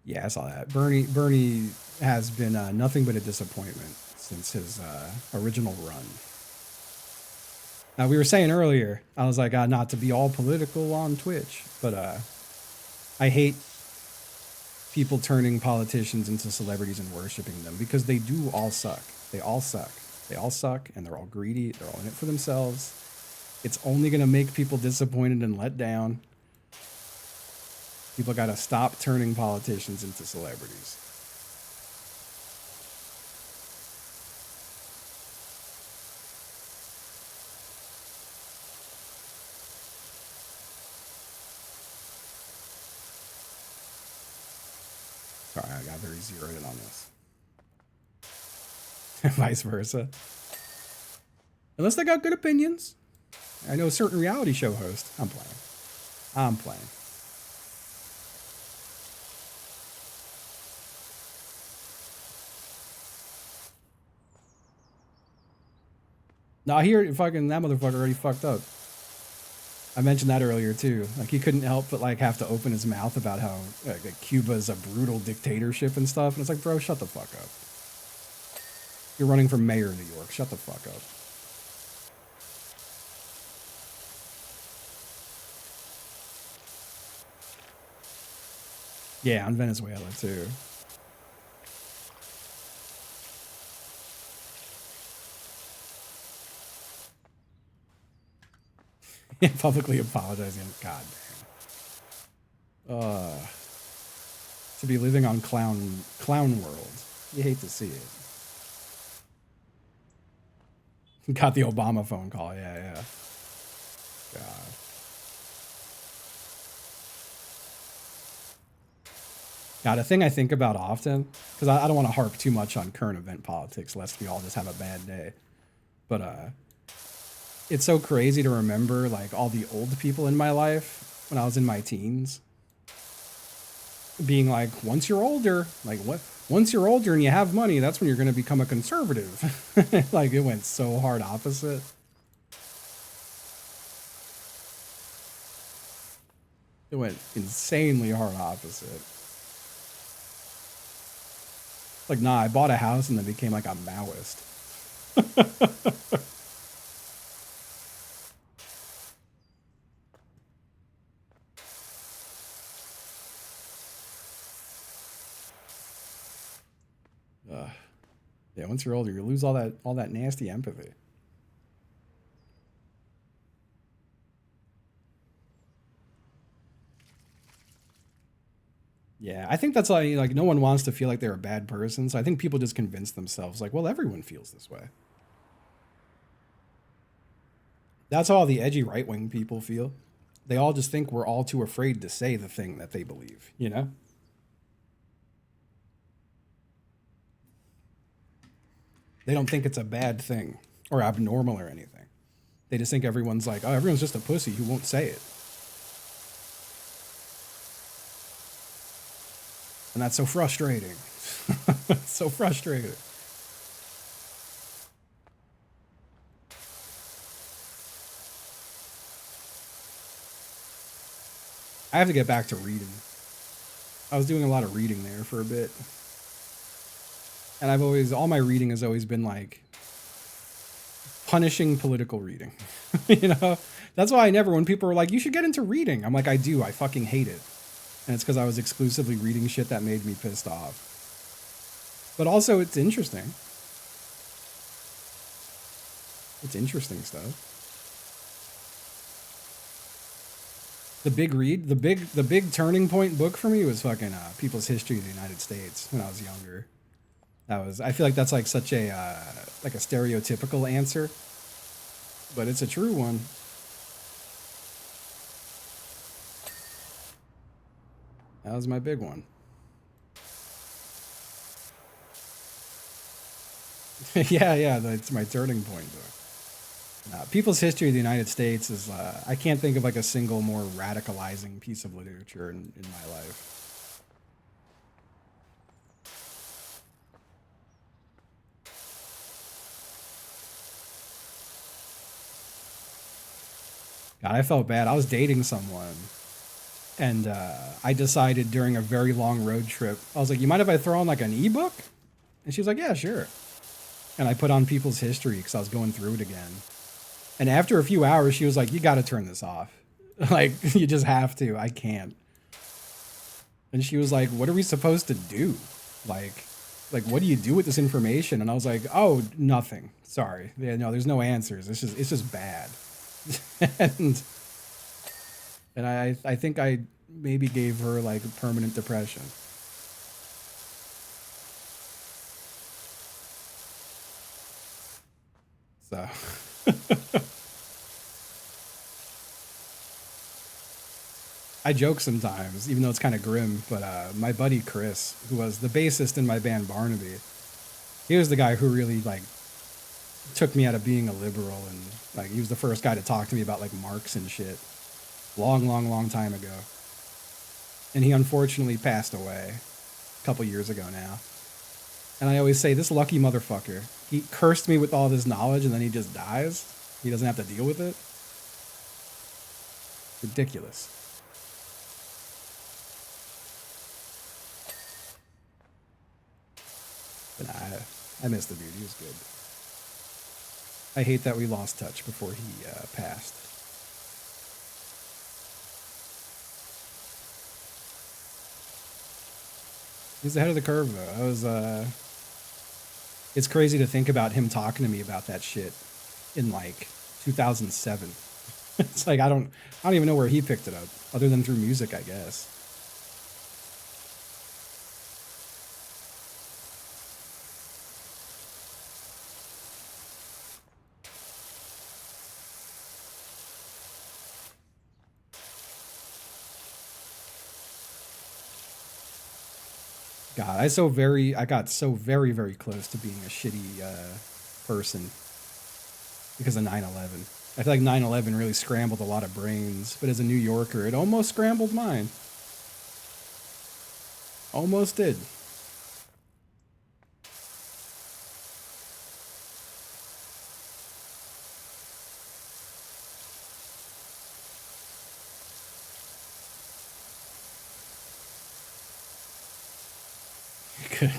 Yeah, I saw that. Bernie has been nothing but a disappointment since his original run. Now, we were saying earlier, I was like, not to be all political on Twitch, but I hate people turning politicians into celebrities and worshiping them because they do all suck. They all suck. They all suck, and they're all greedy. They're all in it for themselves. It's only going to make people disappointed and let down. People got to stop turning politicians into celebrities. Sorry, I got very zeroed in on this. Vice versa. Unless they got good opinions. I know a certain reality show host. I'm playing. Now here, fucking that motherfucker already fucked up. I mentioned that earlier too. Like he couldn't help but like have to open his mouth about how like Cuba's a brutal dictatorship and stuff. And it's like, bro, shut the fuck up. You're running for mayor of New York. Shut the fuck up. Yeah, on Venezuela too. Publicly apologizing. God damn. To be living on clown world. You hate to see it. Got the Obama phone call. Yeah. God. God, a thing I think about often, because I don't want to harp too much on current event politics, lest we all just have a bad day. But it's so crazy to remember like all the old people in my life when I was in my teens being like, once you're older, once you're older and you have money, that's when you're going to become a conservative. Like it went so hard opposite. It went insanely hard opposite. Like, nah, I bought a house and then became like a Maoist. Yeah, once you're older, you lose all that nasty empathy. Yeah, I think that's like no one wants to feel like they're a bad person, so I think people just convince themselves like, well, everyone feels this way. That's how all the edgy right-wing people feel. They all just think we're all too afraid to say the thing that they believe, you know? They don't think it's a bad thing or abnormal or anything. They just think everyone's like, oh, everyone's just a pussy who won't say it. And that's so frustrating. So frustrating. I have to get back to reading. I was doing a lot of reading there for a bit. And all my reading has always been like punishing political reading. You know? That's why when people were like, you should get into reading, I'm like, I do. I fucking hate it. And it's because I was exclusively reading shit that made me pissed off. But also, it's interesting. It's interesting stuff. The big turning point book for me was fucking People's History of the United States when I was younger. I feel like that's like such a like a stereotypical answer, but it's a true one. That was my big one. Yeah, that's my turning point book. People's History of the United States is, I can't think of like a single more radicalizing piece of literature in my life. God, I felt bad. I was dating someone, and I decided during a very long road trip, I was like, you mind if I throw on like an ebook? And she was like, yeah, sure. And I put on People's History because I was going through it again. And after a few hours, she was like, you got to turn this off. Like, you just have to. I can't. And she was like, what are we supposed to do? Like, what do you do with this information? And I was like, oh, nothing. Sorry. Yeah, no, there's no answers. It's just bad. and I think I maybe gave her like permanent depression. So I joke sometimes, even though it's kind of grim, but my buddy Chris, who was the bassist in my band Barnaby, he was the guy who really like took me out of being a liberal, and like he was the first guy to talk to me about like Marx and shit. Long time ago. And he unfortunately passed away a couple years ago now. And I always say, this lucky motherfucker, he cursed me with all this knowledge and then he just dies. He doesn't have to deal with it. Ridiculous. But I miss the dude. He was good. I hate that we lost touch before he passed. He's ahead of the curve, though. It's crazy to think about him talking to me about that shit in like 2007. It's like I don't even know where he picked it up, other than through music, I guess. God, I got so very, very close to being a shitty person because of 9/11. I feel like 9/11 really scrambled a lot of brains, but as a New Yorker, it almost scrambled mine. Almost did.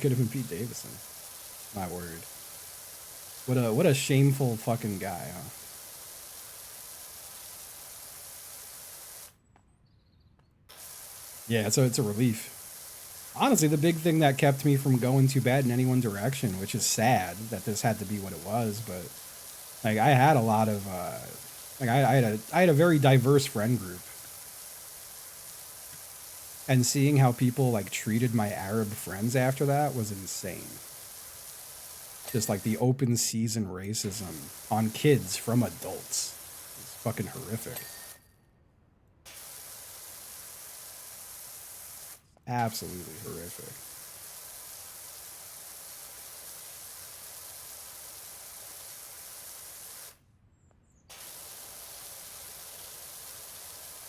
Could have been Pete Davidson. My word. What a shameful fucking guy, huh? Yeah, so it's a relief. Honestly, the big thing that kept me from going too bad in any one direction, which is sad that this had to be what it was, but like I had a lot of like I had a very diverse friend group. And seeing how people like treated my Arab friends after that was insane. Just like the open season racism on kids from adults. It's fucking horrific. Absolutely horrific.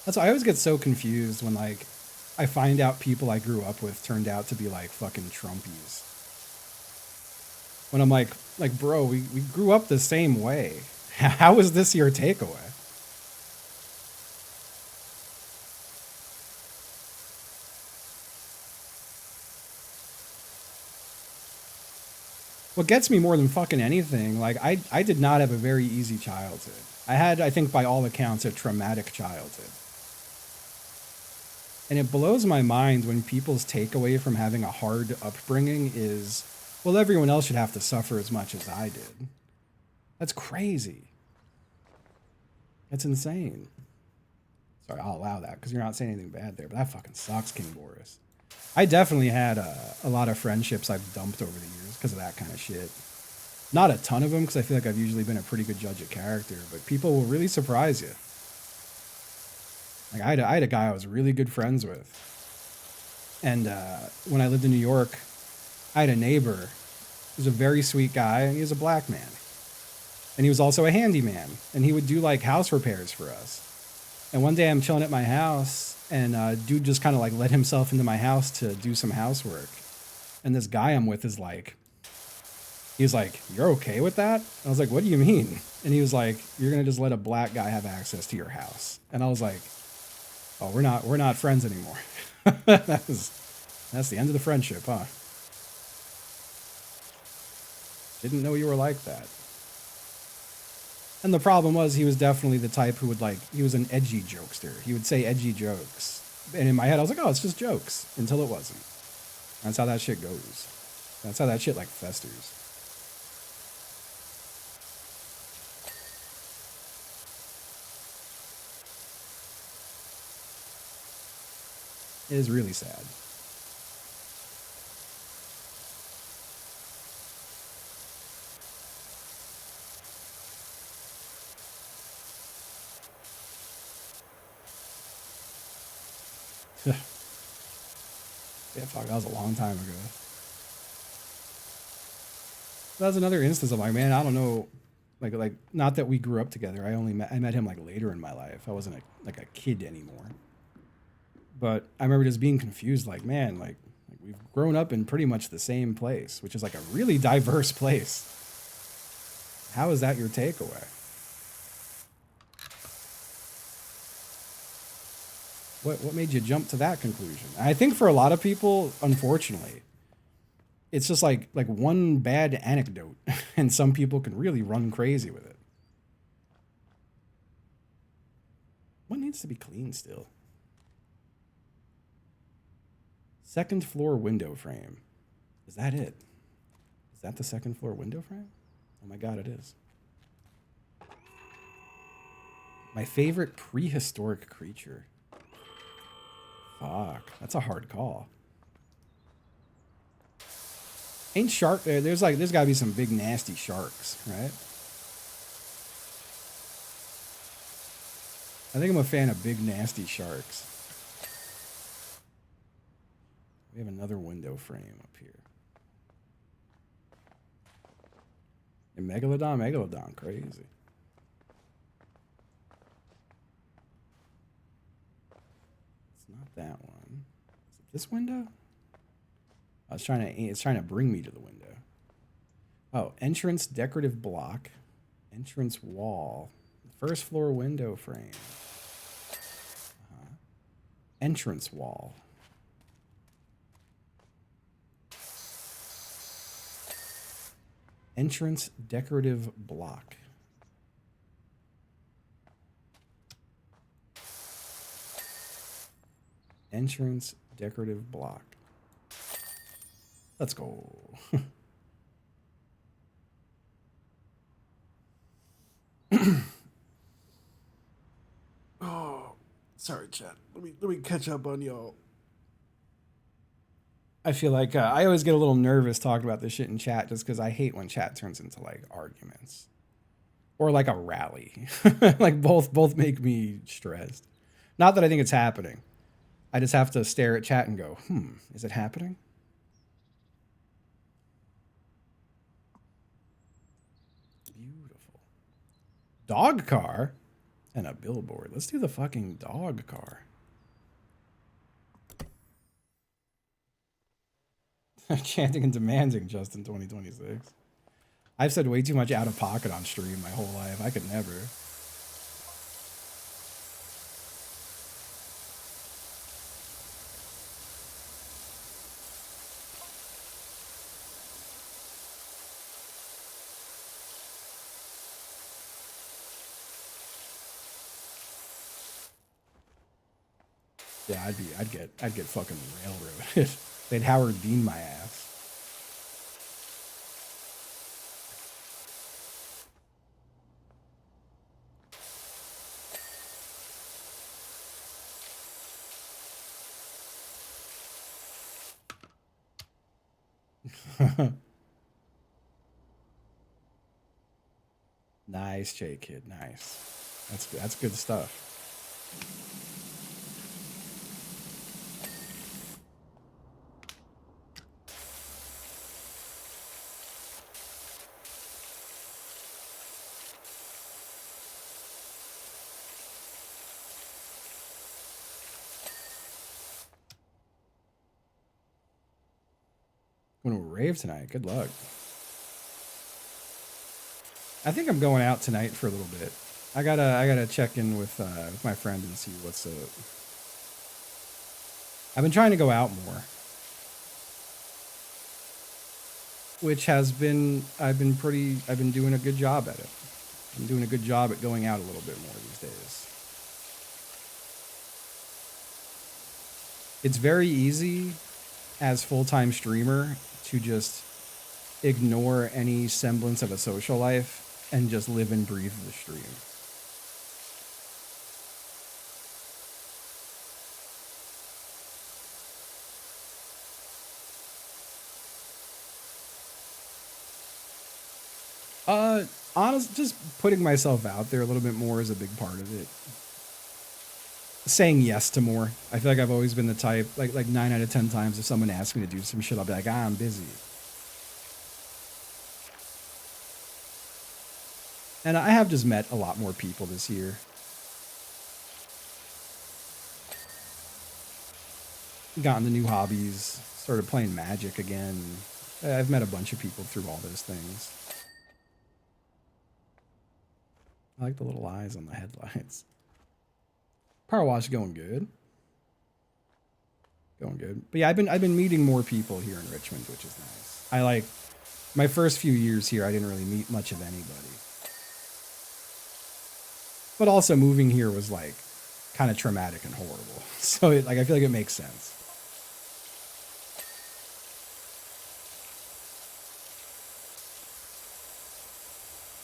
That's why I always get so confused when like I find out people I grew up with turned out to be like fucking Trumpies. When I'm like bro, we grew up the same way. How is this your takeaway? What gets me more than fucking anything, like I did not have a very easy childhood. I had, I think by all accounts, a traumatic childhood. And it blows my mind when people's takeaway from having a hard upbringing is, well, everyone else should have to suffer as much as I did. That's crazy. That's insane. Sorry, I'll allow that because you're not saying anything bad there, but that fucking sucks, King Boris. I definitely had a lot of friendships I've dumped over the years because of that kind of shit. Not a ton of them because I feel like I've usually been a pretty good judge of character, but people will really surprise you. Like I had a guy I was really good friends with, and when I lived in New York, I had a neighbor. He was a very sweet guy, and he was a black man, and he was also a handyman, and he would do like house repairs for us. And one day I'm chilling at my house, and dude just kind of like let himself into my house to do some housework, and this guy I'm with is like, he's like, "You're okay with that?" And I was like, "What do you mean?" And he was like, "You're gonna just let a black guy have access to your house?" And I was like, "Oh, we're not friends anymore." That's the end of the friendship, huh? Didn't know you were like that. And the problem was he was definitely the type who would like, he was an edgy jokester. He would say edgy jokes. And in my head, I was like, oh, it's just jokes until it wasn't. That's how that shit goes. That's how that shit like festers. It is really sad. Yeah, fuck, that was a long time ago. That was another instance of like, man, I don't know, like not that we grew up together. I met him like later in my life. I wasn't like a kid anymore. But I remember just being confused, like, man, like we've grown up in pretty much the same place, which is like a really diverse place. How is that your takeaway? What made you jump to that conclusion? I think for a lot of people, unfortunately, it's just like one bad anecdote, and some people can really run crazy with it. What needs to be clean still? Second floor window frame. Is that it? Is that the second floor window frame? Oh my god, it is. My favorite prehistoric creature. Fuck, that's a hard call. Ain't shark there? There's gotta be some big nasty sharks, right? I think I'm a fan of big nasty sharks. We have another window frame up here. And megalodon, crazy. It's not that one. Is it this window? It's trying to bring me to the window. Oh, entrance decorative block, entrance wall, first floor window frame, entrance wall. Entrance decorative block. Entrance decorative block. Let's go. Oh, sorry, chat. Let me catch up on y'all. I feel like I always get a little nervous talking about this shit in chat just because I hate when chat turns into like arguments or like a rally. Like both make me stressed. Not that I think it's happening. I just have to stare at chat and go, is it happening? Beautiful. Dog car and a billboard. Let's do the fucking dog car. Chanting and demanding just in 2026. I've said way too much out of pocket on stream my whole life. I could never. Yeah, I'd get fucking railroaded. They'd Howard Dean my ass. Nice, J Kid. Nice. That's good stuff. Going to a rave tonight. Good luck. I think I'm going out tonight for a little bit. I gotta check in with my friend and see what's up. I've been trying to go out more, which has been I've been doing a good job at it. I'm doing a good job at going out a little bit more these days. It's very easy as full-time streamer to just ignore any semblance of a social life and just live and breathe the stream. Honest, just putting myself out there a little bit more is a big part of it. Saying yes to more. I feel like I've always been the type, like 9 out of 10 times if someone asks me to do some shit, I'll be like, I'm busy. And I have just met a lot more people this year. Gotten the new hobbies, started playing Magic again. I've met a bunch of people through all those things. I like the little eyes on the headlights. PowerWash going good. Going good. But yeah, I've been meeting more people here in Richmond, which is nice. I like my first few years here, I didn't really meet much of anybody. But also moving here was like kind of traumatic and horrible. So like I feel like it makes sense.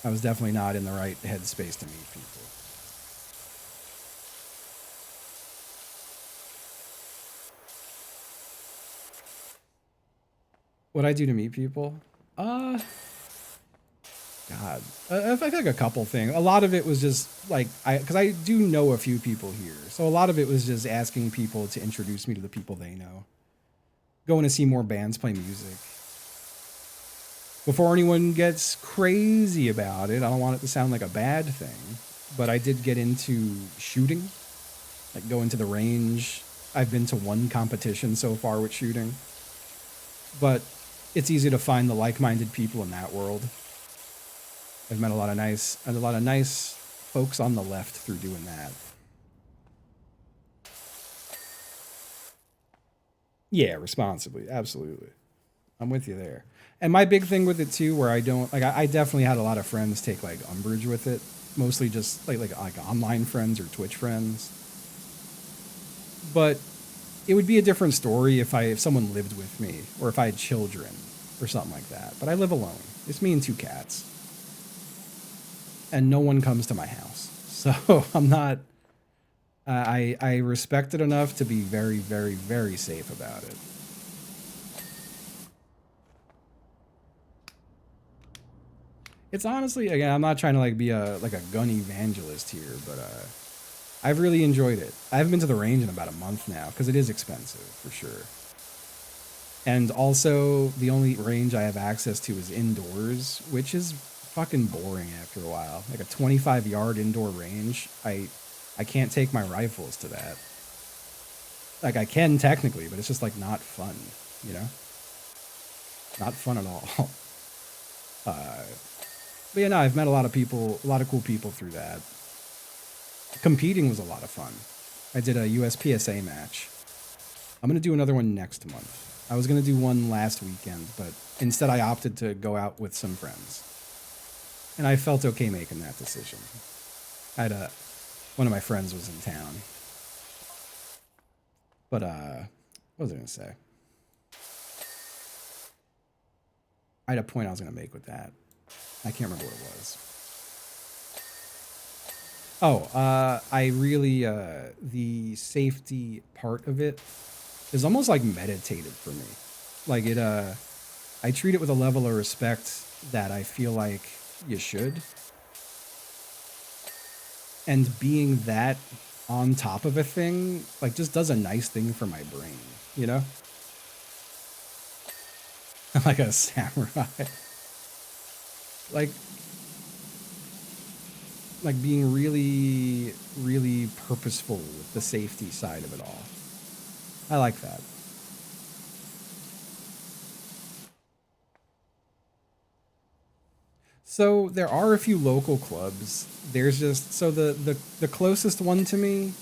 I was definitely not in the right headspace to meet people. What I do to meet people? God, I feel like a couple things. A lot of it was just like because I do know a few people here, so a lot of it was just asking people to introduce me to the people they know. Going to see more bands play music. Before anyone gets crazy about it, I don't want it to sound like a bad thing, but I did get into shooting, like going to the range. I've been to one competition so far with shooting, but it's easy to find the like-minded people in that world. I've met a lot of nice folks on the left through doing that. Yeah, responsibly, absolutely. I'm with you there. And my big thing with it too, where I don't like, I definitely had a lot of friends take like umbrage with it, mostly just like online friends or Twitch friends. But it would be a different story if someone lived with me or if I had children or something like that. But I live alone. It's me and 2 cats. And no one comes to my house. So I'm not, I respect it enough to be very, very, very safe about it. It's honestly, again, I'm not trying to like be a gun evangelist here, but I've really enjoyed it. I haven't been to the range in about a month now because it is expensive for sure. And also, the only range I have access to is indoors, which is fucking boring after a while. Like a 25-yard indoor range, I can't take my rifles to that. Like I can technically, but it's just like not fun, you know? Not fun at all. But yeah, no, I've met a lot of people, a lot of cool people through that. Competing was a lot of fun. I did a USPSA match. I'm going to do another one next month. I was going to do one last weekend, but instead I opted to go out with some friends. And I felt okay making that decision. One of my friends was in town. But what was I gonna say? I had a point I was gonna make with that. I can't remember what it was. Oh, I really the safety part of it is almost like meditative for me. Like it I treat it with a level of respect that I feel like you should. And being that on top of a thing, like just does a nice thing for my brain, you know? Like a samurai. Like being really, really purposeful with the safety side of it all. I like that. So there are a few local clubs. There's just so the closest one to me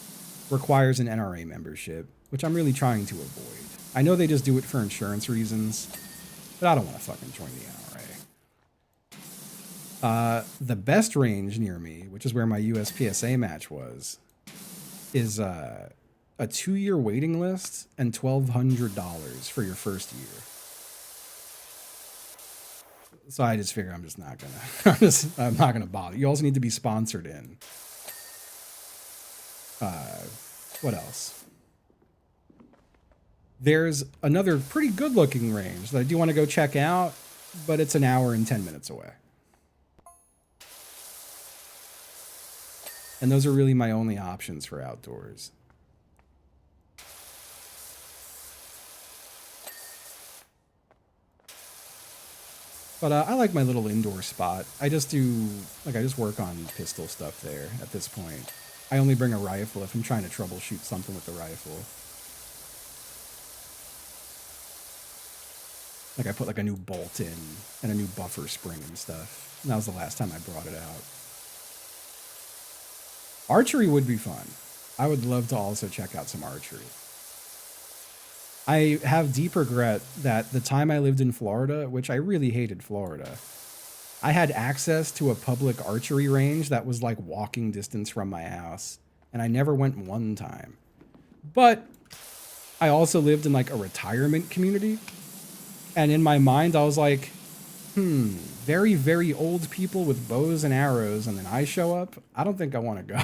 requires an NRA membership, which I'm really trying to avoid. I know they just do it for insurance reasons, but I don't want to fucking join the NRA. The best range near me, which is where my USPSA match was, is a 2-year waiting list and $1,200 for your first year. So I just figure I'm just not gonna. I'm not gonna bother. You also need to be sponsored in. What else? There's another pretty good-looking range that I do want to go check out, but it's an hour and 10 minutes away. And those are really my only options for outdoors. But I like my little indoor spot. I just work on pistol stuff there at this point. I only bring a rifle if I'm trying to troubleshoot something with the rifle. Like I put like a new bolt in and a new buffer spring and stuff. And that was the last time I brought it out. Archery would be fun. I would love to also check out some archery. I have deep regret that the time I lived in Florida, which I really hated Florida, I had access to a public archery range that was like walking distance from my house, and I never went one time. But I also lived in like a retirement community, and in my mind I was like, very, very old people with bows and arrows, and then I show up? I don't think I want to go.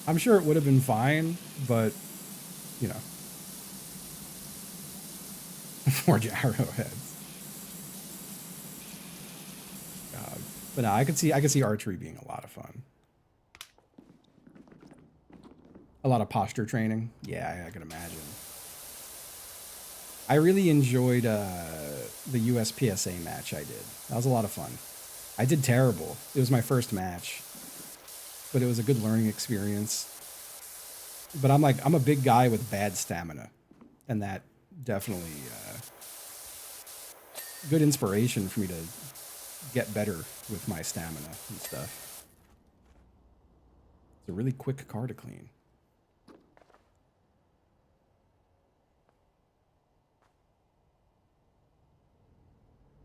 I'm sure it would have been fine, but you know, forge arrowheads. But no, I could see archery being a lot of fun. A lot of posture training. Yeah, I can imagine. I really enjoyed the USPSA match I did. That was a lot of fun. I did terrible. It was my first match, but it was a good learning experience. But I'm a big guy with bad stamina, and that definitely good inspiration for me to get better with my stamina and stuff. It's a really quick car to clean.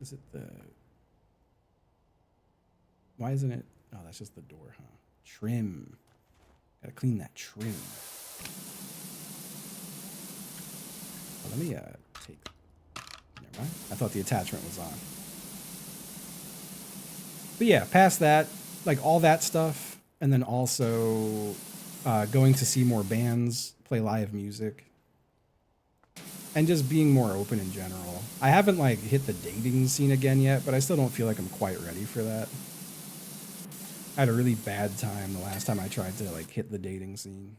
Is it the... Why isn't it... Oh, that's just the door, huh? Trim. Gotta clean that trim. Oh, let me take... Never mind. I thought the attachment was on. But yeah, past that, like all that stuff, and then also going to see more bands, play live music, and just being more open in general. I haven't like hit the dating scene again yet, but I still don't feel like I'm quite ready for that. I had a really bad time the last time I tried to like hit the dating scene.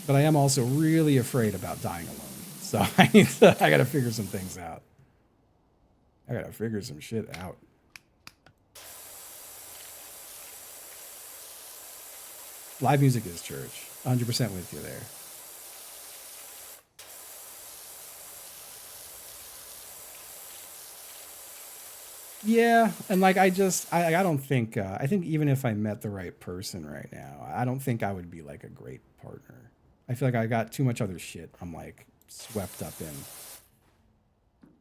But I am also really afraid about dying alone. So I gotta figure some things out. I gotta figure some shit out. Live music is church. 100% with you there. Yeah, and like I don't think I think even if I met the right person right now, I don't think I would be like a great partner. I feel like I got too much other shit I'm like swept up in,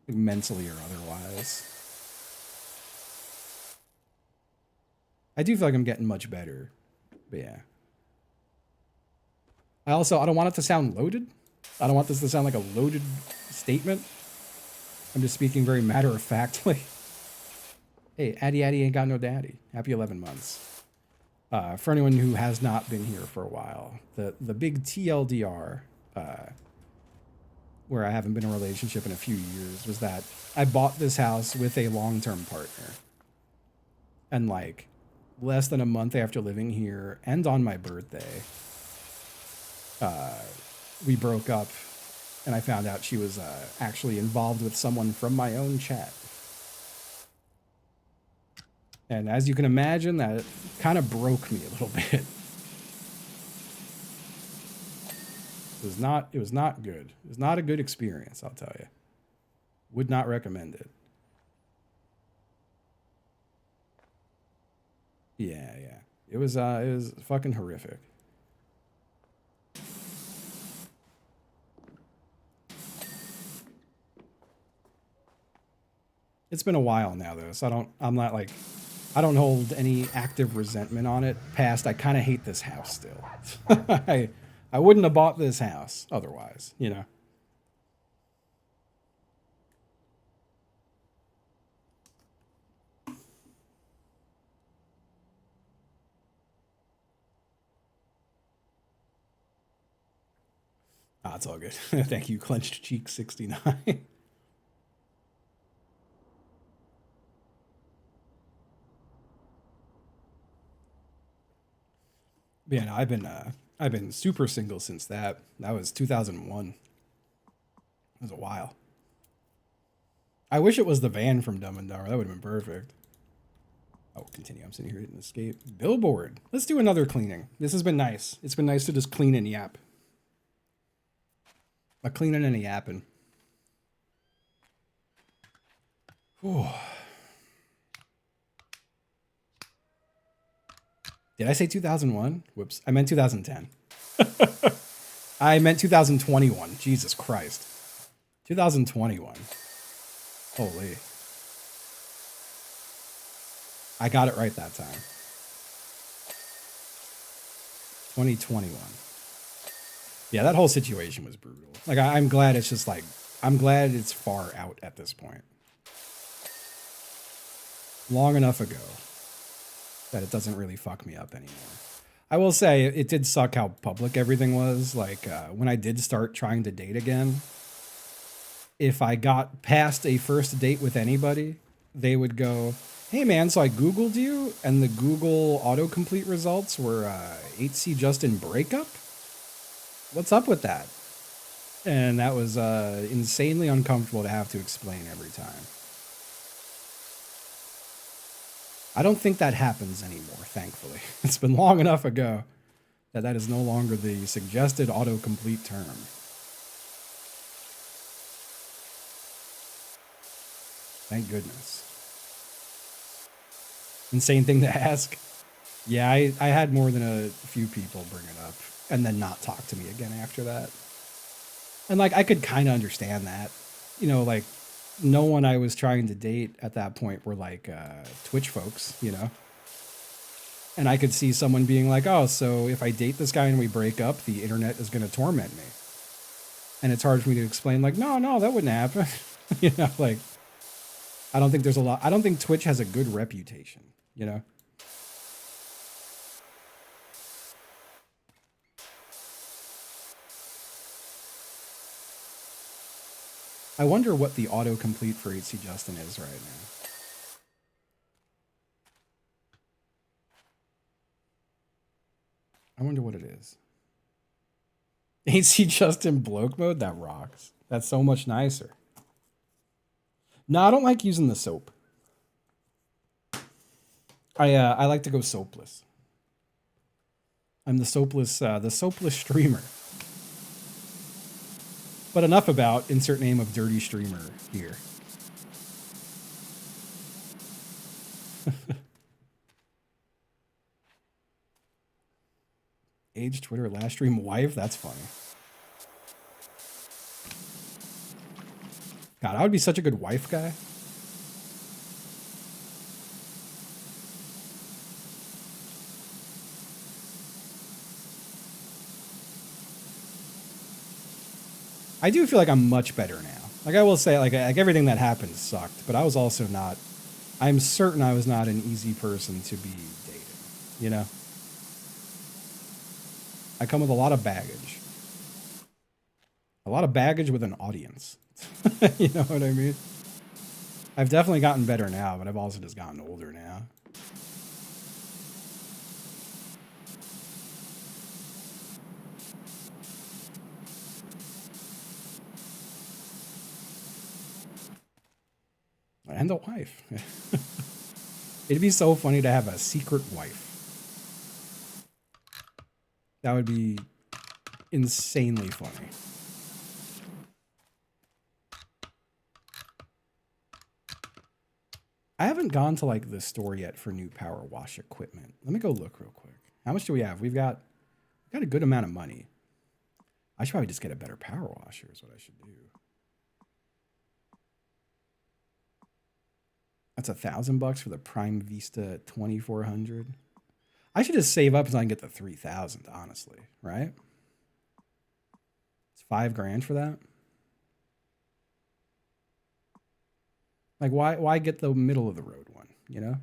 like, mentally or otherwise. I do feel like I'm getting much better, but yeah. I don't want it to sound loaded. I don't want this to sound like a loaded statement. I'm just speaking very matter of factly. Hey, Addy ain't got no daddy. Happy 11 months. For anyone who has not been here for a while, the big TLDR, where I haven't been in a relationship in a few years, was that I bought this house with a long-term partner. And like less than a month after living here and on my birthday, we broke up and I found out she was actually involved with someone from my own chat. And as you can imagine, that kind of broke me a little bit. It was not good. It was not a good experience, I'll tell you. Would not recommend it. Yeah. It was fucking horrific. It's been a while now though, so I don't hold any active resentment on it past I kind of hate this house still. I wouldn't have bought this house otherwise, you know. Ah, it's all good. Thank you, Clenched Cheek 69. Yeah, no, I've been super single since that. That was 2001. It was a while. I wish it was the van from Dumb and Dumber. That would have been perfect. Oh, continue. I'm sitting here hitting escape. Billboard. Let's do another cleaning. This has been nice. It's been nice to just clean and yap. A cleaning and a yapping. Whew. Did I say 2001? Whoops. I meant 2010. I meant 2021. Jesus Christ. 2021. Holy. I got it right that time. 2021. Yeah, that whole situation was brutal. Like, I'm glad it's just like, I'm glad it's far out at this point. Long enough ago that it doesn't really fuck me up anymore. I will say it did suck how public everything was. Like, when I did start trying to date again, if I got past a first date with anybody, they would go, hey man, so I Googled you and the Google autocomplete results were 8C Justin breakup? What's up with that? And that was insanely uncomfortable to have to explain every time. I don't think that happens anymore, thankfully. It's been long enough ago that that is no longer the suggested autocomplete term. Thank goodness. Insane thing to ask. Yeah, I had more than a few people bring it up and then not talk to me again after that. And like, I could kind of understand that. You know, like, no one I was trying to date at that point were like Twitch folks, you know? And I could see someone being like, oh, so if I date this guy and we break up, the internet is going to torment me. And it's hard for me to explain, like, no, that wouldn't happen. You know, like, I don't think Twitch has a good reputation, you know? I wonder what the autocomplete for 8C Justin is right now. I wonder what it is. 8C Justin bloke mode? That rocks. That's so much nicer. No, I don't like using the soap. I like to go soapless. I'm the soapless streamer. But enough about insert name of dirty streamer here. Age, Twitter, last stream, wife. That's funny. God, I would be such a good wife guy. I do feel like I'm much better now. Like I will say, like everything that happened sucked, but I was also not. I'm certain I was not an easy person to be dating. You know, I come with a lot of baggage with an audience. You know what I mean? I've definitely gotten better now, but I've also just gotten older now. And a wife. It'd be so funny to have a secret wife. That would be insanely funny. I haven't gone to like the store yet for new power wash equipment. Let me go look real quick. How much do we have? We've got a good amount of money. I should probably just get a better power washer is what I should do. That's $1,000 for the Prime Vista 2400. I should just save up so I can get the 3000, honestly, right? It's $5,000 for that. Like why get the middle of the road one, you know?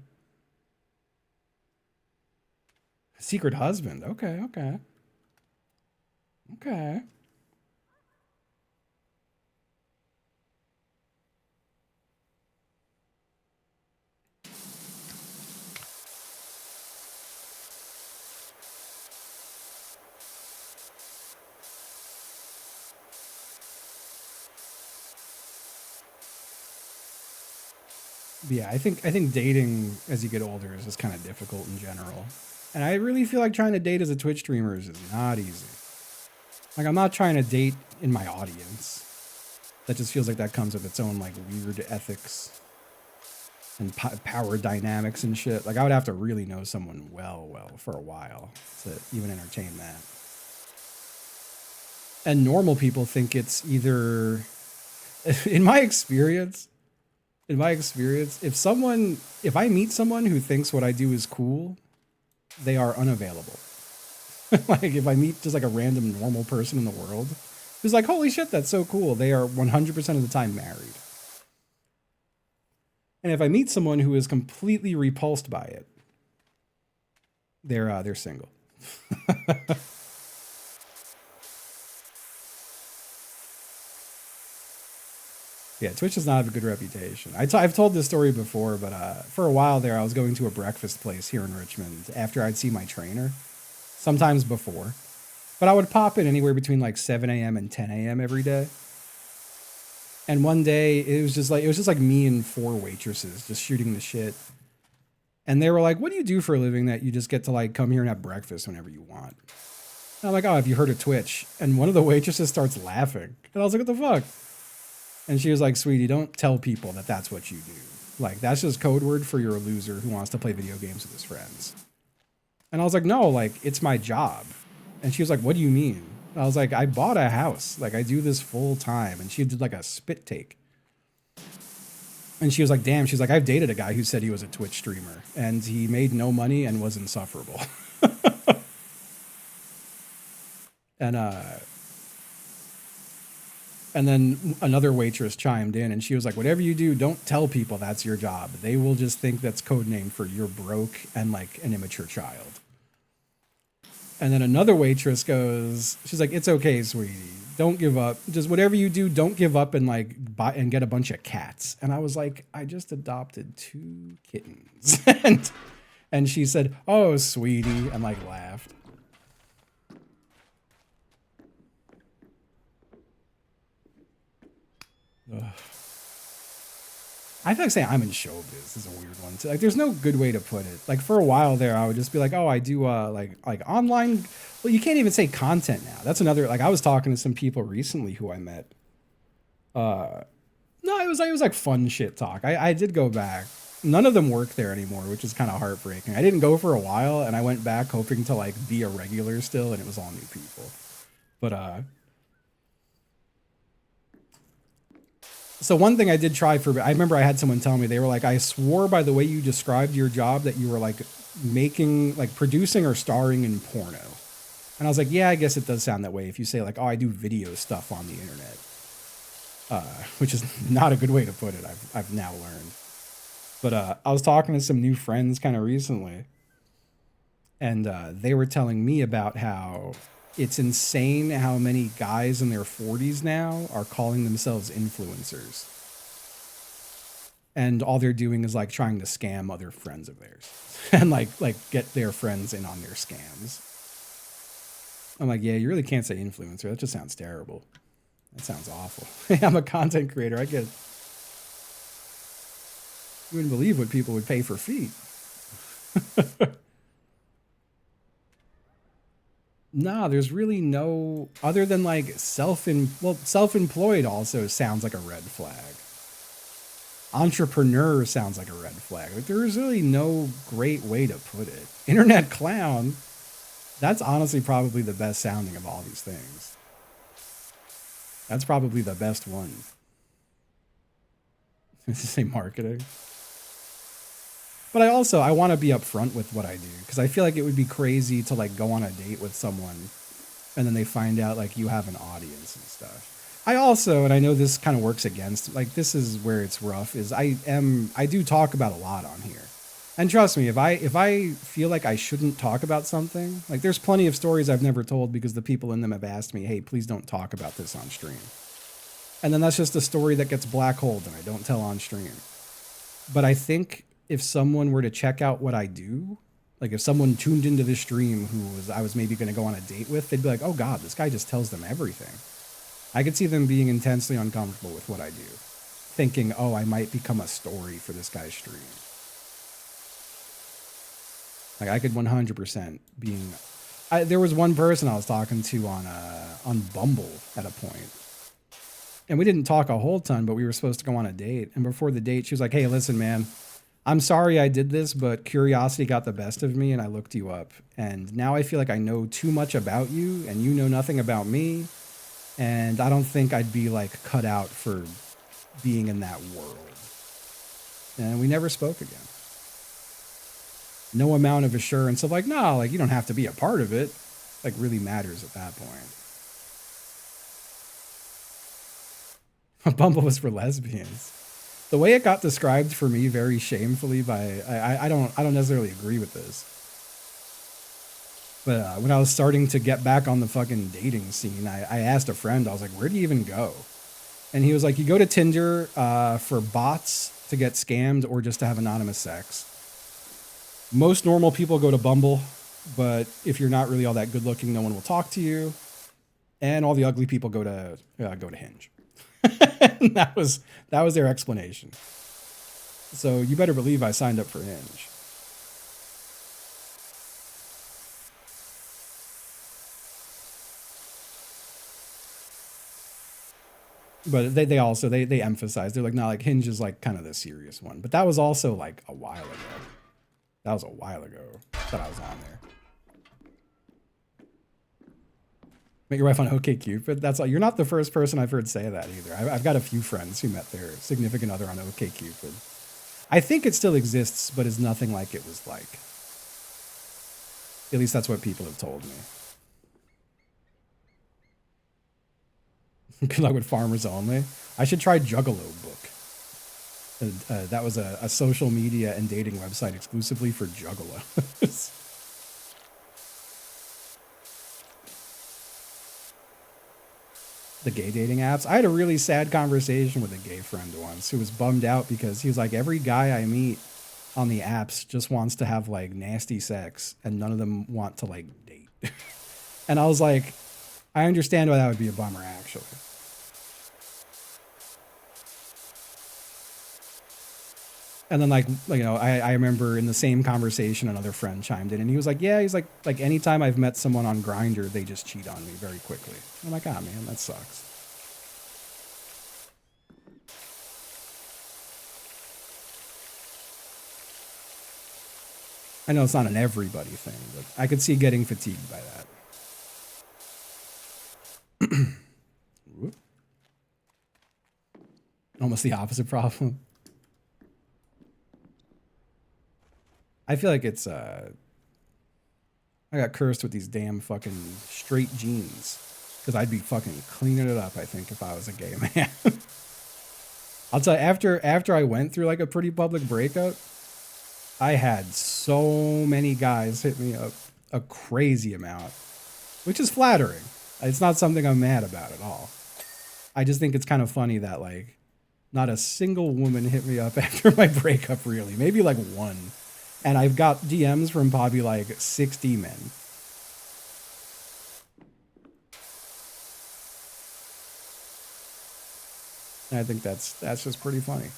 Secret husband. Okay, okay. Okay. Yeah, I think dating as you get older is just kind of difficult in general. And I really feel like trying to date as a Twitch streamer is not easy. Like I'm not trying to date in my audience. That just feels like that comes with its own like weird ethics and power dynamics and shit. Like I would have to really know someone well for a while to even entertain that. And normal people think it's either in my experience, if I meet someone who thinks what I do is cool, they are unavailable. Like if I meet just like a random normal person in the world who's like, holy shit, that's so cool, they are 100% of the time married. And if I meet someone who is completely repulsed by it, they're single. Yeah, Twitch does not have a good reputation. I've told this story before, but for a while there, I was going to a breakfast place here in Richmond after I'd see my trainer, sometimes before. But I would pop in anywhere between like 7 a.m. and 10 a.m. every day. And one day, it was just like me and 4 waitresses just shooting the shit. And they were like, what do you do for a living that you just get to like come here and have breakfast whenever you want? And I'm like, oh, have you heard of Twitch? And one of the waitresses starts laughing. And I was like, what the fuck? And she was like, sweetie, don't tell people that that's what you do. Like, that's just code word for you're a loser who wants to play video games with his friends. And I was like, no, like, it's my job. And she was like, what do you mean? And I was like, I bought a house. Like, I do this full time. And she did like a spit take. And she was like, damn. She's like, I've dated a guy who said he was a Twitch streamer. And he made no money and was insufferable. And then another waitress chimed in and she was like, whatever you do, don't tell people that's your job. They will just think that's code name for you're broke and like an immature child. And then another waitress goes, she's like, it's okay, sweetie. Don't give up. Just whatever you do, don't give up and like buy and get a bunch of cats. And I was like, I just adopted 2 kittens. and she said, oh, sweetie, and like laughed. Ugh. I feel like saying I'm in showbiz is a weird one too. Like, there's no good way to put it. Like for a while there, I would just be like, "Oh, I do like online." Well, you can't even say content now. That's another. Like I was talking to some people recently who I met. No, it was like fun shit talk. I did go back. None of them work there anymore, which is kind of heartbreaking. I didn't go for a while, and I went back hoping to like be a regular still, and it was all new people. But so one thing I did try I remember I had someone tell me, they were like, I swore by the way you described your job that you were like making, like producing or starring in porno. And I was like, yeah, I guess it does sound that way if you say like, oh, I do video stuff on the internet. which is not a good way to put it. I've now learned. But I was talking to some new friends kind of recently, and they were telling me about how it's insane how many guys in their 40s now are calling themselves influencers. And all they're doing is like trying to scam other friends of theirs and like get their friends in on their scams. I'm like, yeah, you really can't say influencer. That just sounds terrible. That sounds awful. I'm a content creator. I get. You wouldn't believe what people would pay for feet. Nah, there's really no other than like self-employed also sounds like a red flag. Entrepreneur sounds like a red flag. Like there's really no great way to put it. Internet clown, that's honestly probably the best sounding of all these things. That's probably the best one. This is a marketing. But I want to be upfront with what I do because I feel like it would be crazy to like go on a date with someone and then they find out like you have an audience and stuff. I also, and I know this kind of works against, like this is where it's rough, is I do talk about a lot on here. And trust me, if I feel like I shouldn't talk about something, like there's plenty of stories I've never told because the people in them have asked me, hey, please don't talk about this on stream. And then that's just a story that gets black holed and I don't tell on stream. But I think if someone were to check out what I do, like if someone tuned into this stream I was maybe going to go on a date with, they'd be like, oh God, this guy just tells them everything. I could see them being intensely uncomfortable with what I do, thinking, oh, I might become a story for this guy's stream. Like I could 100% being. There was one person I was talking to on Bumble at a point, and we didn't talk a whole ton, but we were supposed to go on a date. And before the date, she was like, "Hey, listen, man, I'm sorry I did this, but curiosity got the best of me, and I looked you up, and now I feel like I know too much about you, and you know nothing about me." And I don't think I'd be like cut out for being in that world. And we never spoke again. No amount of assurance of like, no, like you don't have to be a part of it, like really matters at that point. Bumble was for lesbians. The way it got described for me very shamefully by I don't necessarily agree with this. But when I was starting to get back on the fucking dating scene, I asked a friend, I was like, where do you even go? And he was like, you go to Tinder for bots to get scammed or just to have anonymous sex. Most normal people go to Bumble, but if you're not really all that good looking, no one will talk to you. And all the ugly people go to Hinge. that was their explanation. So you better believe I signed up for Hinge. But they also they emphasize, they're like, no, like Hinge is like kind of the serious one. But that was also like a while ago. That was a while ago that I was on there. Met your wife on OkCupid. That's all. You're not the first person I've heard say that either. I've got a few friends who met their significant other on OkCupid. I think it still exists, but is nothing like it was like. At least that's what people have told me. Good luck with Farmers Only. I should try Juggalo Book. That was a social media and dating website exclusively for juggalos. The gay dating apps. I had a really sad conversation with a gay friend once who was bummed out because he was like, every guy I meet on the apps just wants to have like nasty sex and none of them want to like date. And I was like, I understand why that would be a bummer actually. And then like you know, I remember in the same conversation another friend chimed in and he was like, yeah, he's like anytime I've met someone on Grindr, they just cheat on me very quickly. I'm like, ah man, that sucks. I know it's not an everybody thing, but I could see getting fatigued by that. Almost the opposite problem. I feel like it's I got cursed with these damn fucking straight jeans. Because I'd be fucking cleaning it up, I think, if I was a gay man. I'll tell you, after I went through like a pretty public breakup, I had so many guys hit me up a crazy amount, which is flattering. It's not something I'm mad about at all. I just think it's kind of funny that like not a single woman hit me up after my breakup, really. Maybe like one. And I've got DMs from probably like 60 men. And I think that's just pretty funny.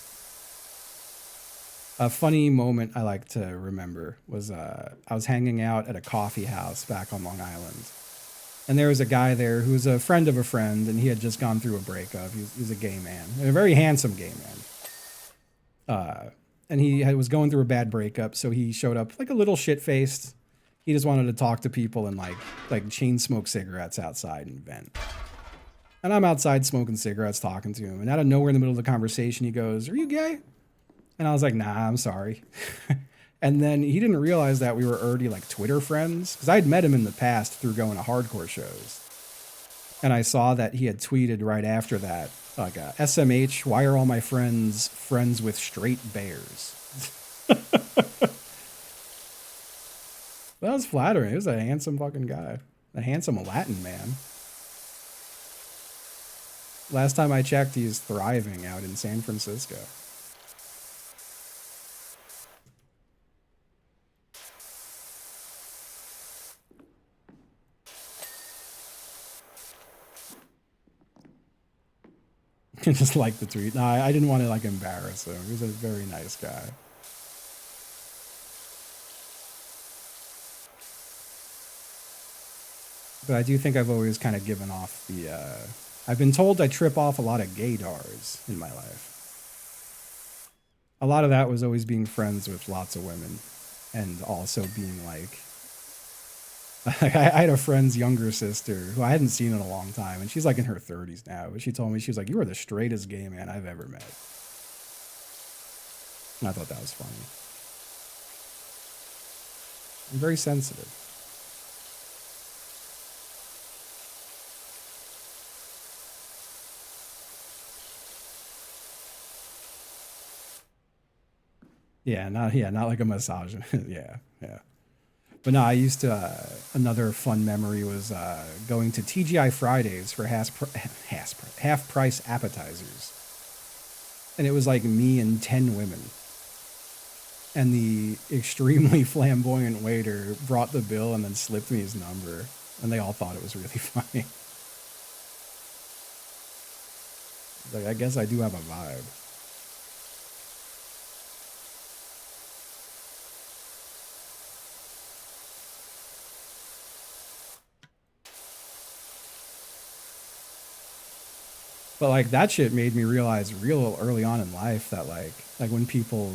A funny moment I like to remember was I was hanging out at a coffee house back on Long Island. And there was a guy there who was a friend of a friend, and he had just gone through a breakup. He was a gay man, and a very handsome gay man. And he was going through a bad breakup, so he showed up like a little shit-faced. He just wanted to talk to people and like chain smoke cigarettes outside and vent. And I'm outside smoking cigarettes, talking to him, and out of nowhere in the middle of the conversation, he goes, "Are you gay?" And I was like, "Nah, I'm sorry." And then he didn't realize that we were already like Twitter friends, because I'd met him in the past through going to hardcore shows. And I saw that he had tweeted right after that, like, SMH, why are all my friends friends with straight bears? That was flattering. He was a handsome fucking guy. A handsome Latin man. Last time I checked, he's thriving out in San Francisco. Just like the tweet. No, I didn't want to like embarrass him. He was a very nice guy. But I do think I've always kind of given off the... I've been told I trip off a lot of gaydars in my life. A lot of that was always being friends with lots of women. And also being like... I had a friend's younger sister who I hadn't seen in a long time. And she's like in her 30s now. But she told me, she was like, "You are the straightest gay man I've ever met." And I thought that was funny. I'm very sensitive. Not like a misogynist. yeah. But no, I used to. Another fun memory was going to TGI Fridays for half price appetizers, and it was like me and 10 women. And the extremely flamboyant waiter brought the bill and then slipped me his number, and they all thought it was really funny. Like, I guess I do have a vibe. But like that shit made me realize real early on in life that like when people,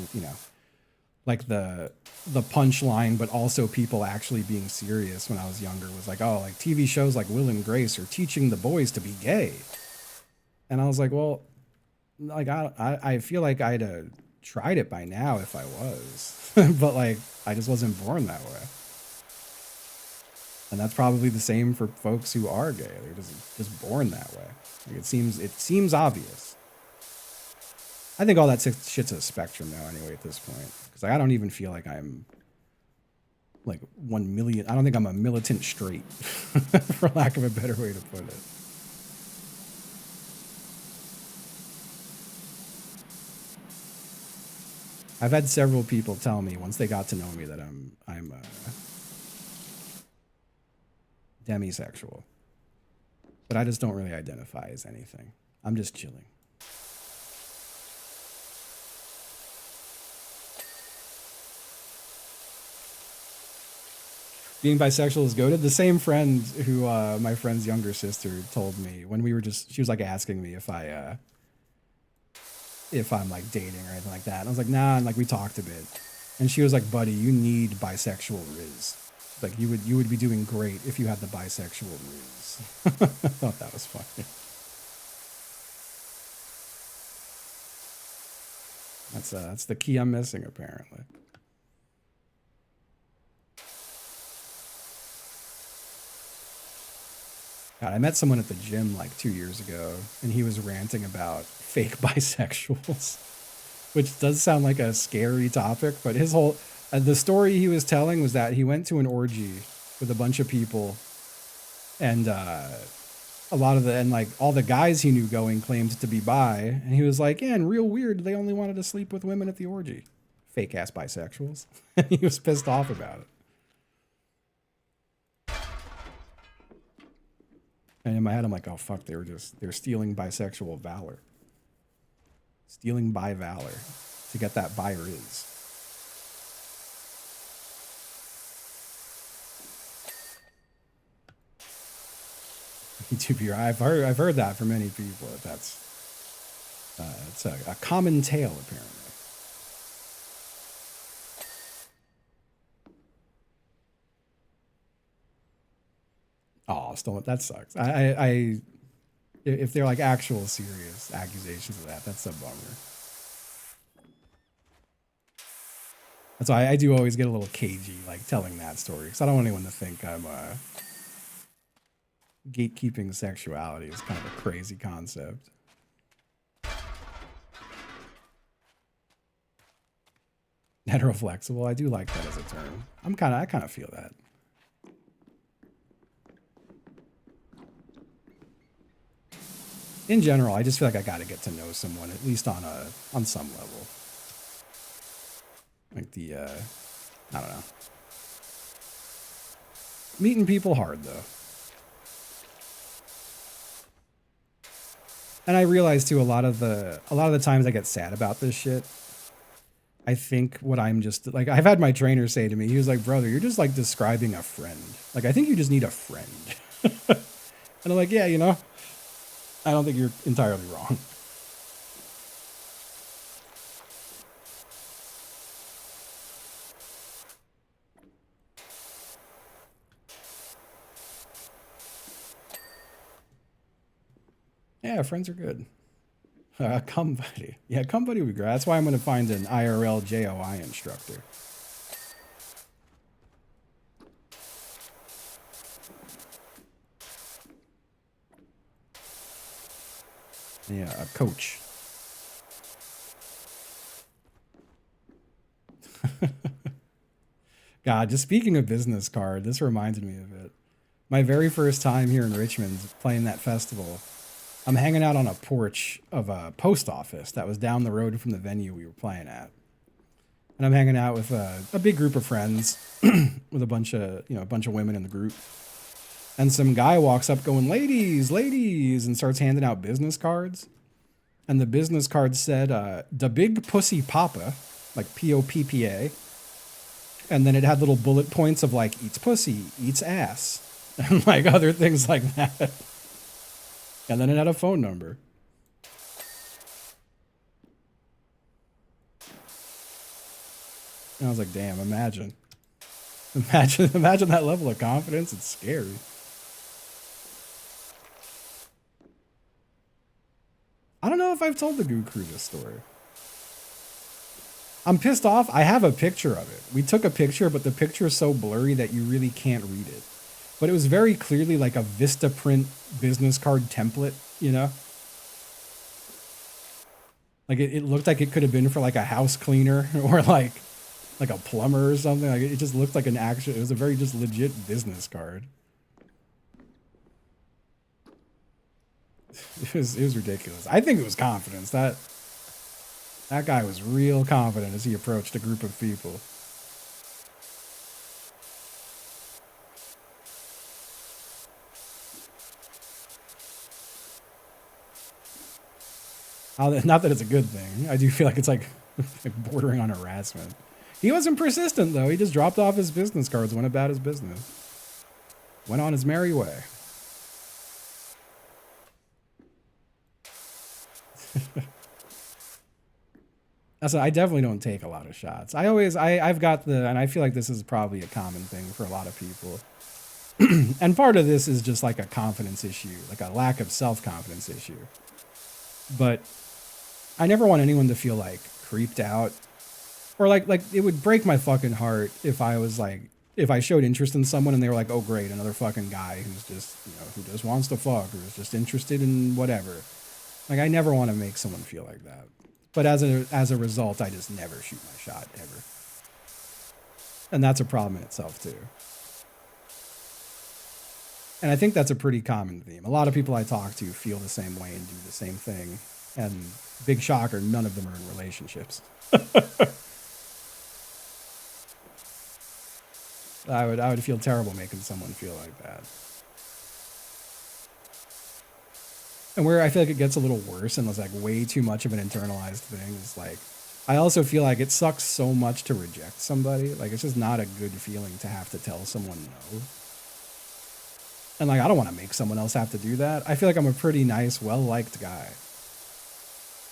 like the punchline, but also people actually being serious when I was younger was like, oh, like TV shows like Will and Grace are teaching the boys to be gay. And I was like, well, like I feel like I'd have tried it by now if I was, but like I just wasn't born that way. And that's probably the same for folks who are gay. They're just born that way. Like it seems obvious. I think all that shit's a spectrum now anyway at this point. Because like, I don't even feel like I'm like 1 million. I don't think I'm a militant straight, for lack of a better way to put it. I've had several people tell me once they got to know me that I'm demisexual. But I just don't really identify as anything. I'm just chilling. Being bisexual is goated. The same friend who my friend's younger sister told me when we were she was like asking me if I'm like dating or anything like that. And I was like, nah, and like we talked a bit. And she was like, buddy, you need bisexual riz. Like you would be doing great if you had the bisexual riz. I thought that was funny. That's the key I'm missing apparently. God, I met someone at the gym like 2 years ago, and he was ranting about fake bisexuals, which does sound like a scary topic. But his whole the story he was telling was that he went to an orgy with a bunch of people, and a lot of the and like all the guys he knew going claimed to be bi, and he was like, yeah, and real weird, they only wanted to sleep with women at the orgy. Fake ass bisexuals. He was pissed off about it. And in my head, I'm like, oh fuck, they're stealing bisexual valor. Stealing bi valor to get that bi riz. YouTuber, I've heard that from many people. That's it's a common tale apparently. Oh, still that sucks. If they're like actual serious accusations of that, that's a bummer. That's why I do always get a little cagey, like telling that story, because I don't want anyone to think I'm gatekeeping sexuality is kind of a crazy concept. Heteroflexible, I do like that as a term. I kind of feel that. In general, I just feel like I got to get to know someone at least on some level. Like I don't know. Meeting people hard though. And I realize too a lot of the times I get sad about this shit. I think what I'm just like I've had my trainer say to me, he was like, "Brother, you're just like describing a friend. Like I think you just need a friend." And I'm like, "Yeah, you know, I don't think you're entirely wrong." Yeah, friends are good. Come buddy. Yeah, come buddy would be great. That's why I'm going to find an IRL JOI instructor. Yeah, a coach. God, just speaking of business card, this reminds me of it. My very first time here in Richmond playing that festival, I'm hanging out on a porch of a post office that was down the road from the venue we were playing at. And I'm hanging out with a big group of friends with a bunch of women in the group. And some guy walks up going, ladies, ladies, and starts handing out business cards. And the business card said, "Da Big Pussy Papa," like POPPA. And then it had little bullet points of like, eats pussy, eats ass, and like other things like that. And then it had a phone number. And I was like, damn, imagine that level of confidence. It's scary. I don't know if I've told the Goo Crew this story. I'm pissed off. I have a picture of it. We took a picture, but the picture is so blurry that you really can't read it. But it was very clearly like a Vistaprint business card template, you know? Like it looked like it could have been for like a house cleaner or like a plumber or something. Like it just looked like it was a very just legit business card. It was ridiculous. I think it was confidence. That guy was real confident as he approached a group of people. Not that it's a good thing. I do feel like it's like bordering on harassment. He wasn't persistent though. He just dropped off his business cards, went about his business, went on his merry way. I definitely don't take a lot of shots. I've got and I feel like this is probably a common thing for a lot of people. And part of this is just like a confidence issue, like a lack of self-confidence issue. But I never want anyone to feel like creeped out or like it would break my fucking heart if I was like, if I showed interest in someone and they were like, oh great, another fucking guy who's just, who just wants to fuck or is just interested in whatever. Like, I never want to make someone feel like that. But as a result, I just never shoot my shot ever. And that's a problem in itself too. And I think that's a pretty common theme. A lot of people I talk to feel the same way and do the same thing. And big shocker, none of them are in relationships. I would feel terrible making someone feel like that. And where I feel like it gets a little worse and was like way too much of an internalized thing is like, I also feel like it sucks so much to reject somebody. Like, it's just not a good feeling to have to tell someone no. And like, I don't want to make someone else have to do that. I feel like I'm a pretty nice, well-liked guy.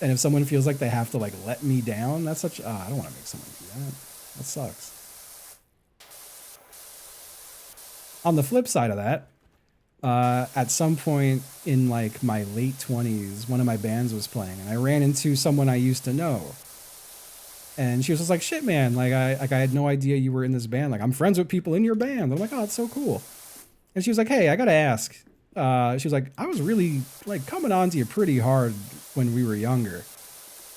And if someone feels like they have to like let me down, that's such, I don't want to make someone do that. That sucks. On the flip side of that, at some point in like my late 20s, one of my bands was playing and I ran into someone I used to know. And she was just like, shit, man, like I had no idea you were in this band. Like, I'm friends with people in your band. I'm like, oh, that's so cool. And she was like, hey, I got to ask. She was like, I was really like coming on to you pretty hard when we were younger.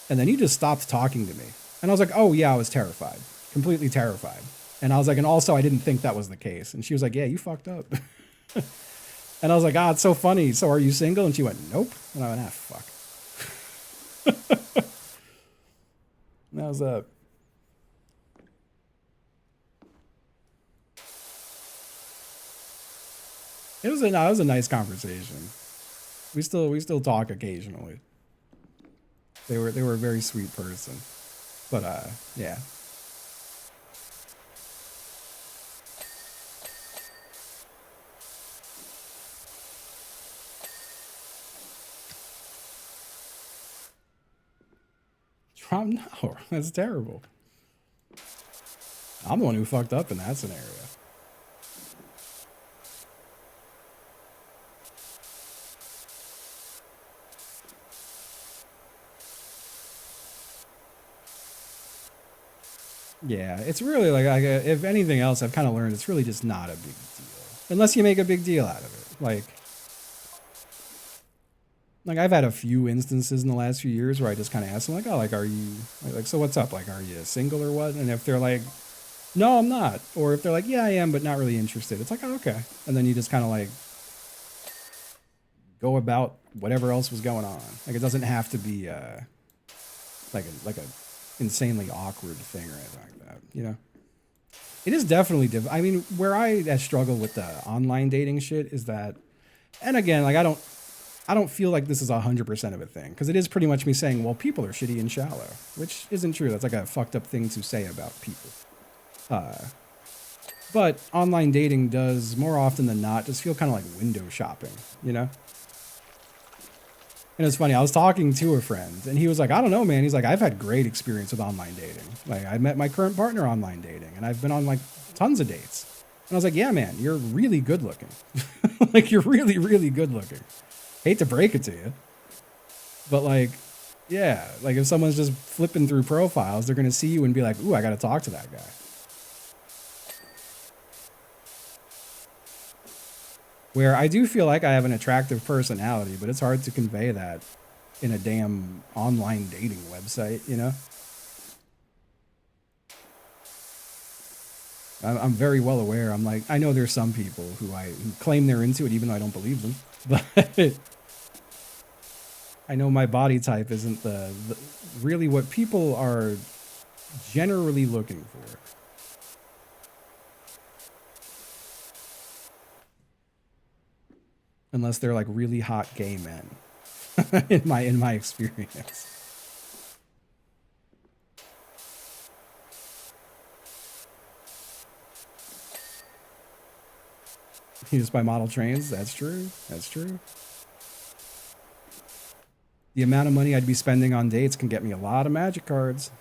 And then you just stopped talking to me. And I was like, oh yeah, I was terrified, completely terrified. And I was like, and also I didn't think that was the case. And she was like, yeah, you fucked up. And I was like, ah, it's so funny. So are you single? And she went, nope. And I went, ah, fuck. That was up. It was a nice conversation. We still talk occasionally. They were a very sweet person. But yeah. Trump, no, that's terrible. I'm the one who fucked up in that scenario. Yeah, it's really like if anything else, I've kind of learned it's really just not a big deal. Unless you make a big deal out of it. Like I've had a few instances in the last few years where I just kind of ask them like, oh, like, are you like, so what's up? Like, are you single or what? And if they're like, no, I'm not. Or if they're like, yeah, I am, but not really interested. It's like, oh, okay. And then you just kind of like go about whatever else was going on. Like, it doesn't have to be like a insanely awkward thing or anything like that, you know? It is definitely different. I mean, where I struggle with the online dating shit is that, and again, like I don't feel like this is 100% of a thing because it is pretty much me saying, well, people are shitty and shallow, which isn't true. That's like a fucked up thing to say about people. But online dating does more often than not just feel kind of like window shopping, you know? And it's funny, I was talking to a friend and he was like, I don't know, man. He's like, I've had great experience with online dating. Like, I met my current partner online dating and I've been on like tons of dates. And I was like, yeah, man, you're really good looking. Like, you're really, really good looking. Hate to break it to you. But like, yeah, like if someone's just flipping through profiles, they're going to see you and be like, ooh, I got to talk to that guy. Where I do feel like I have an attractive personality, but it's hard to convey that in a damn online dating website, you know? I'm very well aware. I'm like, I know there's some people who claim they're into it, even though I don't believe them. But I know my body type isn't the really what people are generally looking for. Unless they're like really hot gay men, in my experience. You just buy model trains. That's true. That's true. The amount of money I'd be spending on dates can get me a lot of magic cards.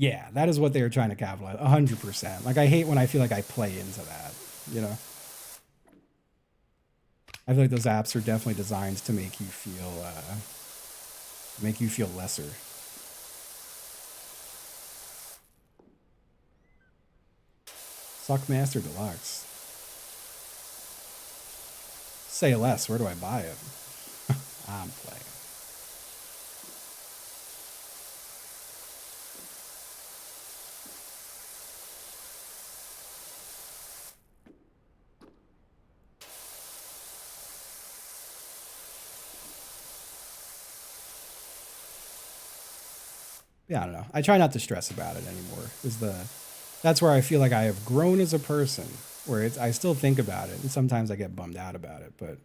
Yeah, that is what they were trying to capitalize. 100%. Like, I hate when I feel like I play into that, you know? I feel like those apps are definitely designed to make you feel lesser. Suckmaster Deluxe. Say less. Where do I buy it? I'm playing. Yeah, I don't know. I try not to stress about it anymore. That's where I feel like I have grown as a person. Where I still think about it, and sometimes I get bummed out about it, but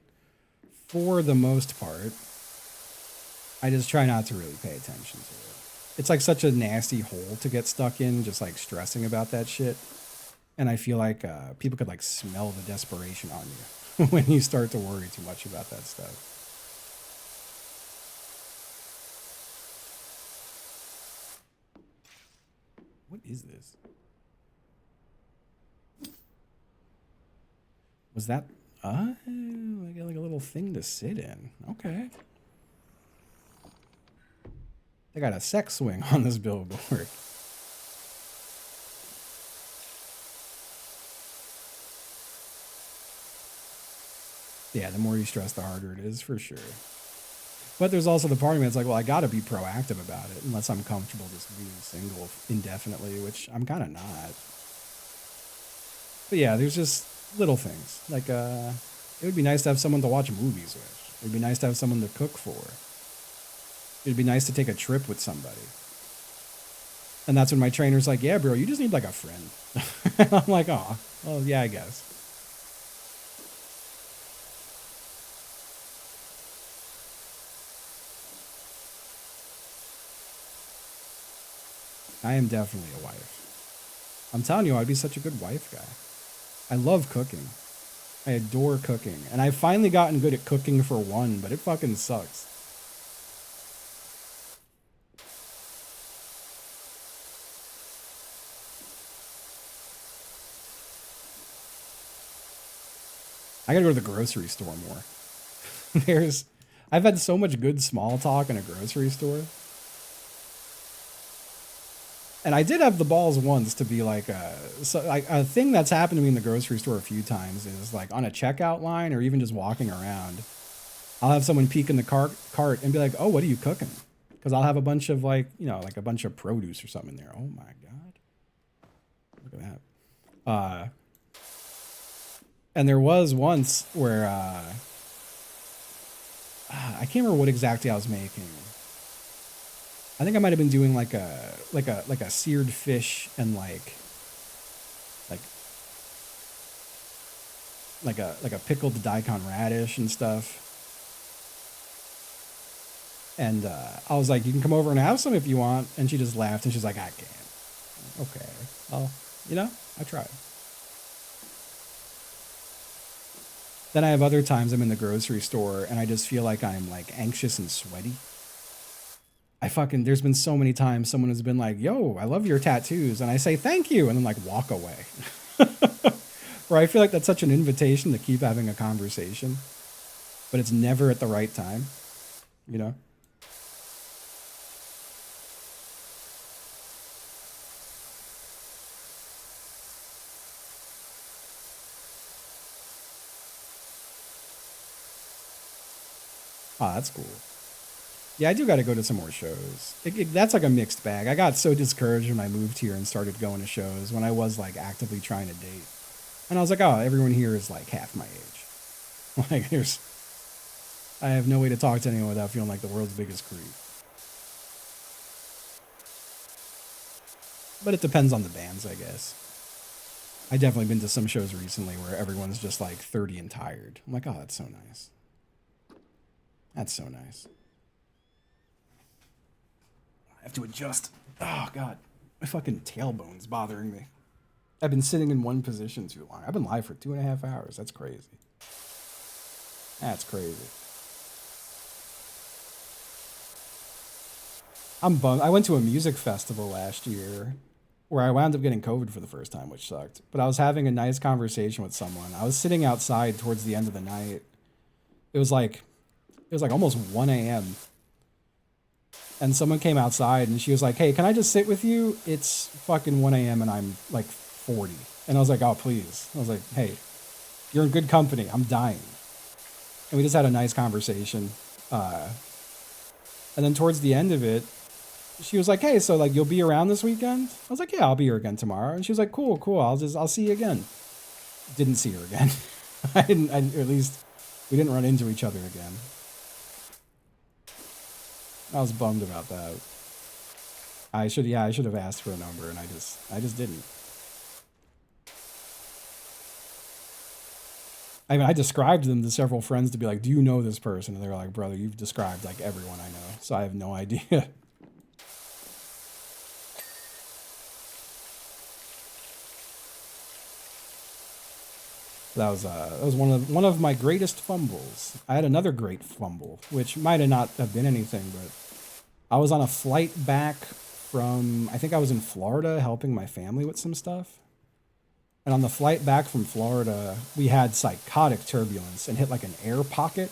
for the most part, I just try not to really pay attention to it. It's like such a nasty hole to get stuck in, just like stressing about that shit. And I feel like people could like smell the desperation on you when you start to worry too much about that stuff. What is this? Was that? I got like a little thing to sit in. Okay. They got a sex swing on this billboard. Yeah, the more you stress, the harder it is, for sure. But there's also the part of me that's like, well, I got to be proactive about it unless I'm comfortable just being single indefinitely, which I'm kind of not. But yeah, there's just little things. Like, it would be nice to have someone to watch movies with. It'd be nice to have someone to cook for. It'd be nice to take a trip with somebody. And that's when my trainer's like, yeah, bro, you just need like a friend. I'm like, oh, well, yeah, I guess. I am definitely a wife. I'm telling you, I'd be such a good wife guy. I love cooking. I adore cooking. And I've finally gotten good at cooking for one, but it fucking sucks. I gotta go to the grocery store more. I've had so much good small talk in a grocery store. And I did have the balls once to be like, a thing that's happened to me in the grocery store a few times is like on a checkout line or even just walking around, I'll have someone peek in the cart and be like, oh, what are you cooking? Because I'll have a bunch of like, like a bunch of produce or something in there. Oh my God. Look at that. And there was once where, I can't remember what exactly I was making. I think I might have been doing like a seared fish and like a pickled daikon radish and stuff. And I was like, you can come over and have some if you want. And she just laughed and she's like, I can't. Okay. Well, I tried. Then I have other times I'm in the grocery store and I just feel like I'm like anxious and sweaty. There's been so many times someone has been like, yo, I love your tattoos. And I say, thank you. And then like walk away. Where I feel like that's such an invitation to keep having a conversation, but it's never at the right time, you know? Oh, that's cool. Yeah, I do got to go to some more shows. That's like a mixed bag. I got so discouraged when I moved here and started going to shows when I was like actively trying to date. And I was like, oh, everyone here is like half my age. Like, I have no way to talk to anyone without feeling like the world's biggest creep. But it depends on the bands, I guess. I definitely been to some shows recently where everyone's just like 30 and tired. I'm like, oh, that's so nice. That's so nice. I have to adjust. Oh, God. My fucking tailbone's bothering me. I've been sitting in one position too long. I've been live for 2.5 hours. That's crazy. That's crazy. I'm bummed. I went to a music festival last year where I wound up getting COVID for the first time, which sucked. But I was having a nice conversation with someone. I was sitting outside towards the end of the night. It was like almost 1 a.m. And someone came outside and she was like, "Hey, can I just sit with you? It's fucking 1 a.m. and I'm like 40." And I was like, "Oh, please." I was like, "Hey, you're in good company. I'm dying." And we just had a nice conversation. And then towards the end of it, she was like, "Hey, so like you'll be around this weekend?" I was like, "Yeah, I'll be here again tomorrow." And she was like, "Cool, cool. I'll see you again." Didn't see her again. At least we didn't run into each other again. I was bummed about that. I should have asked for a number and I just didn't. I mean, I described them to several friends to be like, "Do you know this person?" And they were like, "Brother, you've described like everyone I know." So I have no idea. That was one of my greatest fumbles. I had another great fumble, which might have not have been anything, but I was on a flight back from, I think I was in Florida helping my family with some stuff. And on the flight back from Florida, we had psychotic turbulence and hit like an air pocket.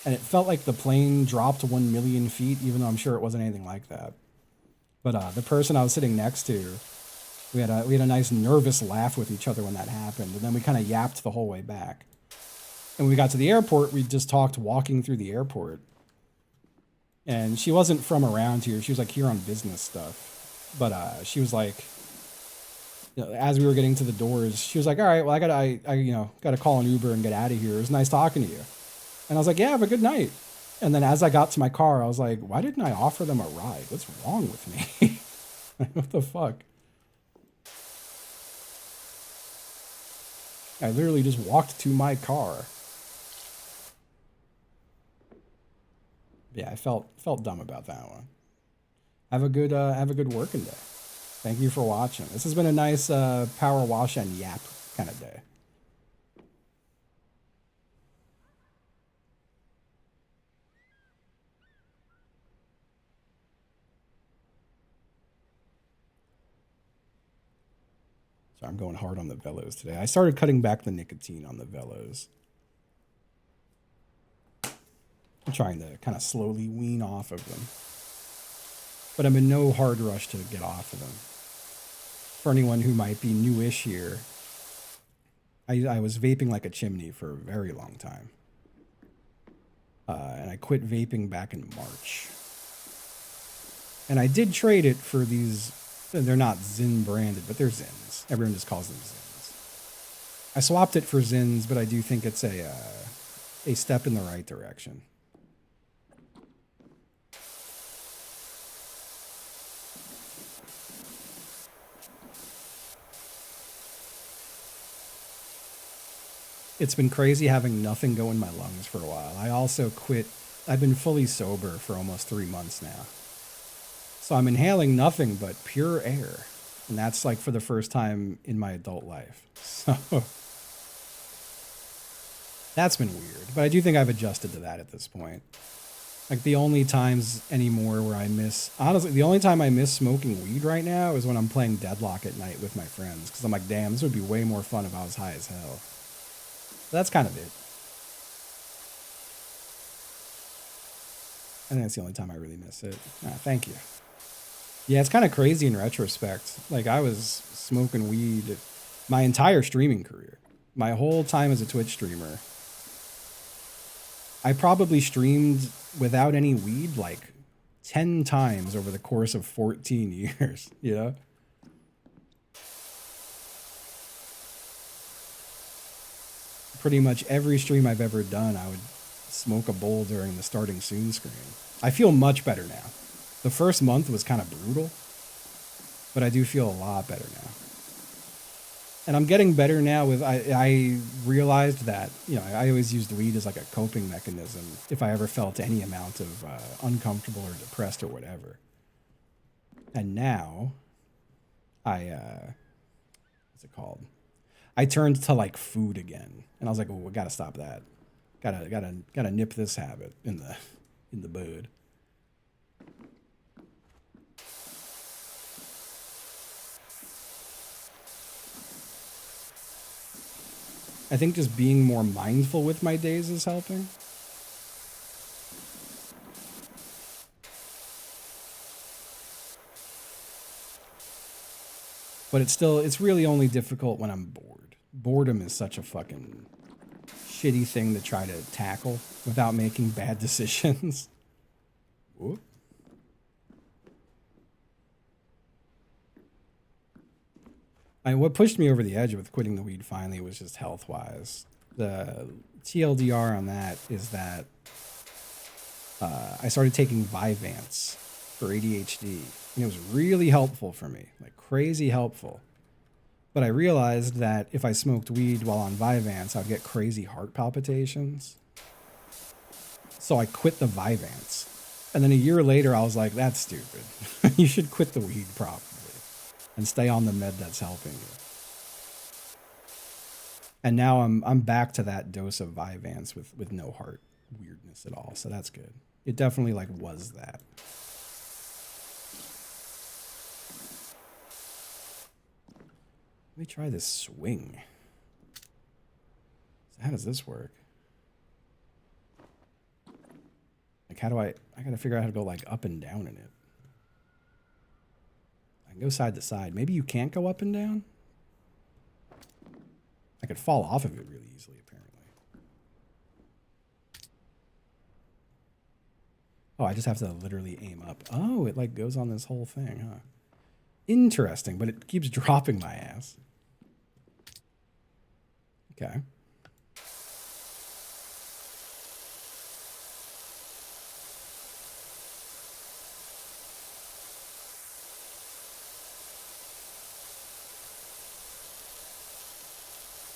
And it felt like the plane dropped 1 million feet, even though I'm sure it wasn't anything like that. But the person I was sitting next to, we had a nice nervous laugh with each other when that happened, and then we kind of yapped the whole way back. And when we got to the airport, we just talked walking through the airport. And she wasn't from around here; she was like here on business stuff. But she was like, you know, as we were getting to the doors, she was like, "All right, well, I gotta call an Uber and get out of here. It was nice talking to you." And I was like, "Yeah, have a good night." And then as I got to my car, I was like, "Why didn't I offer them a ride? What's wrong with me? What the fuck?" I literally just walked to my car. Yeah, I felt dumb about that one. Have a good working day. Thank you for watching. This has been a nice power wash and yap kind of day. So I'm going hard on the Velos today. I started cutting back the nicotine on the Velos. I'm trying to kind of slowly wean off of them. But I'm in no hard rush to get off of them. For anyone who might be newish here, I was vaping like a chimney for a very long time. And I quit vaping back in March. And I did trade it for these, they're not Zyn branded, but they're Zyns. Everyone just calls them Zyns. I swapped it for Zyns, but I do think it's a step in the right direction. It's been crazy having nothing go in my lungs for a while. I also quit. I've been fully sober for almost 3 months now. So I'm inhaling nothing but pure air. And that's like for the first time in my adult life. So that's been weird. But I do think I've adjusted to that at this point. Like the only times anymore where I miss, honestly, the only time I miss smoking weed right now is when I'm playing Deadlock at night with my friends. Because I'm like, damn, this would be way more fun if I was high as hell. That's kind of it. I think that's the only time I really miss it. Thank you. Yeah, it's kind of crazy in retrospect. Like, I was smoking weed my entire streaming career. My whole time as a Twitch streamer. I probably streamed without any weed like 10 times over the course of 14 years, you know? Pretty much every stream I've ever done, I would smoke a bowl during the starting soon screen. I feel much better now. The first month was kind of brutal, but I do feel a lot better now. And I'm getting better now with, I realized that, you know, I always used weed as like a coping mechanism if I ever felt any amount of uncomfortable or depressed or whatever. And now what's it called? I turned to like food again, and I was like, "Oh, we gotta stop that. Gotta nip this habit in the bud." I think just being more mindful with my days is helping. But it's really only difficult when I'm bored. Boredom is such a fucking shitty thing to try to tackle without making bad decisions. Whoop. What pushed me over the edge with quitting the weed finally was just health-wise. The TLDR on that is that I started taking Vyvanse for ADHD, and it was really helpful for me, like crazy helpful. But I realized that if I smoked weed while on Vyvanse, I'd get crazy heart palpitations. So I quit the Vyvanse. And then a year later, I was like, that's stupid. You should quit the weed properly and stay on the med that's helping you. And now I'm back to that dose of Vyvanse with no heart weirdness at all. So that's good. It definitely like was that. Let me try this swing. So how does this work? Like how do I gotta figure out how to go like up and down in it. I can go side to side. Maybe you can't go up and down? I could fall off of it really easily, apparently. Oh, I just have to literally aim up. Oh, it like goes on this whole thing, huh? Interesting, but it keeps dropping my ass. Okay.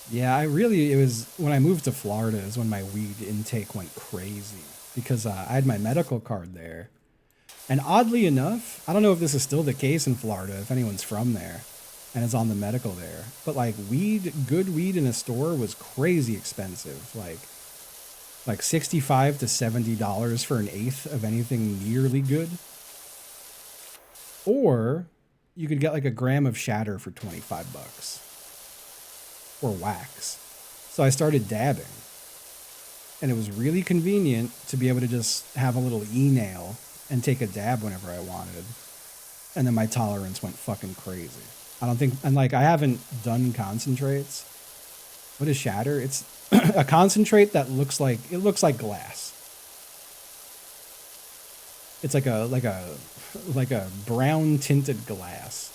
Yeah, it was when I moved to Florida is when my weed intake went crazy because I had my medical card there. And oddly enough, I don't know if this is still the case in Florida, if anyone's from there and is on the medical there, but like good weed in a store was crazy expensive. Like $65 to $70 for an eighth of anything nearly good. Or you could get like a gram of shatter for 25 bucks. Or wax. So I started dabbing. And it was really convenient to be able to just have a little e-nail and take a dab whenever I wanted. And then my tolerance went fucking crazy. I don't think, and like I haven't done concentrates. What is shatter? It's a concentrate that looks like glass. It's like a brown tinted glass.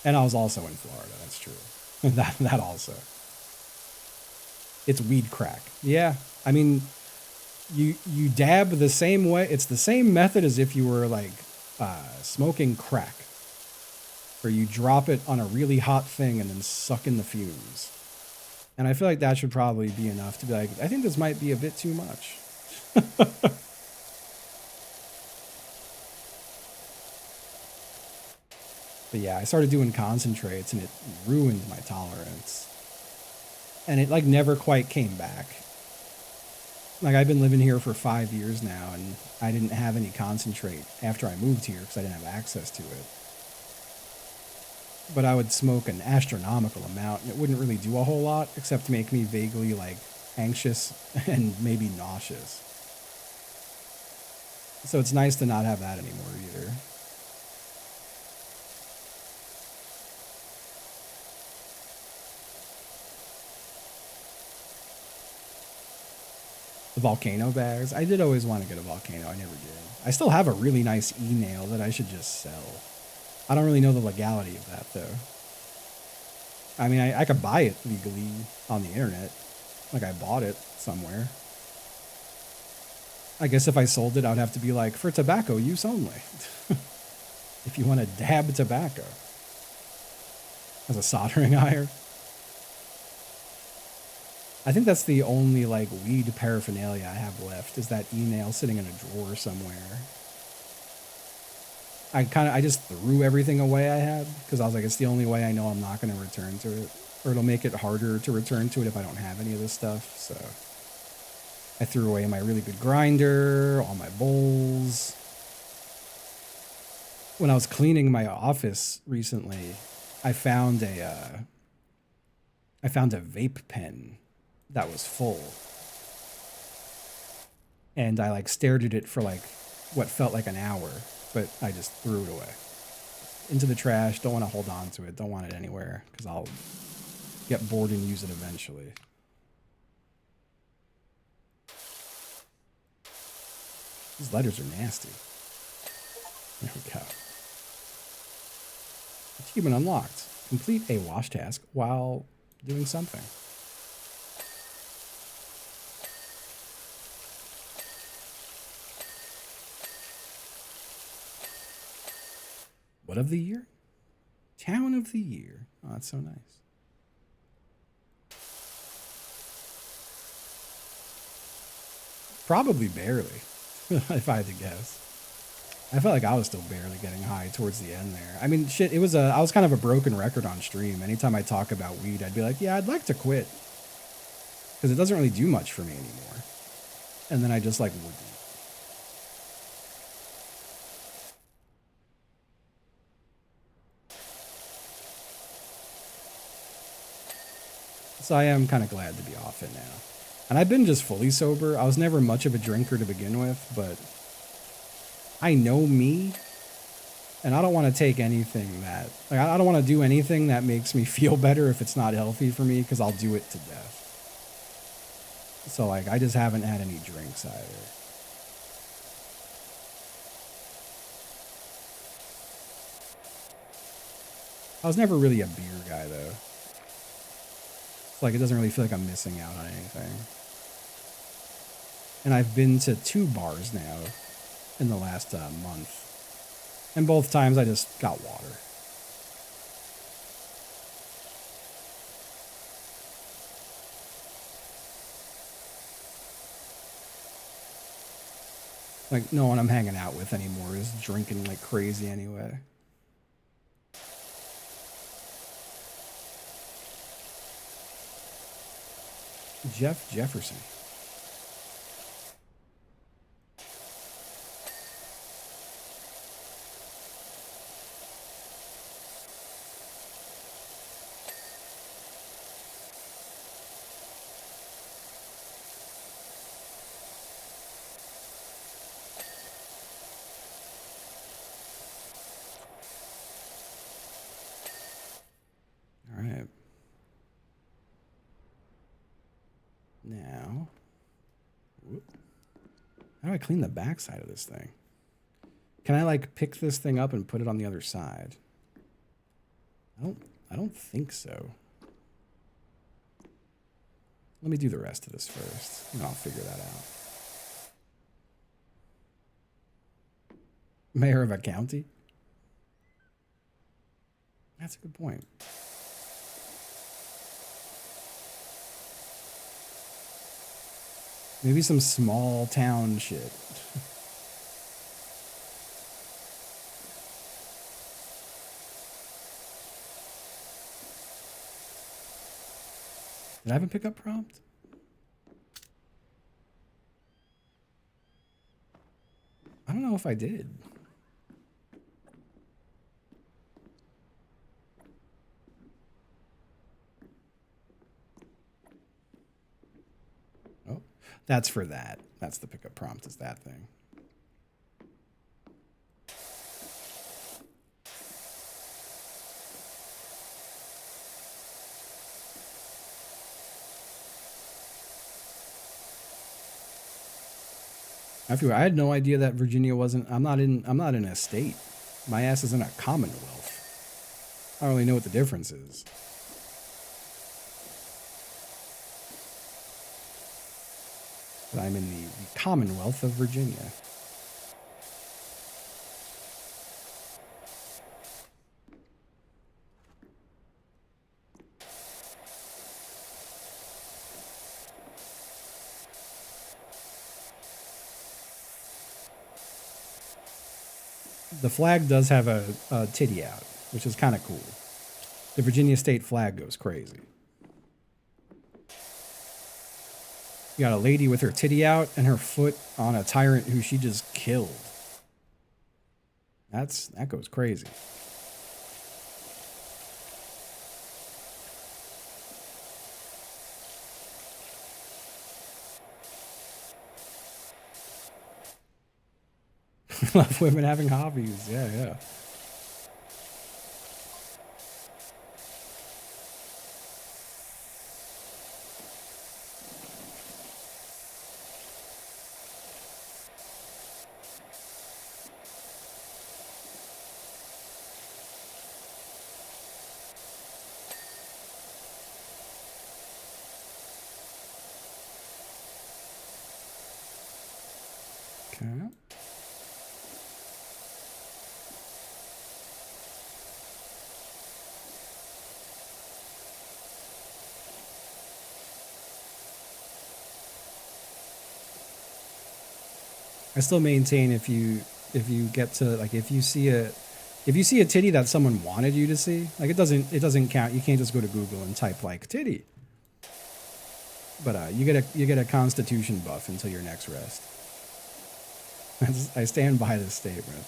And I was also in Florida, that's true. that also. It's weed crack. Yeah. I mean, you dab the same way. It's the same method as if you were like smoking crack. Where you drop it on a really hot thing and then suck in the fumes. And I feel like that should probably be enough to be like, I think this might be a bit too much. But yeah, I started doing concentrates and it ruined my tolerance. And it like never quite came back. Like I've been living here for 5 years now and I didn't have any concentrate after I moved here because I didn't have access to it. But I would smoke an astronomical amount and it wouldn't really do a whole lot except to make me vaguely like anxious and maybe nauseous. So it's nice to not have that anymore either. The volcano bags. I did always want to get a volcano. I never did. I still have a really nice e-nail that I should just sell. I don't really know the legality of that, though. I mean, I could buy it legally on the internet. Like, I bought it somewhere. I guess if I sold it, I would have to be like, for tobacco use only. If you want to dab tobacco. As a soldering iron. I think that's the only, like, weed paraphernalia I have left, is that e-nail sitting in a drawer somewhere. I just threw everything away I had, because I was like, it's the only way I know I'm not going to return to it. Or it'll make it harder to return to it if I don't have any of this stuff, so. I threw away my really good grinder, all my bowls. When I was cleaning my office recently, I found a vape pen that was full. And I like stared at it for like what felt like an hour, but I just threw it away. Into the trash, don't want to hold on to it, don't want it anywhere, because I'll get bored and use it eventually. These letters are nasty. There we go. Achievement unlocked. Complete a wash task while doing something. What of the year? Town of the year. Oh, that's so nice. Probably barely, if I had to guess. I felt like I was still barely getting high towards the end there. I mean, shit, I was kind of a broken record on stream. Anytime I talk about weed, I'd be like, yeah, I'd like to quit. Because it doesn't really do much for me anymore. And then I just like wouldn't. So I am kind of glad to be off it now. And I've been just fully sober. I was never much of a drinker to begin with, but I know me, and I don't want to take anything that, like, I don't want to do anything that makes me feel better if it's not healthy for me, because I'll do it to death. So, like, I just haven't had any drinks either. I was never really a beer guy, though. Like, it doesn't really feel like I'm missing out on anything. And I've been to 2 bars now in the last month. And both times I just got water. Like, no one I'm hanging out with anymore is drinking like crazy anyway. Jeff Jefferson. All right. Now, how do I clean the backside of this thing? Can I like pick this thing up and put it on the other side? I don't think so. Let me do the rest of this first, and I'll figure that out. Mayor of a county? That's a good point. Maybe some small town shit. Did I have a pickup prompt? I don't know if I did. Oh, that's for that. That's the pickup prompt, is that thing. I had no idea that Virginia wasn't. I'm not in a state. My ass is in a commonwealth. I don't really know what the difference is. But I'm in the Commonwealth of Virginia. The flag does have a titty out, which is kind of cool. The Virginia state flag goes crazy. You got a lady with her titty out and her foot on a tyrant who she just killed. That goes crazy. love women having hobbies. Yeah, yeah. Okay. I still maintain if you get to like if you see a titty that someone wanted you to see, like it doesn't count. You can't just go to Google and type like titty. But you get a constitution buff until your next rest. I stand by this statement.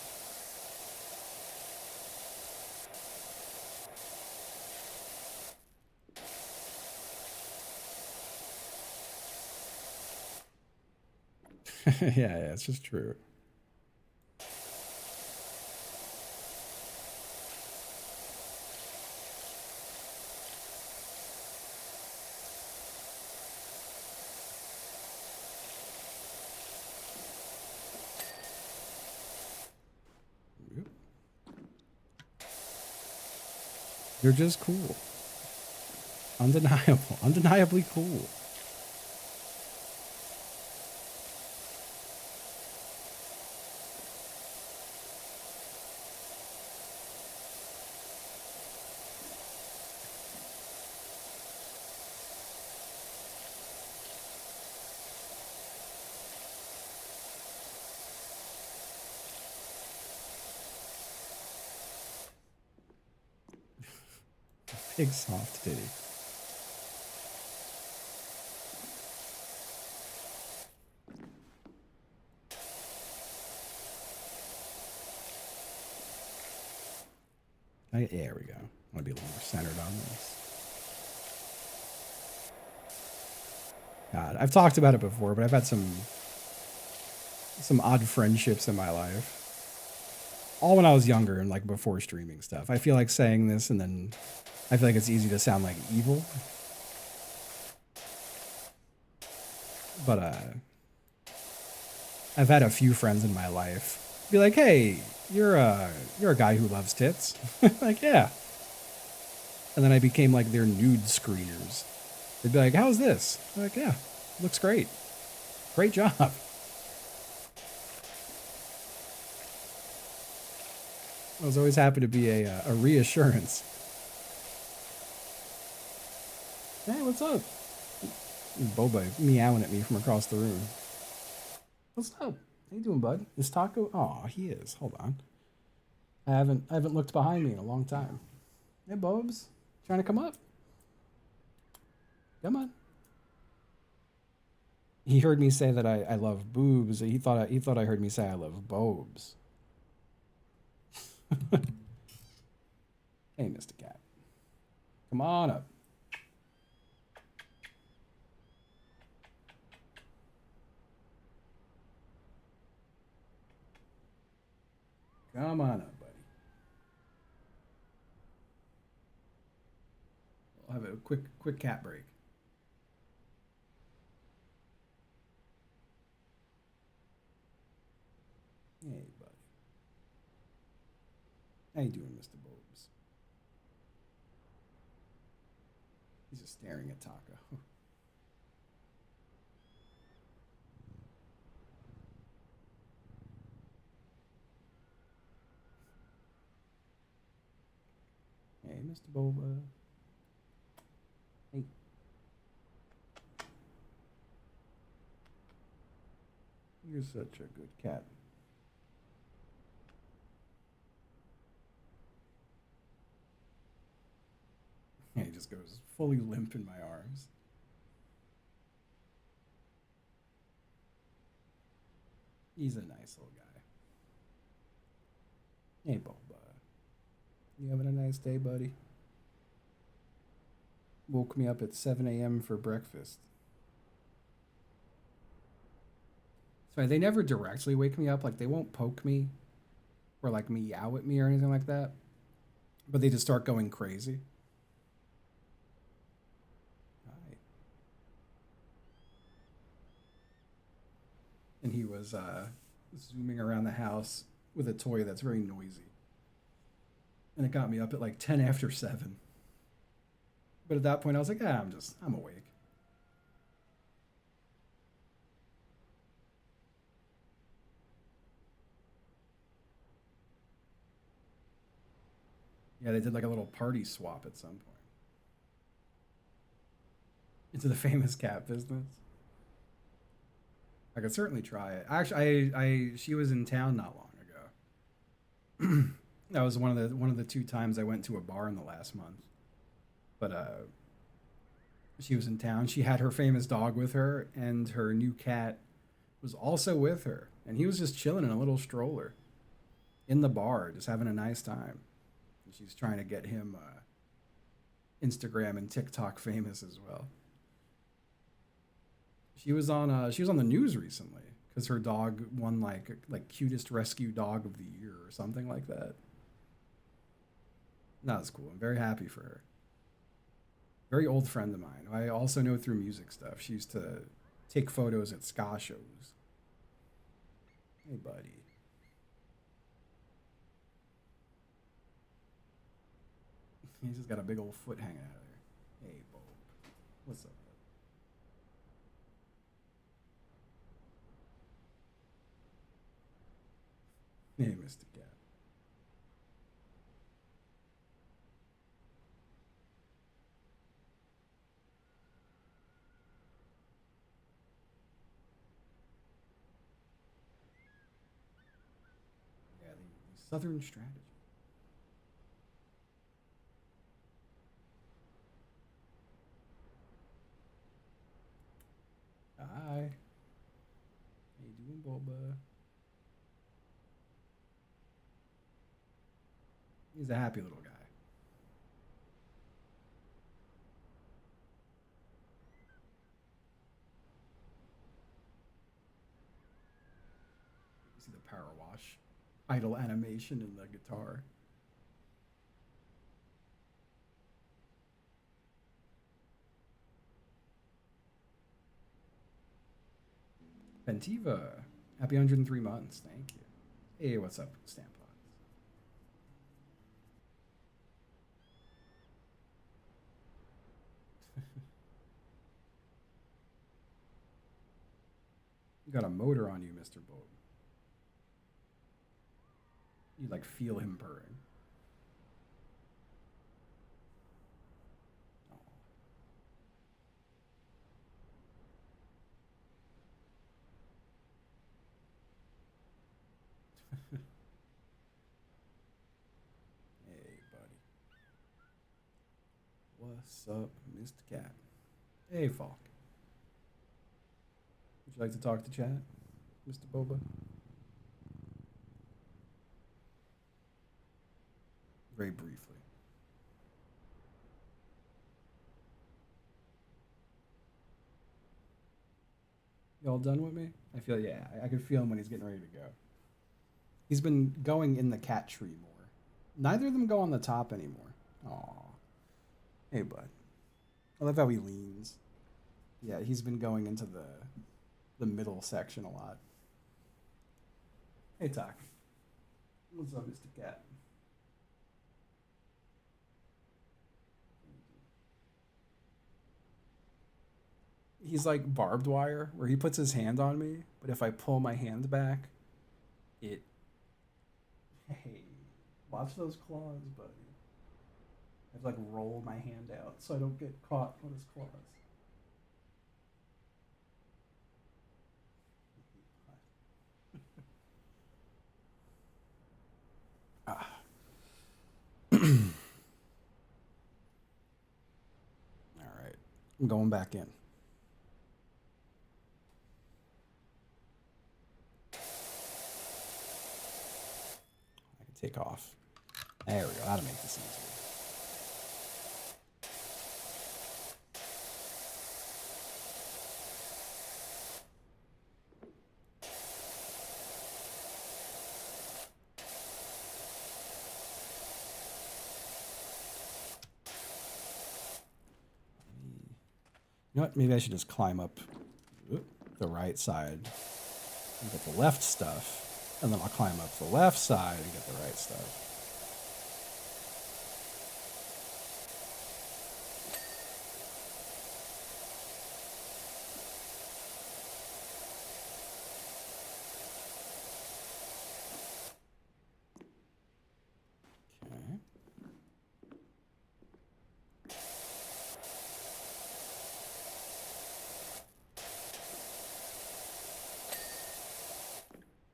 Yeah, yeah, it's just true. You're just cool. Undeniable. Undeniably cool. Big soft titty. There we go. I want to be a little more centered on this. God, I've talked about it before, but I've had some odd friendships in my life. All when I was younger and like before streaming stuff. I feel like saying this and then I feel like it's easy to sound like evil. But I've had a few friends in my life be like, "Hey, you're a guy who loves tits." Like, yeah. And then I became like their nude screeners. They'd be like, "How's this?" I'm like, "Yeah, looks great. Great job." I was always happy to be a reassurance. Hey, what's up? Boba meowing at me from across the room. What's up? How you doing, bud? Is Taco? Oh, he is. Hold on. I haven't looked behind me in a long time. Hey, Bobs, trying to come up? Come on. He heard me say that I love boobs. He thought I heard me say I love bobs. Hey, Mr. Cat, come on up. Come on up, buddy. We'll have a quick cat break. Hey, buddy. How you doing, Mr. Bobs? He's just staring at Taco. Hey, Mr. Boba. Hey. You're such a good cat. Yeah, he just goes fully limp in my arms. He's a nice little guy. Hey, Boba. You having a nice day, buddy? Woke me up at 7 a.m. for breakfast. So they never directly wake me up. Like they won't poke me or like meow at me or anything like that. But they just start going crazy. Right. And he was zooming around the house with a toy that's very noisy. And it got me up at like 10 after 7. But at that point, I was like, I'm awake. Yeah, they did like a little party swap at some point. Into the famous cat business. I could certainly try it. Actually, she was in town not long ago. That was one of the 2 times I went to a bar in the last month. But she was in town. She had her famous dog with her, and her new cat was also with her. And he was just chilling in a little stroller in the bar, just having a nice time. And she's trying to get him Instagram and TikTok famous as well. She was on the news recently because her dog won like cutest rescue dog of the year or something like that. That was cool. I'm very happy for her. Very old friend of mine. I also know through music stuff. She used to take photos at ska shows. Hey, buddy. He's just got a big old foot hanging out of there. Hey, Bo. What's up? Hey, Mr. Cat. Yeah, the Southern strategy. Hi. How you doing, Boba? He's a happy little guy. You see the power wash idle animation in the guitar. Pentiva, happy 103 months. Thank you. Hey, what's up, Stampots? You got a motor on you, Mr. Bob. You like feel him purring. Aw. Hey, buddy. What's up, Mr. Cat? Hey, Falk. Would you like to talk to chat, Mr. Boba? Very briefly. You all done with me? I feel yeah. I can feel him when he's getting ready to go. He's been going in the cat tree more. Neither of them go on the top anymore. Aw. Hey, bud. I love how he leans. Yeah, he's been going into the middle section a lot. Hey, Talk. What's up, Mr. Cat? He's like barbed wire, where he puts his hand on me, but if I pull my hand back, it. Hey, watch those claws, buddy. I have to like roll my hand out so I don't get caught on his claws. Ah. All right, I'm going back in. I can take off. There we go. That'll make this easier. You know what? Maybe I should just climb up the right side and get the left stuff. And then I'll climb up the left side and get the right stuff. Okay.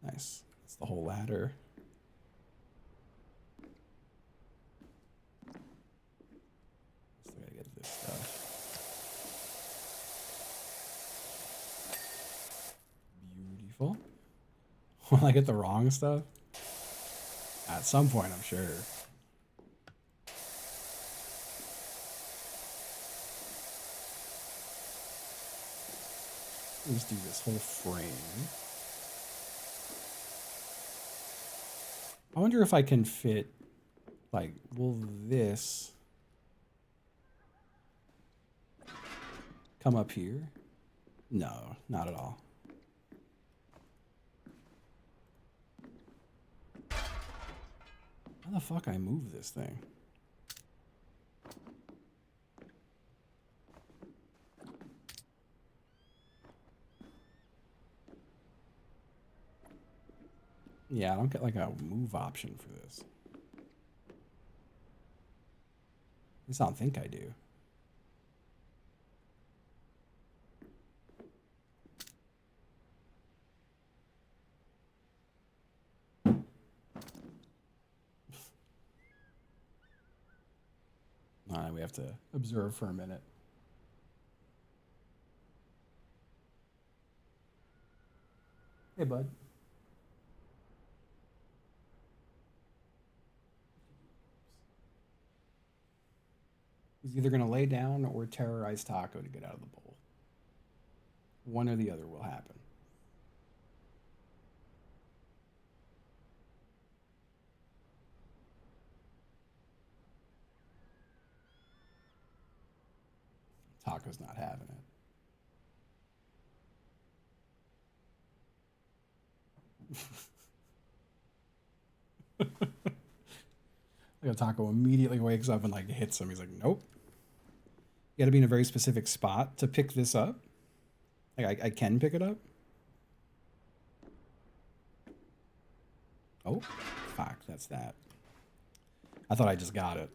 Nice. That's the whole ladder. Still gotta get this stuff. Beautiful. Will I get the wrong stuff? At some point, I'm sure. Let's do this whole frame. I wonder if I can fit, like, will this come up here? No, not at all. How the fuck I move this thing? Yeah, I don't get like a move option for this. At least I don't think I do. We have to observe for a minute. Hey, bud. He's either going to lay down or terrorize Taco to get out of the bowl. One or the other will happen. Taco's not having it. Like Taco immediately wakes up and like hits him. He's like, nope. You got to be in a very specific spot to pick this up. Like I can pick it up. Oh, fuck, that's that. I thought I just got it.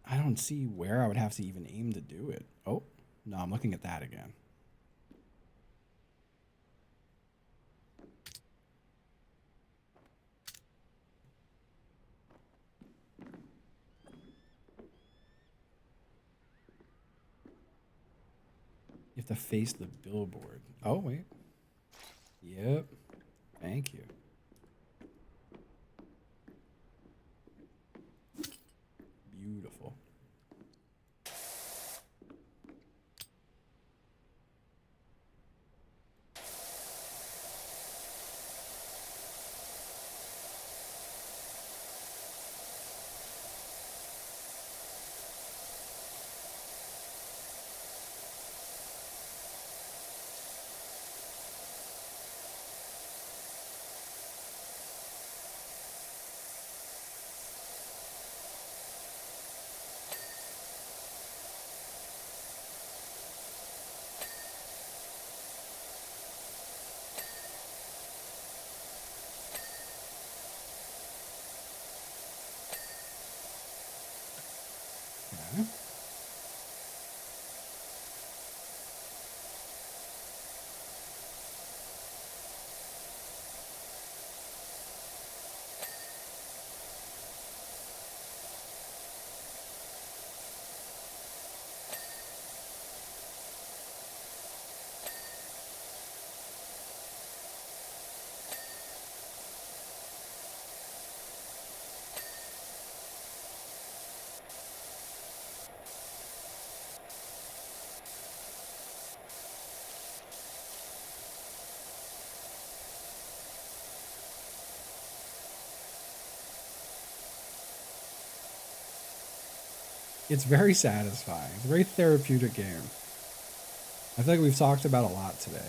I don't see where I would have to even aim to do it. Oh, no, I'm looking at that again. You have to face the billboard. Oh, wait. Yep. Thank you. Beautiful. It's very satisfying. It's a very therapeutic game. I feel like we've talked about a lot today.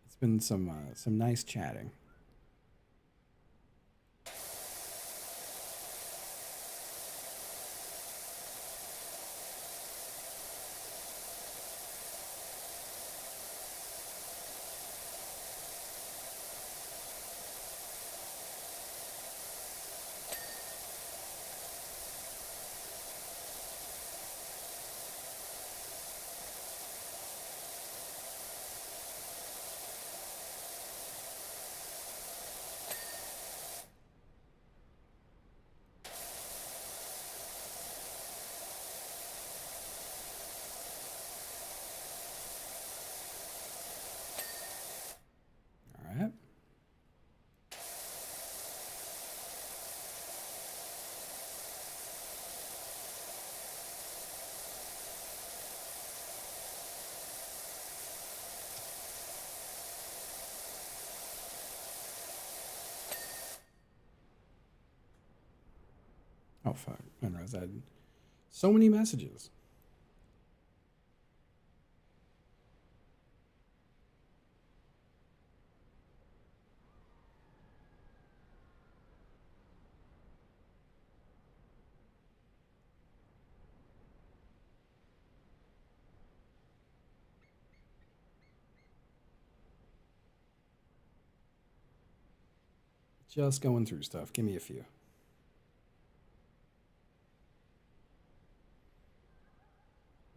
It's been some nice chatting. All right. Oh fuck! I didn't realize I had so many messages. Just going through stuff. Give me a few.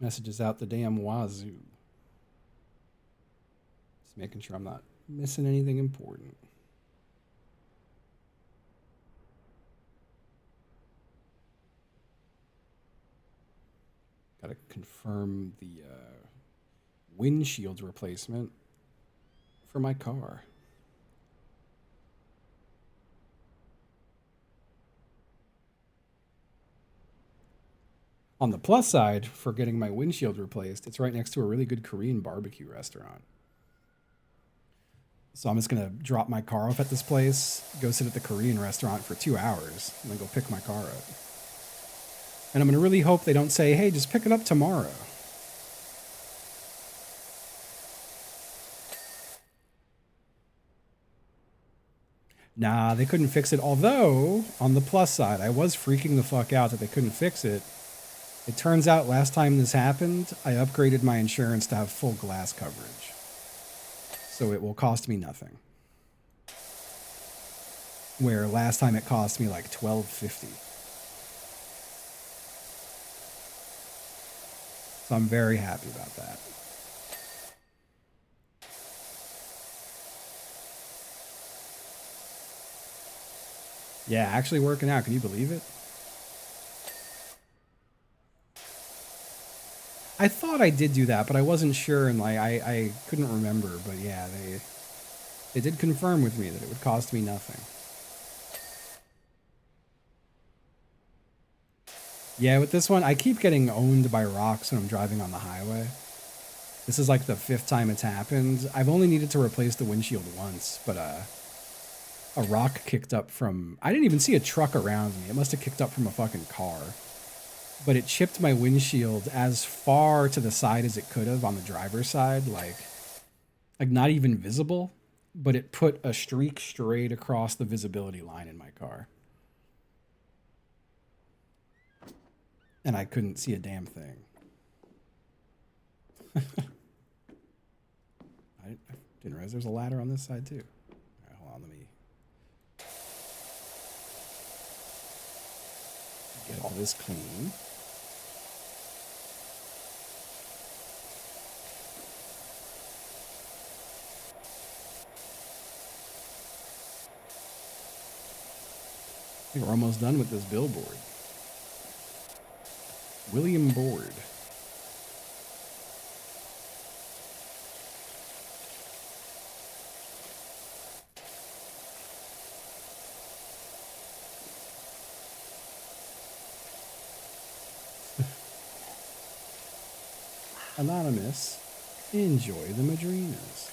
Messages out the damn wazoo. Just making sure I'm not missing anything important. Got to confirm the windshield replacement for my car. On the plus side, for getting my windshield replaced, it's right next to a really good Korean barbecue restaurant. So I'm just gonna drop my car off at this place, go sit at the Korean restaurant for 2 hours, and then go pick my car up. And I'm gonna really hope they don't say, "Hey, just pick it up tomorrow." Nah, they couldn't fix it. Although, on the plus side, I was freaking the fuck out that they couldn't fix it. It turns out last time this happened, I upgraded my insurance to have full glass coverage. So it will cost me nothing. Where last time it cost me like $12.50. So I'm very happy about that. Yeah, actually working out. Can you believe it? I thought I did do that, but I wasn't sure, and like I couldn't remember. But yeah, they did confirm with me that it would cost me nothing. Yeah, with this one, I keep getting owned by rocks when I'm driving on the highway. This is like the 5th time it's happened. I've only needed to replace the windshield once, but a rock kicked up from... I didn't even see a truck around me. It must have kicked up from a fucking car. But it chipped my windshield as far to the side as it could have on the driver's side, like not even visible, but it put a streak straight across the visibility line in my car. And I couldn't see a damn thing. I didn't realize there's a ladder on this side too. All right, hold on, let me get all this clean. I think we're almost done with this billboard. William Board. Anonymous, enjoy the Madrinas.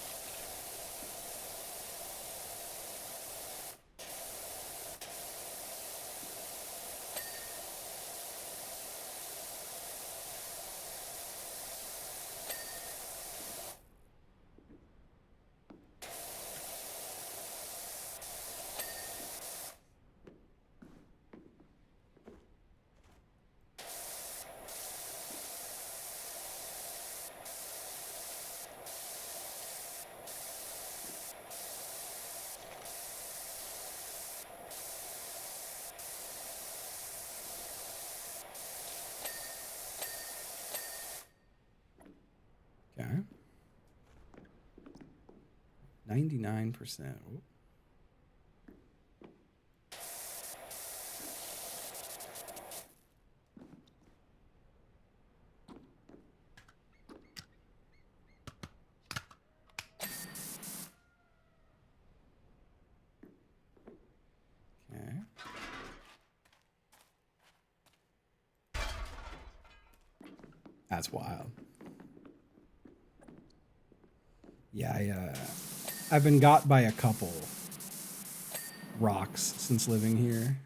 99%. Okay. That's wild. Yeah, I've been got by a couple rocks since living here.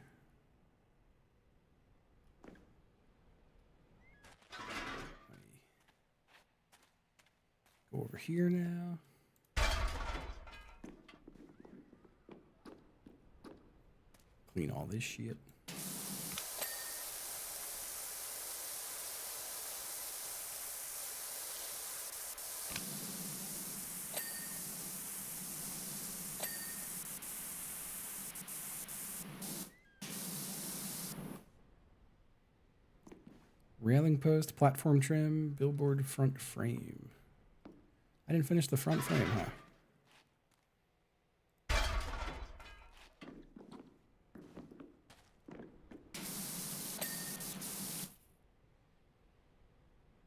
Go over here now. Clean all this shit. Railing post, platform trim, billboard front frame. I didn't finish the front frame, huh?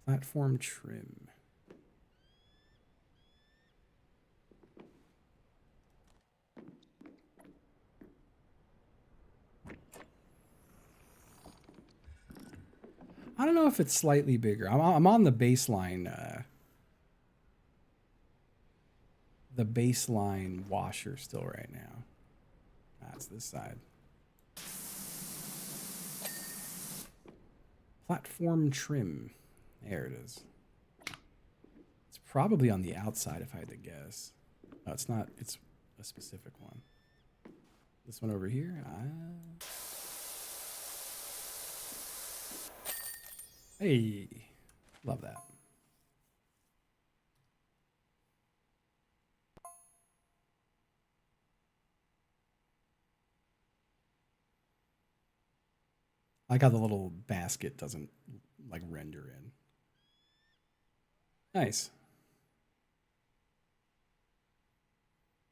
Platform trim. I don't know if it's slightly bigger. I'm on the baseline washer still right now. That's this side. Platform trim. There it is. It's probably on the outside if I had to guess. No, it's not. It's a specific one. This one over here. Hey, love that. I like how the little basket doesn't like render in. Nice.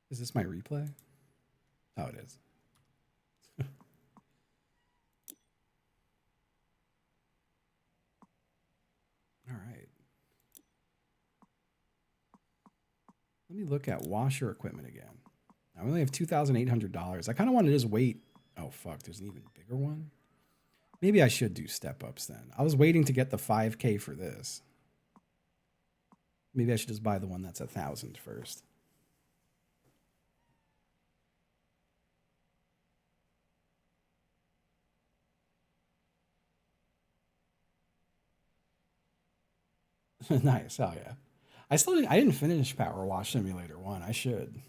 Is this my replay? Oh, it is. All right. Let me look at washer equipment again. I only have $2,800. I kind of want to just wait. Oh, fuck. There's an even bigger one. Maybe I should do step ups then. I was waiting to get the 5K for this. Maybe I should just buy the one that's 1,000 first. Nice. Oh yeah. I didn't finish PowerWash Simulator 1. I should.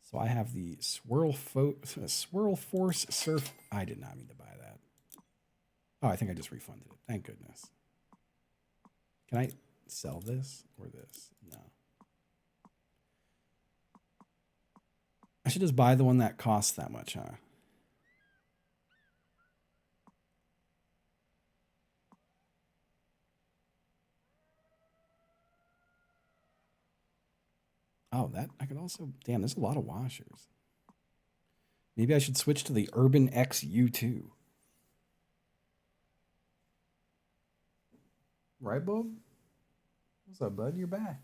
So I have the Swirl Force Surf. I did not mean to buy that. Oh, I think I just refunded it. Thank goodness. Can I sell this or this? No. I should just buy the one that costs that much, huh? Oh, that I could also. Damn, there's a lot of washers. Maybe I should switch to the Urban XU2. Right, Bob? What's up, bud? You're back.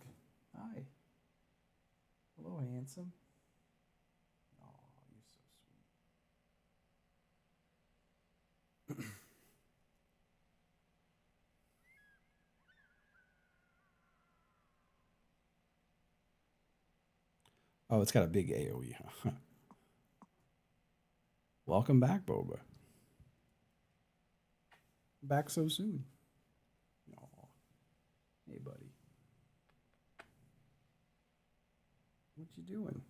Hi. Hello, handsome. Oh, you're so sweet. Oh, it's got a big AoE, huh? Welcome back, Boba. Back so soon. Oh, hey, buddy. What you doing?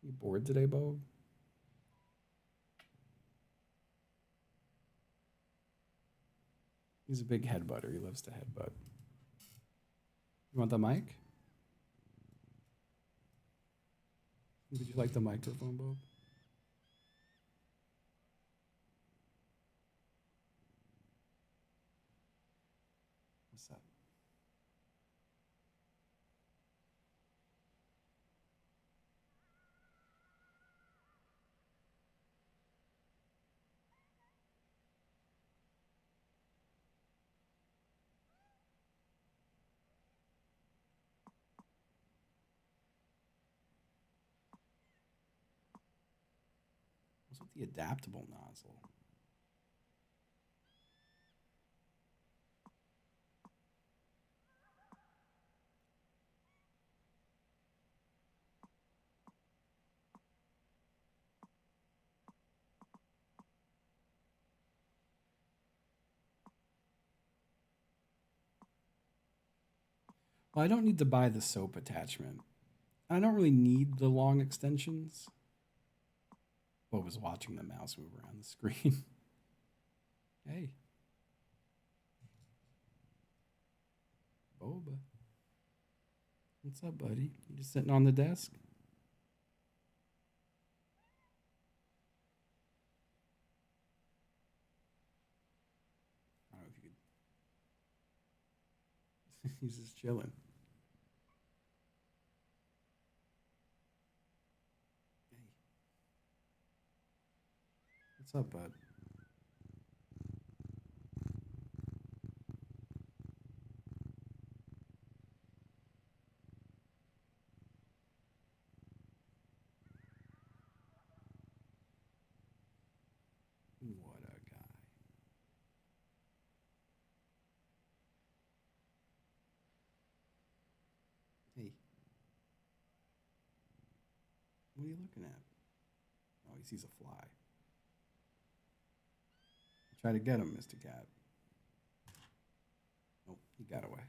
You bored today, Bo? He's a big headbutter. He loves to headbutt. You want the mic? Would you like the microphone, Bob? What's up? What's with the adaptable nozzle? Well, I don't need to buy the soap attachment. I don't really need the long extensions. Bo was watching the mouse move around the screen. Hey. Boba. What's up, buddy? You just sitting on the desk? I don't know if you could. He's just chilling. Hey. What's up, bud? What a guy. Hey. What are you looking at? Oh, he sees a fly. Try to get him, Mr. Cat. Nope, he got away.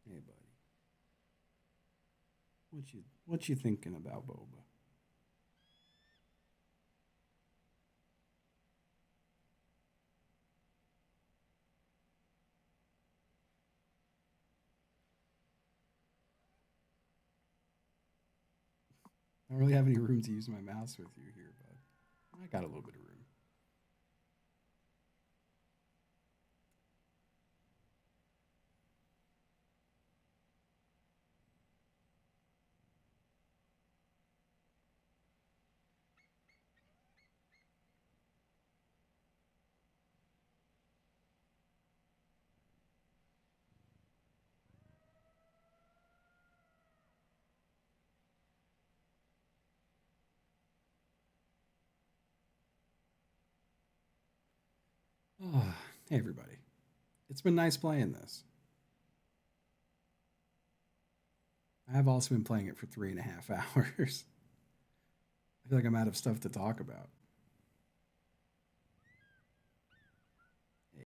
Hey, buddy. What you thinking about, Boba? I don't really have any room to use my mouse with you here, but I got a little bit of room. Oh, hey, everybody. It's been nice playing this. I have also been playing it for 3.5 hours. I feel like I'm out of stuff to talk about.